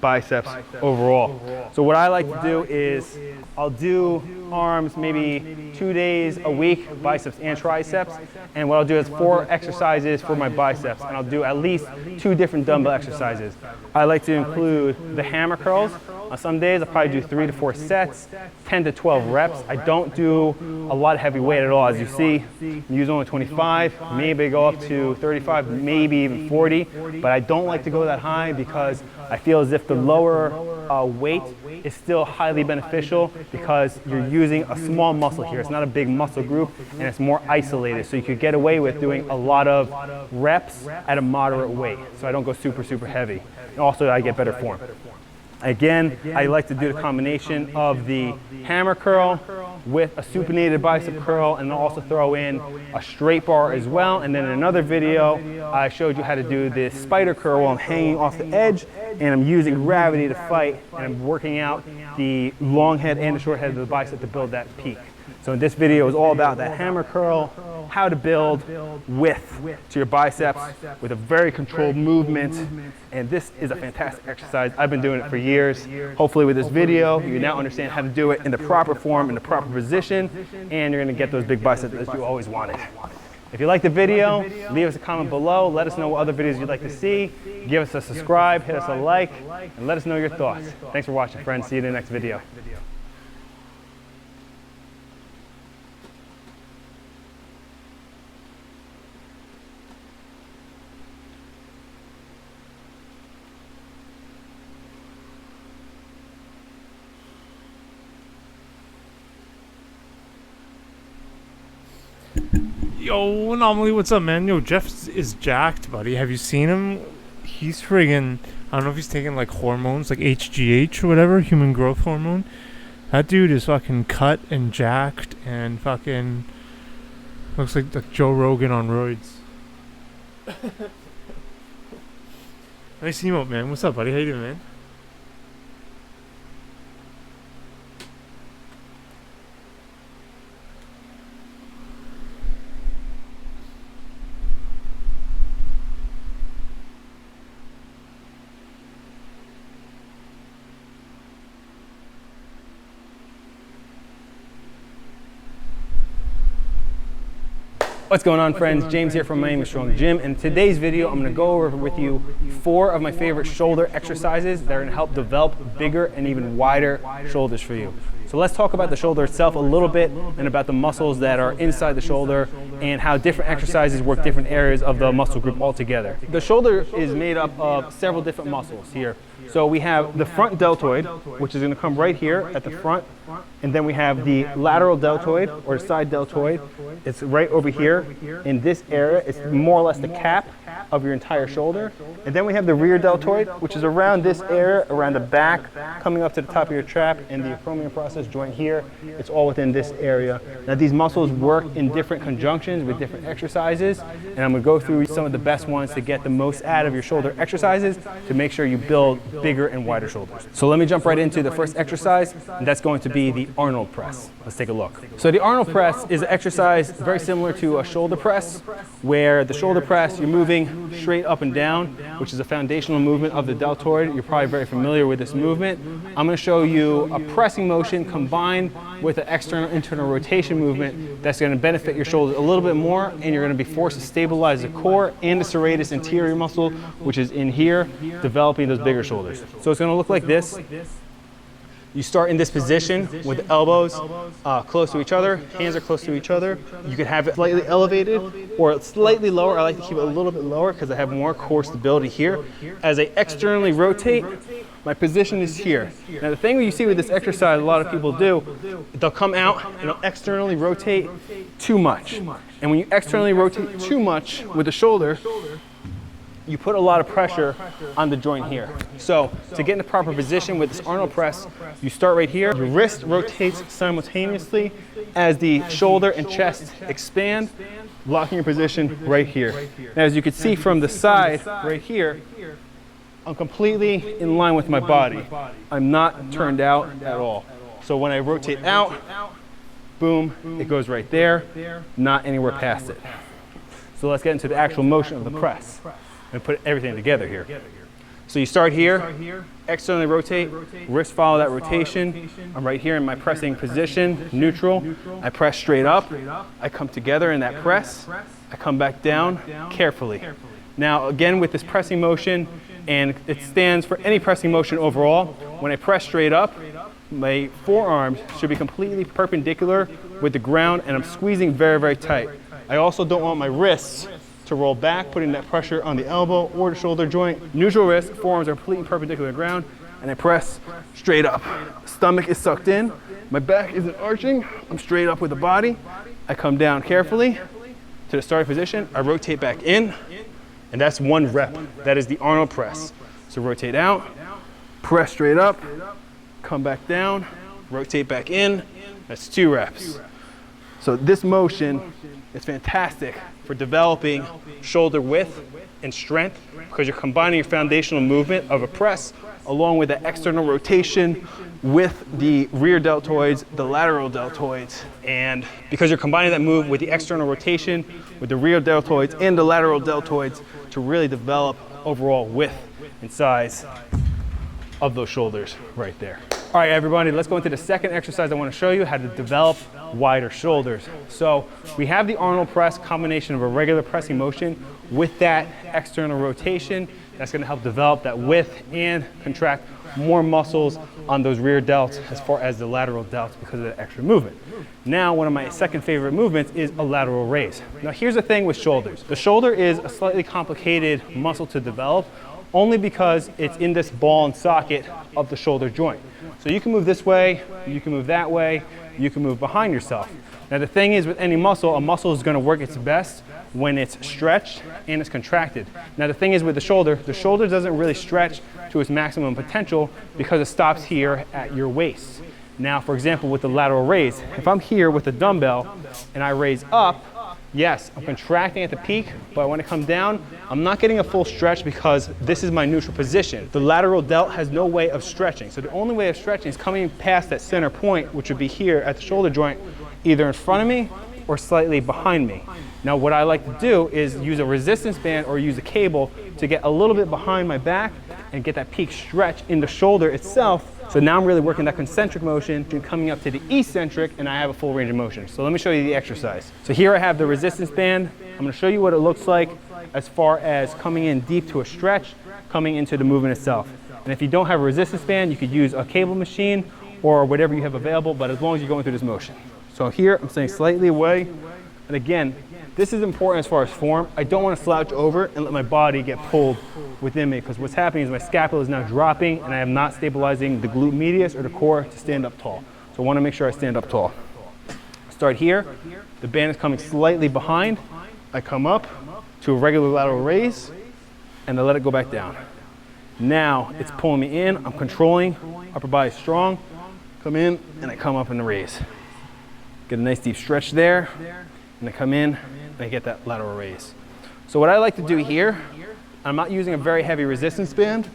biceps overall. So what I like to do is I'll do arms maybe 2 days a week, biceps and triceps, and what I'll do is 4 exercises for my biceps, and I'll do at least 2 different dumbbell exercises. I like to include the hammer curls. On some days I'll probably do 3 to 4 sets, 10 to 12 reps. I don't do a lot of heavy weight at all. As you see, I'm using only 25, maybe I go up to 35, maybe even 40, but I don't like to go that high because I feel as if the lower weight is still highly beneficial because you're using a small muscle here. It's not a big muscle group, and it's more isolated. So you could get away with doing a lot of reps at a moderate weight. So I don't go super, super heavy. And also I get better form. Again, I like to do the combination of the hammer curl with a supinated bicep curl, and also throw in a straight bar as well. And then in another video, I showed you how to do this spider curl while I'm hanging off the edge, and I'm using gravity to fight, and I'm working out the long head and the short head of the bicep to build that peak. So in this video is all about that hammer curl, how to build width to your biceps with a very controlled movement. And this is a fantastic exercise. I've been doing it for years. Hopefully with this video, you now understand how to do it in the proper form, in the proper position, and you're gonna get those big biceps as you always wanted. If you liked the video, leave us a comment below. Let us know what other videos you'd like to see. Give us a subscribe, hit us a like, and let us know your thoughts. Thanks for watching, friends. See you in the next video. Yo, Anomaly, what's up, man? Yo, Jeff is jacked, buddy. Have you seen him? He's friggin', I don't know if he's taking like hormones, like HGH or whatever, human growth hormone. That dude is fucking cut and jacked and fucking looks like Joe Rogan on roids. Nice emote, man. What's up, buddy? How you doing, man? What's going on, friends? James here from Miami Strong Gym. In today's video, I'm going to go over with you 4 of my favorite shoulder exercises that are going to help develop bigger and even wider shoulders for you. So let's talk about the shoulder itself a little bit and about the muscles that are inside the shoulder and how different exercises work different areas of the muscle group altogether. The shoulder is made up of several different muscles here. So we have the front deltoid, which is going to come right here at the front, and then we have the lateral deltoid or side deltoid. It's right over here in this area. It's more or less the cap of your entire shoulder. And then we have the rear deltoid, which is around this area, around the back, coming up to the top of your trap, and the acromion process joint here. It's all within this area. Now these muscles work in different conjunctions with different exercises, and I'm going to go through some of the best ones to get the most out of your shoulder exercises to make sure you build bigger and wider shoulders. So let me jump right into the first exercise, and that's going to be the Arnold press. Let's take a look. So the Arnold press is an exercise very similar to a shoulder press, where the shoulder press, you're moving straight up and down, which is a foundational movement of the deltoid. You're probably very familiar with this movement. I'm going to show you a pressing motion combined with an external internal rotation movement that's going to benefit your shoulders a little bit more, and you're going to be forced to stabilize the core and the serratus anterior muscle, which is in here, developing those bigger shoulders. So it's going to look like this. You start in this position with the elbows close to each other, hands are close to each other. You can have it slightly elevated or slightly lower. I like to keep it a little bit lower because I have more core stability here. As I externally rotate, my position is here. Now the thing you see with this exercise a lot of people do, they'll come out and they'll externally rotate too much. And when you externally rotate too much with the shoulder, you put a lot of pressure on the joint here. So to get in the proper position with this Arnold press, you start right here. Your wrist rotates simultaneously as the shoulder and chest expand, locking your position right here. Now, as you can see from the side right here, I'm completely in line with my body. I'm not turned out at all. So when I rotate out, boom, it goes right there, not anywhere past it. So let's get into the actual motion of the press and put everything together here. So you start here, externally rotate, wrist follow that rotation. I'm right here in my pressing position, neutral. I press straight up. I come together in that press. I come back down carefully. Now again with this pressing motion, and it stands for any pressing motion overall, when I press straight up, my forearms should be completely perpendicular with the ground, and I'm squeezing very, very tight. I also don't want my wrists to roll back, putting that pressure on the elbow or the shoulder joint. Neutral wrist, forearms are completely perpendicular to the ground, and I press straight up. Stomach is sucked in, my back isn't arching, I'm straight up with the body. I come down carefully to the starting position, I rotate back in, and that's 1 rep. That is the Arnold press. So rotate out, press straight up, come back down, rotate back in, that's 2 reps. So this motion is fantastic for developing shoulder width and strength because you're combining your foundational movement of a press along with the external rotation with the rear deltoids, the lateral deltoids, and because you're combining that move with the external rotation with the rear deltoids and the lateral deltoids to really develop overall width and size of those shoulders right there. All right, everybody, let's go into the second exercise I want to show you, how to develop wider shoulders. So we have the Arnold press, combination of a regular pressing motion with that external rotation. That's going to help develop that width and contract more muscles on those rear delts as far as the lateral delts because of the extra movement. Now, one of my second favorite movements is a lateral raise. Now, here's the thing with shoulders. The shoulder is a slightly complicated muscle to develop only because it's in this ball and socket of the shoulder joint. So you can move this way, you can move that way, you can move behind yourself. Now the thing is, with any muscle, a muscle is gonna work its best when it's stretched and it's contracted. Now the thing is with the shoulder doesn't really stretch to its maximum potential because it stops here at your waist. Now, for example, with the lateral raise, if I'm here with a dumbbell and I raise up, yes, I'm contracting at the peak, but when I come down, I'm not getting a full stretch because this is my neutral position. The lateral delt has no way of stretching. So the only way of stretching is coming past that center point, which would be here at the shoulder joint, either in front of me or slightly behind me. Now, what I like to do is use a resistance band or use a cable to get a little bit behind my back and get that peak stretch in the shoulder itself. So now I'm really working that concentric motion and coming up to the eccentric, and I have a full range of motion. So let me show you the exercise. So here I have the resistance band. I'm gonna show you what it looks like as far as coming in deep to a stretch, coming into the movement itself. And if you don't have a resistance band, you could use a cable machine or whatever you have available, but as long as you're going through this motion. So here I'm staying slightly away. And again, this is important as far as form. I don't want to slouch over and let my body get pulled within me, because what's happening is my scapula is now dropping and I am not stabilizing the glute medius or the core to stand up tall. So I want to make sure I stand up tall. Start here. The band is coming slightly behind. I come up to a regular lateral raise and I let it go back down. Now it's pulling me in. I'm controlling. Upper body strong. Come in and I come up in the raise. Get a nice deep stretch there. And I come in and I get that lateral raise. So what I like to do here, I'm not using a very heavy resistance band,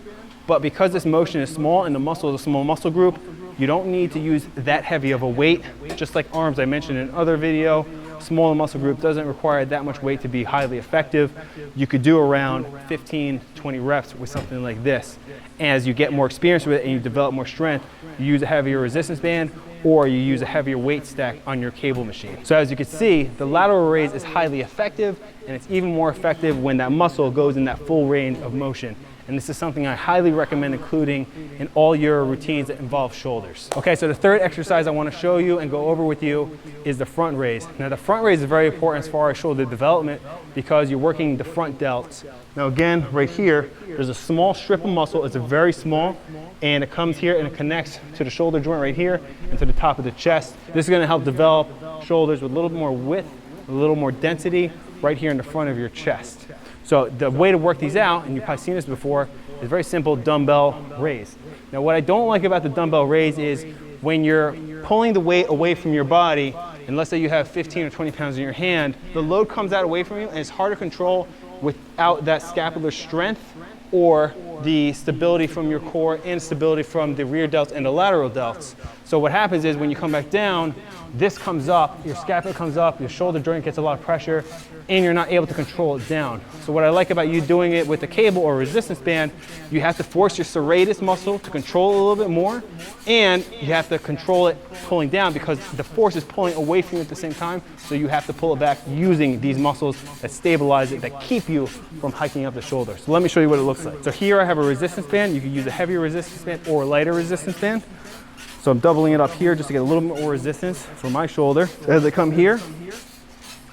but because this motion is small and the muscle is a small muscle group, you don't need to use that heavy of a weight. Just like arms I mentioned in another video, smaller muscle group doesn't require that much weight to be highly effective. You could do around 15, 20 reps with something like this. As you get more experience with it and you develop more strength, you use a heavier resistance band or you use a heavier weight stack on your cable machine. So as you can see, the lateral raise is highly effective, and it's even more effective when that muscle goes in that full range of motion. And this is something I highly recommend including in all your routines that involve shoulders. Okay, so the third exercise I want to show you and go over with you is the front raise. Now the front raise is very important as far as shoulder development because you're working the front delts. Now again, right here, there's a small strip of muscle. It's a very small, and it comes here and it connects to the shoulder joint right here and to the top of the chest. This is going to help develop shoulders with a little more width, a little more density right here in the front of your chest. So the way to work these out, and you've probably seen this before, is very simple dumbbell raise. Now what I don't like about the dumbbell raise is when you're pulling the weight away from your body, and let's say you have 15 or 20 pounds in your hand, the load comes out away from you and it's hard to control without that scapular strength or the stability from your core and stability from the rear delts and the lateral delts. So what happens is when you come back down, this comes up, your scapula comes up, your shoulder joint gets a lot of pressure, and you're not able to control it down. So what I like about you doing it with a cable or resistance band, you have to force your serratus muscle to control it a little bit more, and you have to control it pulling down because the force is pulling away from you at the same time, so you have to pull it back using these muscles that stabilize it, that keep you from hiking up the shoulder. So let me show you what it looks like. So here I have a resistance band. You can use a heavier resistance band or a lighter resistance band. So I'm doubling it up here just to get a little bit more resistance for my shoulder. So as I come here,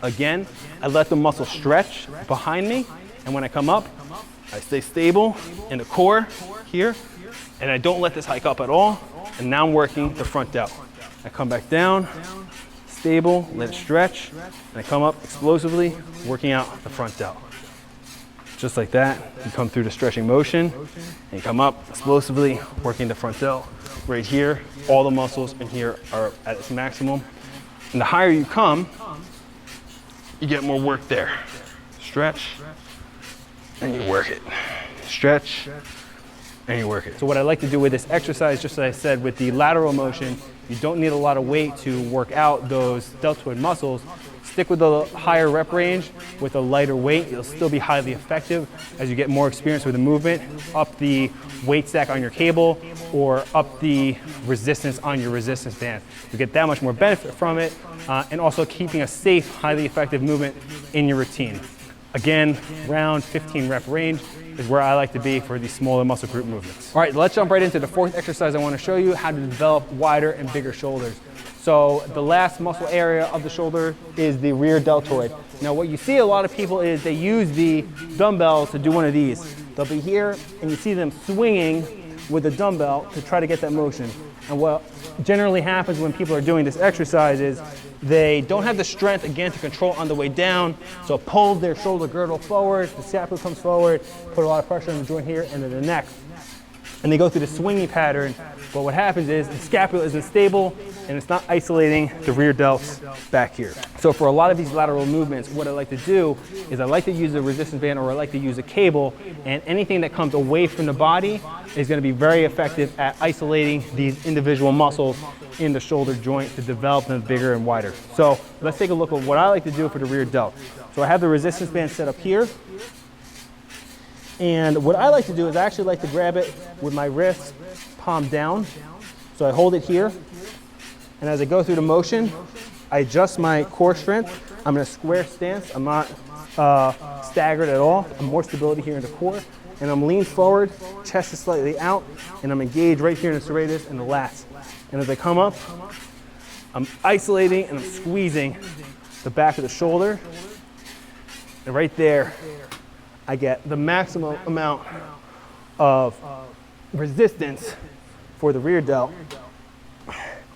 again, I let the muscle stretch behind me. And when I come up, I stay stable in the core here. And I don't let this hike up at all. And now I'm working the front delt. I come back down, stable, let it stretch. And I come up explosively, working out the front delt. Just like that, you come through the stretching motion, and you come up explosively, working the front delt. Right here, all the muscles in here are at its maximum. And the higher you come, you get more work there. Stretch, and you work it. Stretch, and you work it. So what I like to do with this exercise, just as I said, with the lateral motion, you don't need a lot of weight to work out those deltoid muscles. Stick with the higher rep range with a lighter weight. It'll still be highly effective as you get more experience with the movement. Up the weight stack on your cable or up the resistance on your resistance band. You get that much more benefit from it and also keeping a safe, highly effective movement in your routine. Again, around 15 rep range is where I like to be for these smaller muscle group movements. All right, let's jump right into the fourth exercise I want to show you, how to develop wider and bigger shoulders. So the last muscle area of the shoulder is the rear deltoid. Now what you see a lot of people is they use the dumbbells to do one of these. They'll be here and you see them swinging with a dumbbell to try to get that motion. And what generally happens when people are doing this exercise is they don't have the strength, again, to control on the way down, so it pulls their shoulder girdle forward, the scapula comes forward, put a lot of pressure on the joint here and then the neck. And they go through the swinging pattern, but what happens is the scapula isn't stable and it's not isolating the rear delts back here. So for a lot of these lateral movements, what I like to do is I like to use a resistance band or I like to use a cable, and anything that comes away from the body is going to be very effective at isolating these individual muscles in the shoulder joint to develop them bigger and wider. So let's take a look at what I like to do for the rear delt. So I have the resistance band set up here. And what I like to do is I actually like to grab it with my wrist palm down. So I hold it here. And as I go through the motion, I adjust my core strength. I'm in a square stance. I'm not staggered at all. I'm more stability here in the core. And I'm leaned forward, chest is slightly out, and I'm engaged right here in the serratus and the lats. And as I come up, I'm isolating and I'm squeezing the back of the shoulder. And right there, I get the maximum amount of resistance for the rear delt.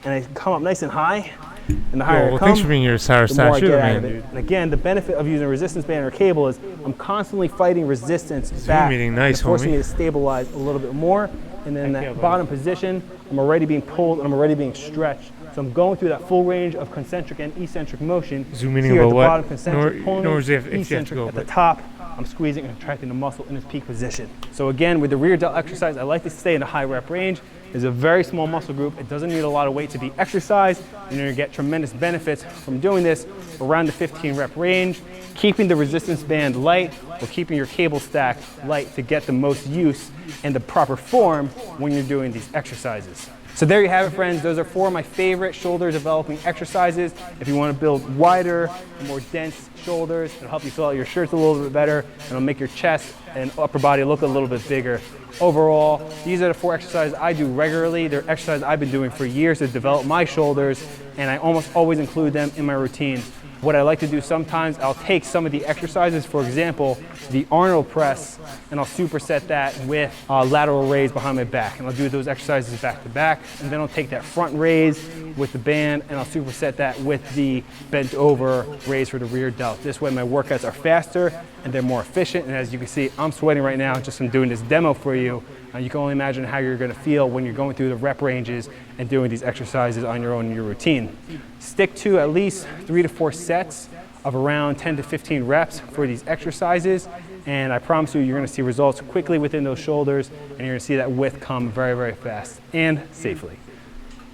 And I come up nice and high. And the higher I come, thanks for being your sour the more I stash, get out man, of it. dude. And again, the benefit of using a resistance band or cable is I'm constantly fighting resistance back, nice, and forcing homie. me to stabilize a little bit more. And then in that bottom position, I'm already being pulled and I'm already being stretched. So I'm going through that full range of concentric and eccentric motion. Zooming here about at the what? bottom, concentric pulling, Nor if you have to eccentric go, at the but- top. I'm squeezing and contracting the muscle in its peak position. So again, with the rear delt exercise, I like to stay in a high rep range. It's a very small muscle group. It doesn't need a lot of weight to be exercised. And you're gonna get tremendous benefits from doing this around the 15 rep range, keeping the resistance band light or keeping your cable stack light to get the most use and the proper form when you're doing these exercises. So there you have it, friends. Those are 4 of my favorite shoulder developing exercises. If you want to build wider and more dense shoulders, it'll help you fill out your shirts a little bit better, and it'll make your chest and upper body look a little bit bigger. Overall, these are the 4 exercises I do regularly. They're exercises I've been doing for years to develop my shoulders, and I almost always include them in my routine. What I like to do sometimes, I'll take some of the exercises, for example, the Arnold press, and I'll superset that with lateral raise behind my back. And I'll do those exercises back to back. And then I'll take that front raise with the band and I'll superset that with the bent over raise for the rear delt. This way my workouts are faster and they're more efficient. And as you can see, I'm sweating right now just from doing this demo for you. You can only imagine how you're gonna feel when you're going through the rep ranges and doing these exercises on your own in your routine. Stick to at least 3 to 4 sets of around 10 to 15 reps for these exercises. And I promise you, you're gonna see results quickly within those shoulders and you're gonna see that width come very, very fast and safely.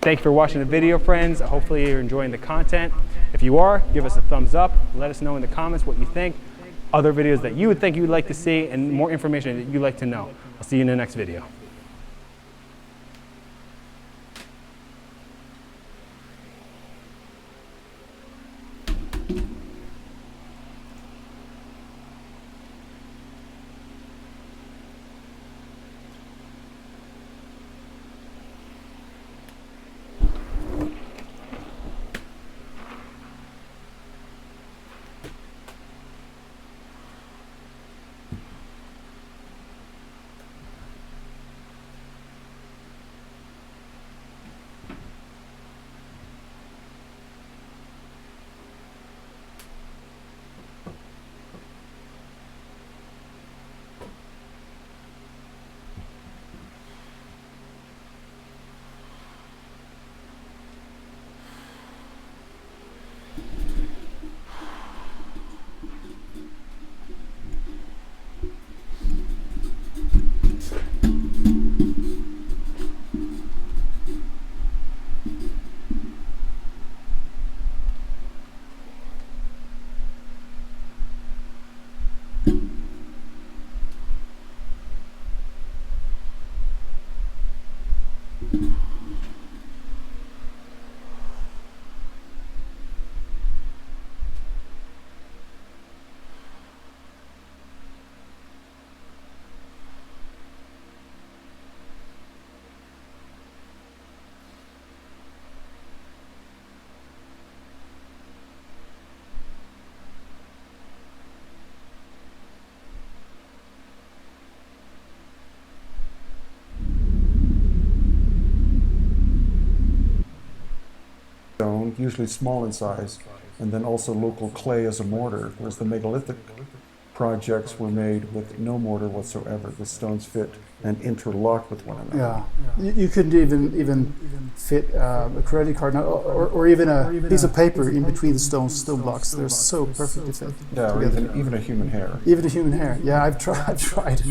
Thank you for watching the video, friends. Hopefully you're enjoying the content. If you are, give us a thumbs up. Let us know in the comments what you think, other videos that you would think you would like to see, and more information that you'd like to know. I'll see you in the next video. usually small in size, and then also local clay as a mortar, whereas the megalithic projects were made with no mortar whatsoever. The stones fit and interlock with one another. Yeah, you couldn't even fit a credit card or even a piece of paper in between the stone blocks. They're so perfectly fit. Yeah, or even a human hair. Even a human hair. Yeah, I've tried.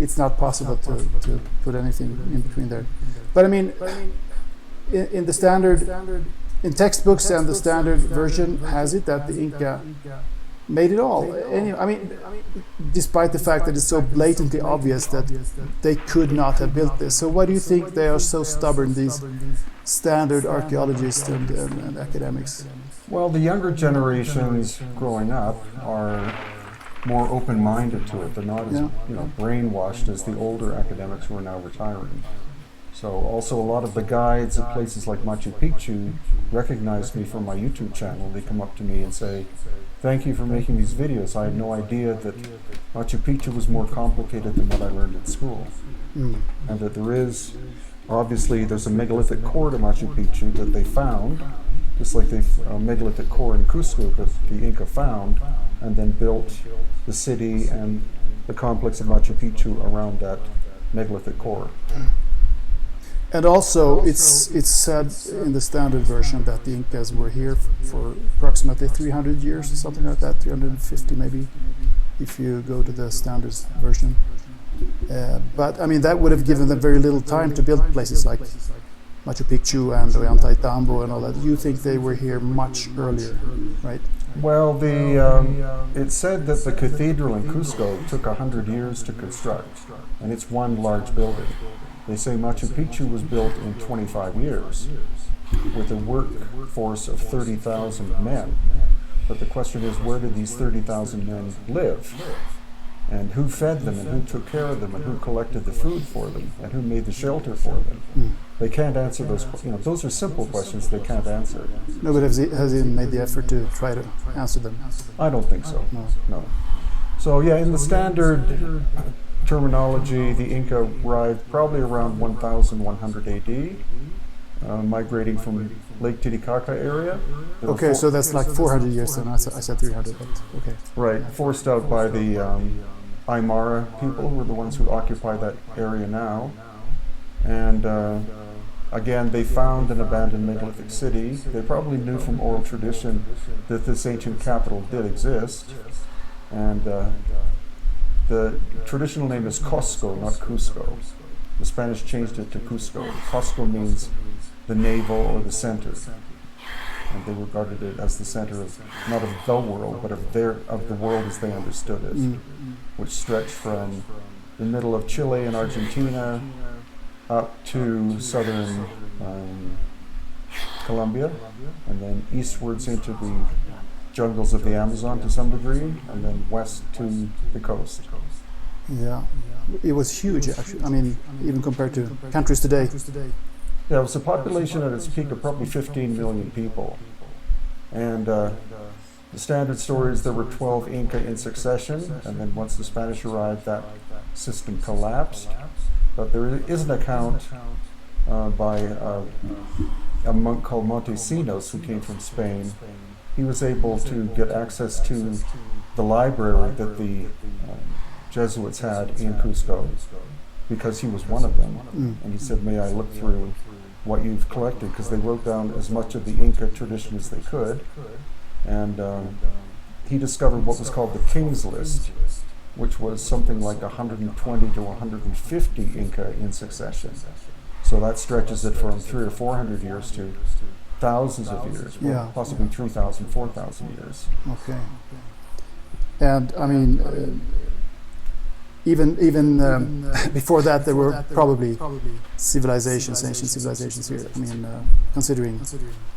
It's not possible to put anything in between there. But I mean, in the standard, in textbooks and the standard version has it that the Inca made it all. I mean, despite the fact that it's so blatantly obvious that they could not have built this. So why do you think they are so stubborn, these standard archaeologists and academics? Well, the younger generations growing up are more open-minded to it. They're not as brainwashed as the older academics who are now retiring. So also a lot of the guides at places like Machu Picchu recognize me from my YouTube channel. They come up to me and say, "Thank you for making these videos. I had no idea that Machu Picchu was more complicated than what I learned in school." And that there's a megalithic core to Machu Picchu that they found, just like a megalithic core in Cusco that the Inca found, and then built the city and the complex of Machu Picchu around that megalithic core. And also, it's said in the standard version that the Incas were here for approximately 300 years, something like that, 350 maybe, if you go to the standard version. But I mean, that would have given them very little time to build places like Machu Picchu and Ollantaytambo and all that. You think they were here much earlier, right? Well, it's said that the cathedral in Cusco took 100 years to construct, and it's one large building. They say Machu Picchu was built in 25 years with a workforce of 30,000 men. But the question is, where did these 30,000 men live? And who fed them, and who took care of them, and who collected the food for them, and who made the shelter for them? They can't answer those. Those are simple questions they can't answer. No, but has he made the effort to try to answer them? I don't think so. No. So yeah, in the standard terminology, the Inca arrived probably around 1100 AD, migrating from Lake Titicaca area. Okay, so that's like 400 years then. I said 300, but okay. Right, forced out by the Aymara people, who are the ones who occupy that area now. And again, they found an abandoned megalithic city. They probably knew from oral tradition that this ancient capital did exist. And the traditional name is Cosco, not Cusco. The Spanish changed it to Cusco. Cosco means the navel or the center. And they regarded it as the center of, not of the world, but of the world as they understood it, which stretched from the middle of Chile and Argentina up to southern Colombia, and then eastwards into the jungles of the Amazon to some degree, and then west to the coast. Yeah, it was huge actually. I mean, even compared to countries today. Yeah, it was a population at its peak of probably 15 million people. And the standard story is there were 12 Inca in succession, and then once the Spanish arrived, that system collapsed. But there is an account by a monk called Montesinos, who came from Spain. He was able to get access to the library that the Jesuits had in Cusco, because he was one of them. And he said, "May I look through what you've collected?" Because they wrote down as much of the Inca tradition as they could. And he discovered what was called the King's List, which was something like 120 to 150 Inca in succession. So that stretches it from 300 or 400 years to thousands of years, possibly 3,000, 4,000 years. Okay. And I mean, even before that, there were probably civilizations, ancient civilizations here. I mean, considering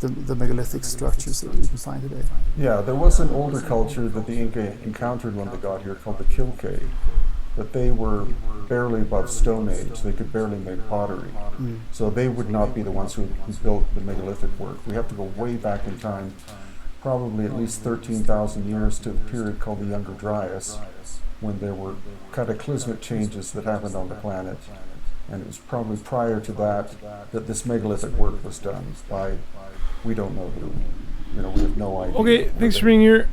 the megalithic structures that we can find today. Yeah, there was an older culture that the Inca encountered when they got here called the Quilque, but they were barely above Stone Age. They could barely make pottery. So they would not be the ones who built the megalithic work. We have to go way back in time, probably at least 13,000 years to the period called the Younger Dryas, when there were cataclysmic changes that happened on the planet. And it was probably prior to that that this megalithic work was done by We don't know who. You know, we have no idea. Okay, thanks for being here.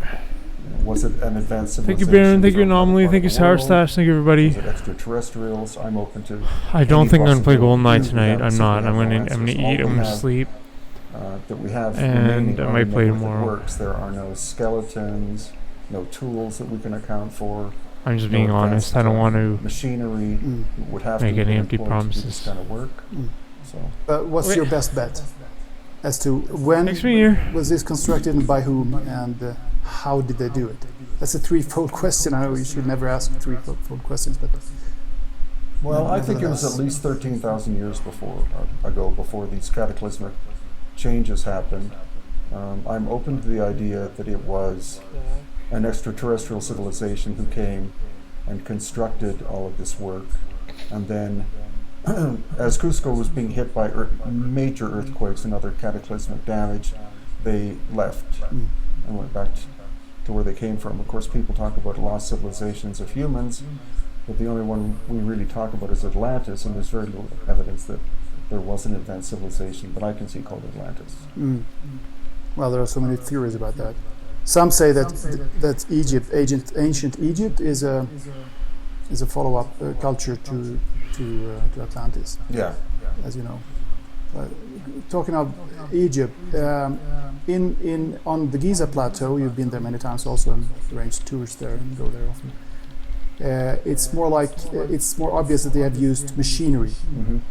Was it an advanced Thank civilization? you, Baron. Thank you, from another Anomaly. part Thank you, of the Sour world? Stash. Thank you, everybody. Was it extraterrestrials? I'm open to. I don't any think I'm gonna play possibility. Goldeneye We tonight. haven't I'm simply not. have I'm no gonna answers. eat. All I'm we gonna have, sleep. that we have And remaining I are might play if it tomorrow. works. There are no skeletons, no tools that we can account for. I'm just no being honest. advanced, I don't want to machinery would have make to any be empty employed to do promises. this kind of work. So What's your best bet as to when was this constructed and by whom, and how did they do it? That's a threefold question. I know you should never ask threefold questions, but well, I think it was at least 13,000 years before these cataclysmic changes happened. I'm open to the idea that it was an extraterrestrial civilization who came and constructed all of this work, and then as Cusco was being hit by major earthquakes and other cataclysmic damage, they left and went back to where they came from. Of course, people talk about lost civilizations of humans, but the only one we really talk about is Atlantis, and there's very little evidence that there was an advanced civilization that I can see called Atlantis. Well, there are so many theories about that. Some say that Egypt, ancient Egypt, is a follow-up culture to Atlantis. Yeah. As you know. Talking of Egypt, on the Giza Plateau, you've been there many times also and arranged tours there and go there often. It's more obvious that they have used machinery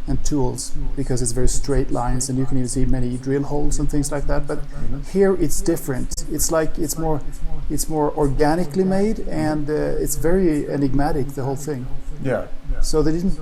and tools because it's very straight lines, and you can even see many drill holes and things like that. But here it's different. It's like it's more organically made, and it's very enigmatic, the whole thing. Yeah. So they didn't